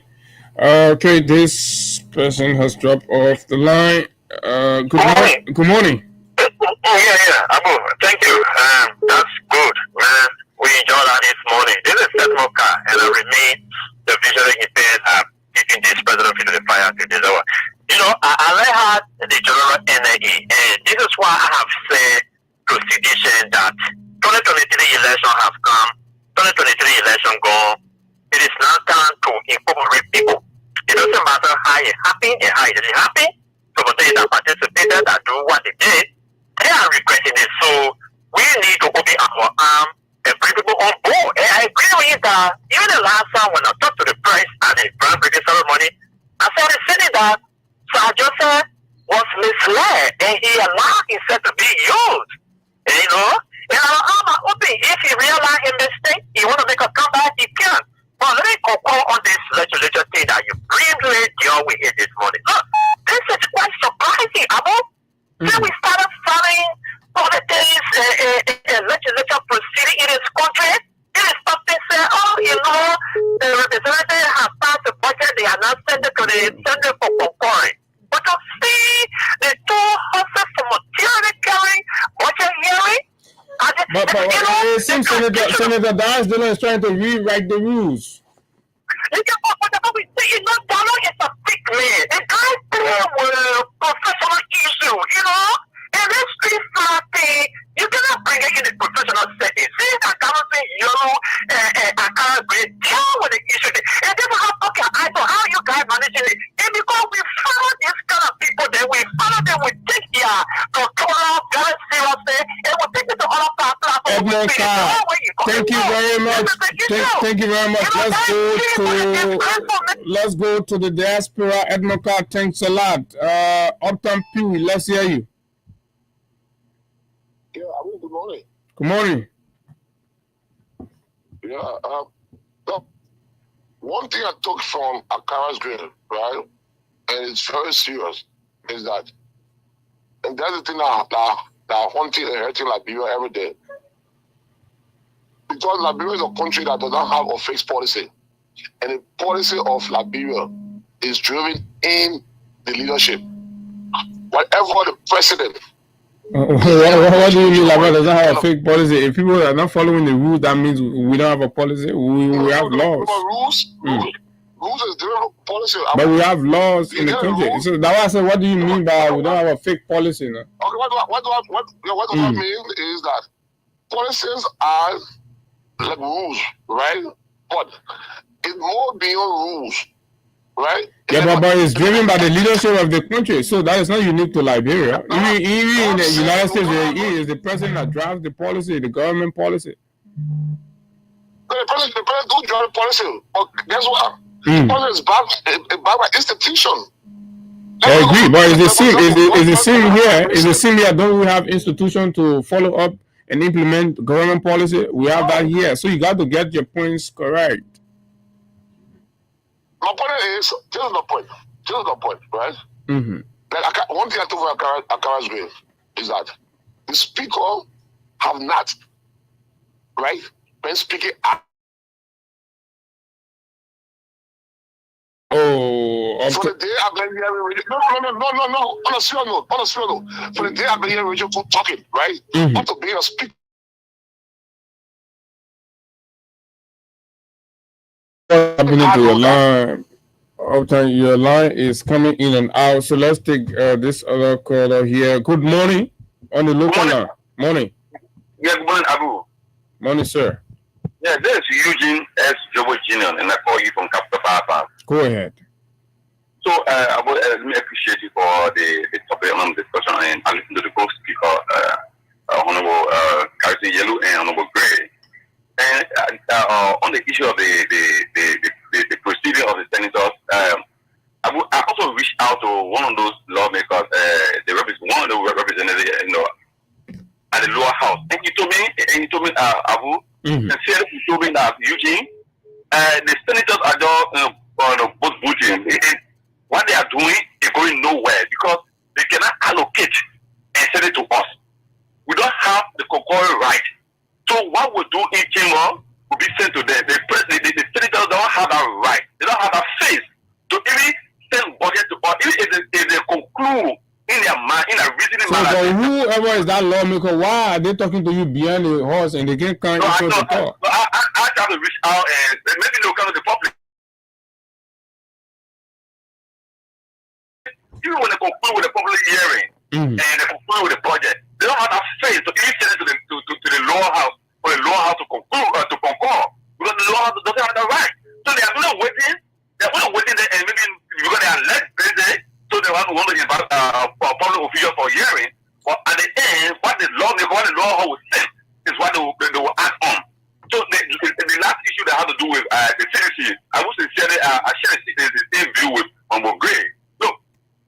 Okay, this person has dropped off the line. Good morning. Yeah. Abu, thank you. That's good, man. We enjoyed that this morning. This is Seth Car, and I remain the visually impaired keeping this president into the fire to this hour. You know, I had the general NIE, and this is why I have said to sedition that 2023 election have come, 2023 election gone. It is now time to incorporate people. It doesn't matter how it happened and how it didn't happen. So for those that participated, that do what they did, they are regretting it. So we need to open our arm and bring people on board. And I agree with you that even the last time when I talked to the press at the groundbreaking ceremony, I saw the city that Sir Joseph was misled and he allowed himself to be used. And, you know, and our arm are open. If he realized his mistake, he want to make a comeback, he can. But let me conclude on this legislature thing that you briefly deal with here this morning. Look, this is quite surprising, Abu. they send them for concurring. But you see, the two horses for material carrying, budget hearing. But it seems Senator Darsdale is trying to rewrite the rules. Whatever we say, you know, Dalo is a big man. The guy play with professional issue, you know? And this street thing, you cannot bring it in a professional setting. See, I cannot say yellow and I can't deal with the issue. And then we have, okay, I know how you guys managing it. And because we follow these kind of people, then we follow them, we take their control very seriously, and we take it to all of our platforms. Thank you very much. Thank you very much. Let's go to the diaspora. Edmoka, thanks a lot. Upton Pee, let's hear you. Yeah, good morning. Good morning. Yeah, one thing I took from Akara's grave, right, and it's very serious, is that, and that's the thing that haunting and hurting Liberia every day. Because Liberia is a country that does not have a fixed policy. And the policy of Liberia is driven in the leadership. Whatever the president. What do you mean Liberia doesn't have a fake policy? If people are not following the rules, that means we don't have a policy. We have laws. Rules is different policy. But we have laws in the country. So that's why I said, what do you mean by we don't have a fake policy? No? Okay, what do I mean is that policies are like rules, right? But it's more beyond rules, right? Yeah, but it's driven by the leadership of the country. So that is not unique to Liberia. Even in the United States, it is the president that drives the policy, the government policy. The president do drive the policy. But guess what? The policy is backed by institution. I agree, but it's the same here. It's the same here. Don't we have institutions to follow up and implement government policy? We have that here. So you got to get your points correct. My point is, this is the point, right? Like, one thing I told for Akara's grave is that the speaker have not, right, been speaking out. Okay. For the day I've been hearing no. On a serious note. For the day I've been hearing Richard talking, right? Not to be a speaker. Your line is coming in and out. So let's take this other caller here. Good morning on the local line. Morning. Yeah, good morning, Abu. Morning, sir. Yeah, this is Eugene S. Jobo Jr., and I call you from Capital Power. Go ahead. So, Abu, let me appreciate you for the topic on discussion, and I listen to the co-speaker, Honorable Carson Yellow and Honorable Gray. And on the issue of the proceeding of the senators, I also reached out to one of those lawmakers, one of the representatives, at the lower house, and he told me, Abu, sincerely, he told me that Eugene, the senators are just both voting. What they are doing is going nowhere because they cannot allocate and send it to us. We don't have the concurrent right. So what we do in chamber will be sent to them. The senators don't have that right. They don't have that face to even send budget to us. Even if they conclude in their mind, in a reasoning manner. So whoever is that lawmaker, why are they talking to you behind the horse and they can't come in to talk? I try to reach out and maybe they'll come to the public. Even when they conclude with the public hearing and they conclude with the budget, they don't have that face to even send it to the lower house for the lower house to conclude to concur because the lower house doesn't have that right. So they are not waiting. They are not waiting there, and maybe because they are less busy, so they want to invite public officials for hearing. But at the end, what the lower house will say is what they will act on. So the last issue that has to do with the CDC, I would sincerely share the same view with Honorable Gray.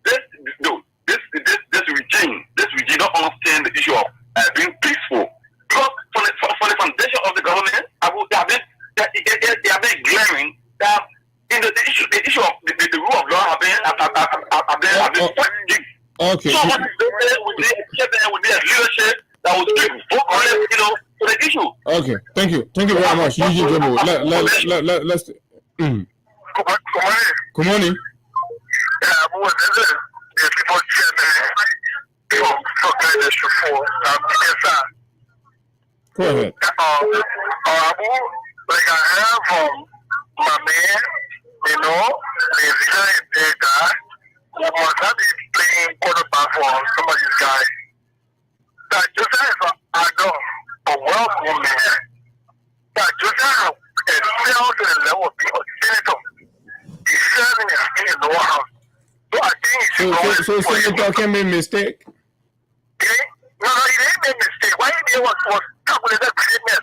This regime don't understand the issue of being peaceful. Because for the foundation of the government, they have been glaring that in the issue of the rule of law have been questioned. Okay. So what we need a leadership that will speak vocally, for the issue. Okay. Thank you very much, Eugene Jobo. Let's. Good morning. was the people chairman for District 4. Go ahead. Like I have my man, you know, the guy who must have been playing quarterback for some of these guys. That Joseph Adolf, a wealthy man, that Joseph excelled to the level of being a senator. He's serving in the lower house. So I think so senator can be a mistake? No, he didn't make a mistake. Why he did was calculated greatness.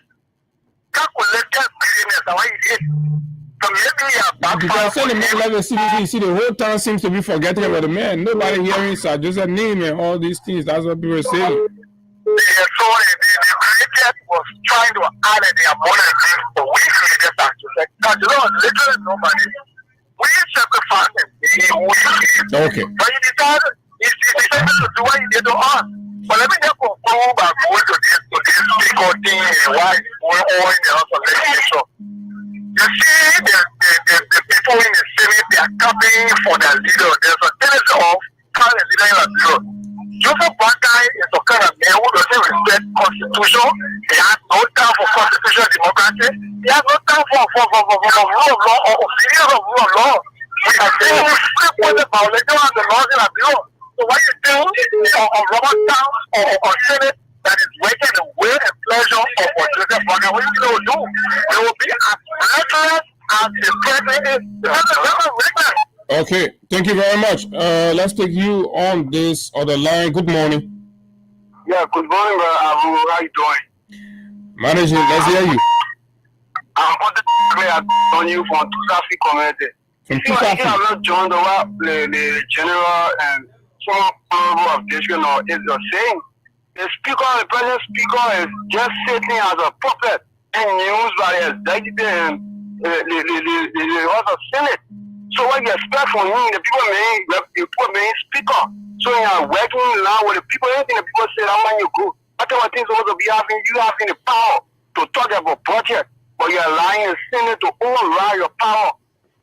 Calculated greatness. Why he did. So maybe because on the man level CBC, you see the whole town seems to be forgetting about the man. Nobody hearing Sir Joseph name and all these things. That's what people are saying. So the creator was trying to add their money to we created that. Because you know, literally nobody. We sacrificed him. Okay. But he decided to do what he did to us. But let me just conclude by going to this speaker thing and why it's going on in the House of Legislation. You see, the people in the Senate, they are campaigning for their leader. There's a tendency of current leader in the leader. Joseph Boakai is a kind of man who doesn't respect Constitution. He has no time for constitutional democracy. He has no time for rule of law or opinion of rule of law. We are saying when the violation of the laws in the bureau. So what you do on Robert Town or Senate that is working the will and pleasure of what Joseph Boakai, what you will do? They will be as reckless as the president is. Okay, thank you very much. Let's take you on this other line. Good morning. Yeah, good morning, Abu. How you doing? Manager, let's hear you. I'm on the you from Tusafi community. From Tusafi? I'm not joined the general and some honorable of district or is the same. The president speaker is just sitting as a puppet and used by the executive and the House of Senate. So what you expect from him, the people may speaker. So you are working now with the people, anything the people say, how many you go. Whatever things supposed to be having, you having the power to talk about project, but you are allowing the Senate to override your power.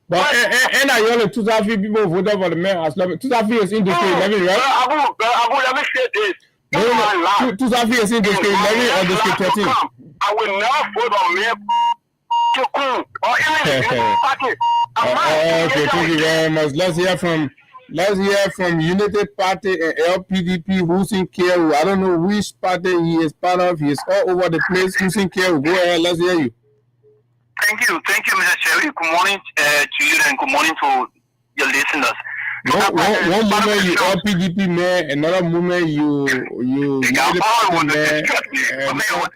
But and I only 2,000 people voted for the mayor as long 2,000 is in District 11, right? Abu, let me say this. 2,000 is in District 11 or District 13? I will never vote on Mayor or any party. Okay, thank you very much. Let's hear from United Party and LPDP who's in Kiev. I don't know which party he is part of. He is all over the place. Who's in Kiev? Go ahead, let's hear you. Thank you, Mr. Cherry. Good morning to you and good morning to your listeners. One moment you LPDP mayor, another moment you United Party mayor,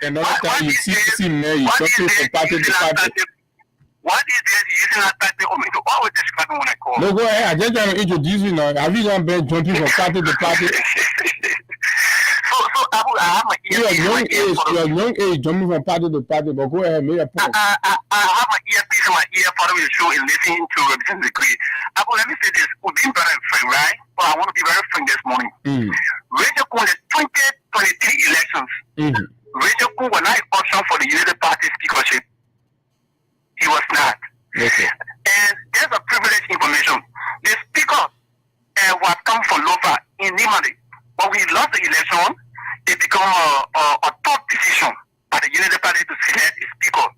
and another time you CPC mayor, you talking from party to party. What is this using that party or me to always describe when I call? No, go ahead. I just trying to introduce you now. Have you not been jumping from party to party? So I have my earpiece. You're young age jumping from party to party, but go ahead, make a point. I have my earpiece in my ear following the show and listening to Representative Degree. Abu, let me say this. We've been very frank, right? But I want to be very frank this morning. Rachel Kuhn, the 2023 elections, Rachel Kuhn was not option for the United Party speakership. He was not. Okay. And there's a privileged information. The speaker was come from Lofa in Nimali. But we lost the election, it became a top decision by the United Party to select a speaker.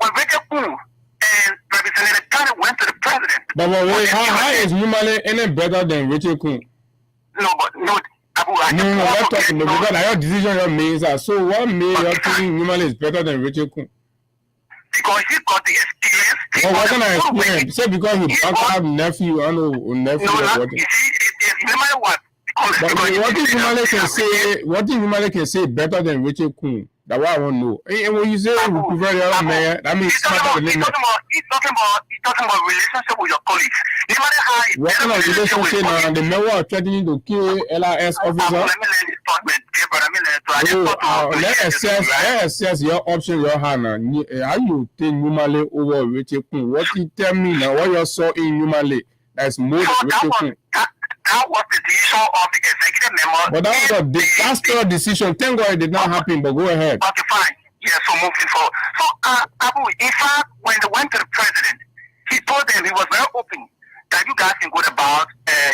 When Rachel Kuhn and Representative Kane went to the president. But wait, how is Nimali any better than Rachel Kuhn? No, Abu, let's talk because your decision means that. So what made you think Nimali is better than Rachel Kuhn? Because he got the experience. Well, what kind of experience? Say because he backed up nephew, I know nephew. No, you see, no matter what. But what if Nimali can say better than Rachel Kuhn? That's what I want to know. And when you say we prefer the other mayor, that means he's talking about relationship with your colleagues. No matter how what kind of relationship now? The mayor threatening to kill LRS officer. Let me learn this statement. Let's assess your option, your hand. How you take Nimali over Rachel Kuhn? What you tell me now? What you saw in Nimali that's more than Rachel Kuhn? That was the decision of the executive member. But that was a disastrous decision. Thank God it did not happen, but go ahead. Okay, fine. Yeah, so moving forward. So, Abu, in fact, when they went to the president, he told them he was very open that you guys can go about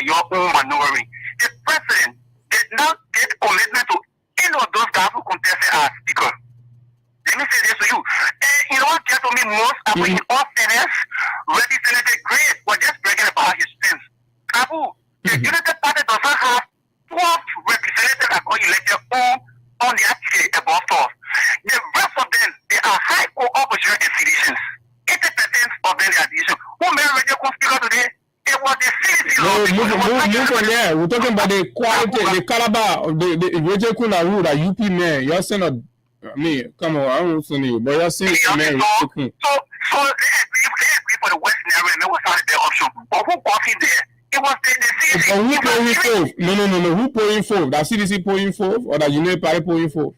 your own maneuvering. The president did not get commitment to any of those guys who contested as speaker. Let me say this to you. You know what gets to me most? In all fairness, Representative Gray was just bragging about his sins. Abu, the United Party does not have 12 representatives that got elected on the activity above 12. The rest of them, they are high opposition and citizens. 80% of them are decisions. Who made radio speaker today? It was the CDC. No, move on there. We're talking about the quality, the caliber of the Roger Kunaru, the UP man. You're saying, I mean, come on, I don't listen to you, but you're saying, man, so they agree for the West area, and that was not their option. But who got in there? It was the CDC. Who pulling forth? No. Who pulling forth? That CDC pulling forth, or that United Party pulling forth?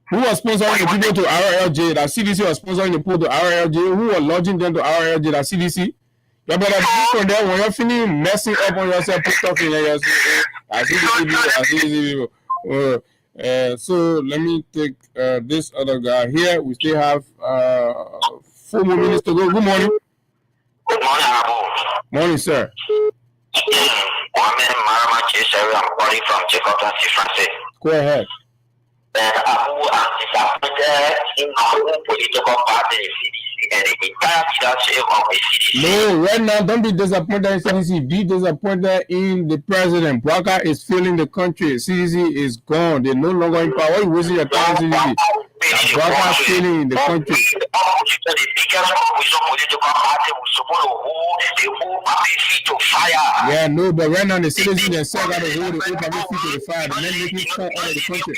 Who was sponsoring the people to RLJ? That CDC was sponsoring the people to RLJ. Who was lodging them to RLJ? That CDC. You better be from there when you're finished messing up on yourself, put stuff in there. I CDC people. So let me take this other guy here. We still have 4 more minutes to go. Good morning. Good morning, Abu. Morning, sir. I'm calling from Jacob Francis. Go ahead. Abu, I'm disappointed in our own political party, CDC, and the entire leadership of the CDC. No, right now, don't be disappointed in CDC. Be disappointed in the president. Braga is failing the country. CDC is gone. They're no longer in power. Why are you wasting your time, CDC? Braga is failing in the country. The biggest opposition political party was supposed to hold the whole party feet to fire. Yeah, no, but right now the citizens themselves got to hold the whole party feet to the fire. The men making fun all of the country.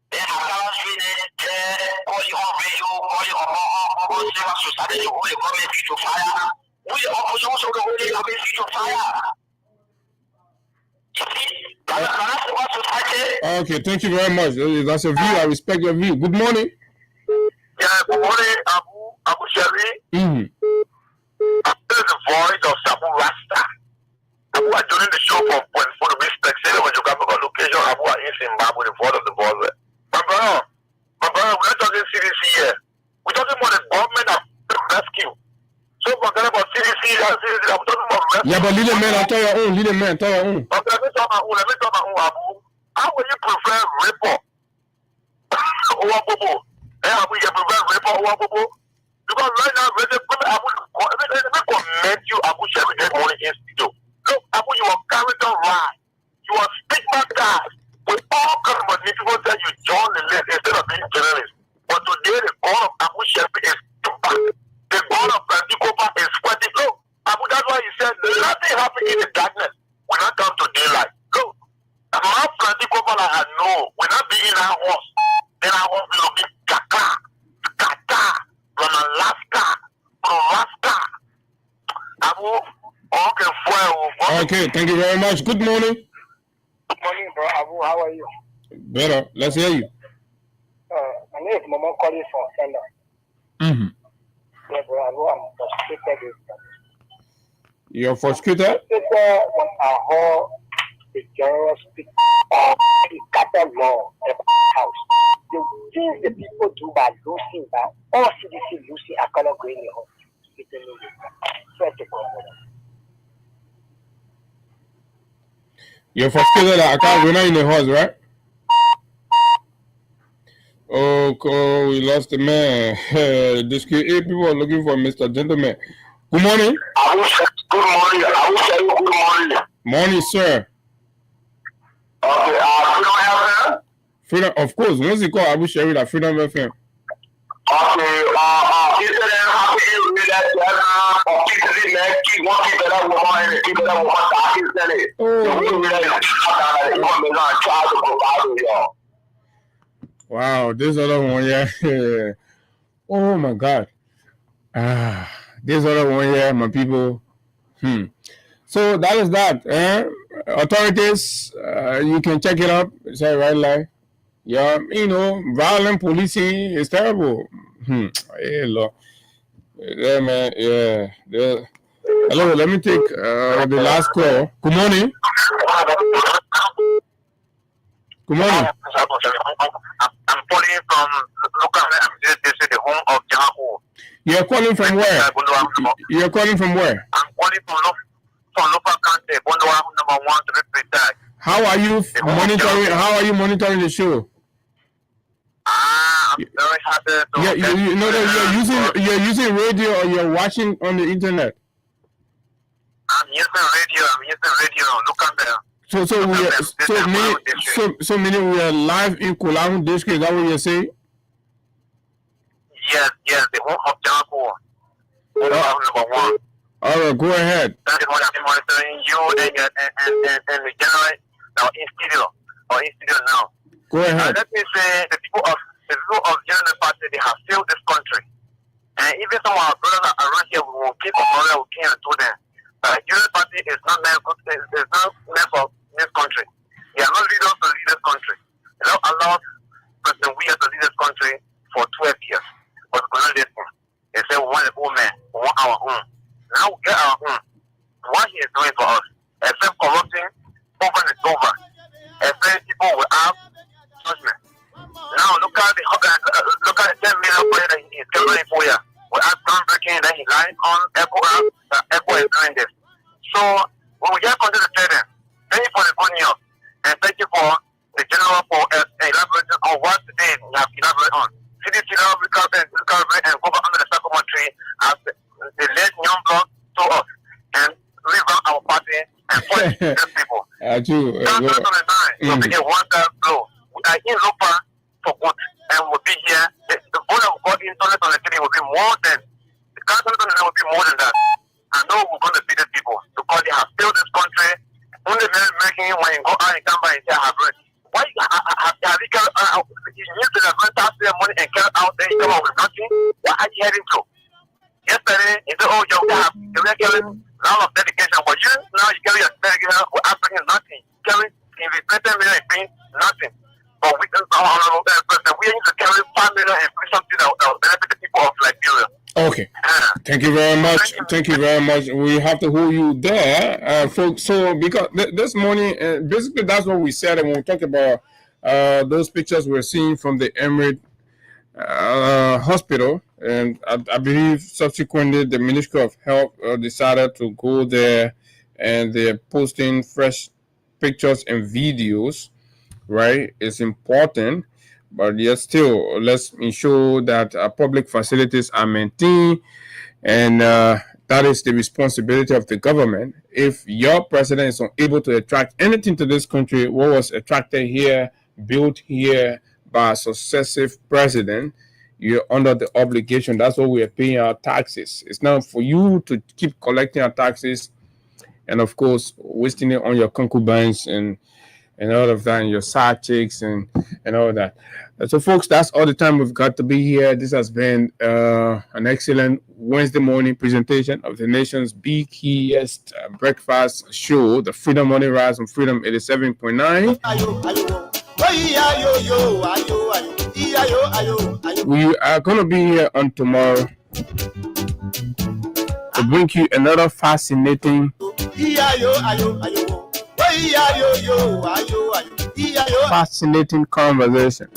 Then I was reading, calling on radio, calling on civil society to hold the government feet to fire. We the opposition also to hold the government feet to fire. Okay, thank you very much. That's your view. I respect your view. Good morning. Yeah, good morning, Abu Sherry. This is the voice of Sabu Rasta. Abu are joining the show for the respect. Say when you come to a location, Abu are in Zimbabwe, the voice of the voice. My brother, we're not talking CDC here. We're talking about the government of rescue. So forget about CDC, I'm talking about rescue. Yeah, but lead a man, I'll tell your own. Lead a man, tell your own. Okay, let me talk my own, Abu. How will you prefer report over Bobo? We can prevent rape over Bobo. Because right now, let me commend you, Abu Sherry, every morning in studio. Look, Abu, you are character right. You are stigma guy. With all kinds of people say you join the list instead of being journalist. But today, the God of Abu Sherry is back. The God of Franticopa is sweating. Look, Abu, that's why he said nothing happened in the darkness when I come to daylight. Look, my Franticopa like I know, when I be in our horse, then I won't be looking Kata, from Alaska, Abu, okay, thank you very much. Good morning. Good morning, bro. Abu, how are you? Better. Let's hear you. My name is Momo calling from Sender. Yeah, bro, Abu, I'm frustrated. You're frustrated? When I heard the general speak of the cattle law at the house. The things the people do by losing that all CDC losing are kind of going on. You're frustrated that I can't go in the house, right? Oh, we lost the man. This people are looking for Mr. Gentleman. Good morning. Good morning. I will say good morning. Morning, sir. Okay, Freedom, of course. What's it called? Abu Sherry, that Freedom FM. Okay, wow, this other one, yeah. Oh my God. This other one, yeah, my people. So that is that. Authorities, you can check it up. It's a right line. Yeah, violent policing is terrible. Hey, Lord. Yeah, man. Yeah. Hello, let me take the last call. Good morning. Good morning. I'm calling from the home of Jamaku. You're calling from where? You're calling from where? I'm calling from Lofa County, Bondoa number 1 to be precise. How are you monitoring the show? I'm very happy to you know that you're using radio or you're watching on the internet. I'm using radio. Look at there. So meaning we are live in Kulang district. Is that what you're saying? Yes, the home of Janko. Number 1. All right, go ahead. That is what I'm monitoring you and the general institute now. Go ahead. Let me say the people of General Party, they have failed this country. And even some of our brothers around here will keep on morale, we can to them. But General Party is not meant for this country. They are not leaders to lead this country. They don't allow President Weah to lead this country for 12 years. But we cannot listen. They say we want the old man, we want our own. Now we get our own. What he is doing for us, except corrupting, over and over. Except people will have judgment. Now look at the 10 million project that he is carrying for you. We have groundbreaking that he lied on Echo that Echo is doing this. So when we just continue to tell them, thank you for the good news and thank you for the general for elaborating on what today we have elaborated on. CDC now recovery and over under the Sacramento tree as the late young blood to us and revamp our party and point these people. That's so begin one time blow. We are in Lopa for good and we'll be here. The vote that we got in 2023 will be more than the council will be more than that. I know we're going to beat the people because they have failed this country. Only making when you go out and come by and say I have read. Why have you used to have taxpayer money and carry out there you come out with nothing? What are you heading to? Yesterday, you said, oh, you have a lot of dedication, but you now you carry your dedication without bringing nothing. Carry if it's 20 million and bring nothing. But we need to carry 5 million and bring something that will benefit the people of Liberia. Okay. Thank you very much. Thank you very much. We have to hold you there, folks. So because this morning, basically that's what we said, and when we talk about those pictures we're seeing from the Emirate Hospital, and I believe subsequently the Ministry of Health decided to go there, and they're posting fresh pictures and videos. Right, it's important. But yet still, let's ensure that public facilities are maintained, and that is the responsibility of the government. If your president is unable to attract anything to this country, what was attracted here, built here by a successive president, you're under the obligation. That's why we are paying our taxes. It's not for you to keep collecting our taxes and, of course, wasting it on your concubines and all of that, and your side chicks and all that. So, folks, that's all the time we've got to be here. This has been an excellent Wednesday morning presentation of the nation's biggest breakfast show, the Freedom Morning Rise on Freedom 87.9. We are going to be here on tomorrow to bring you another fascinating conversation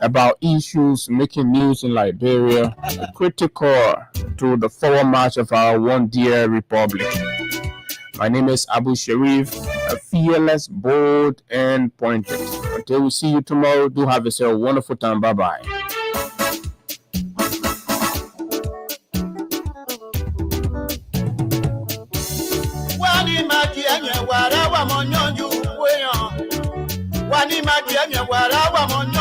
about issues making news in Liberia, critical to the forward march of our one dear republic. My name is Abu Sharif, fearless, bold, and pointed. Until we see you tomorrow, do have yourself a wonderful time. Bye-bye. Wani maki enye wara wa monyo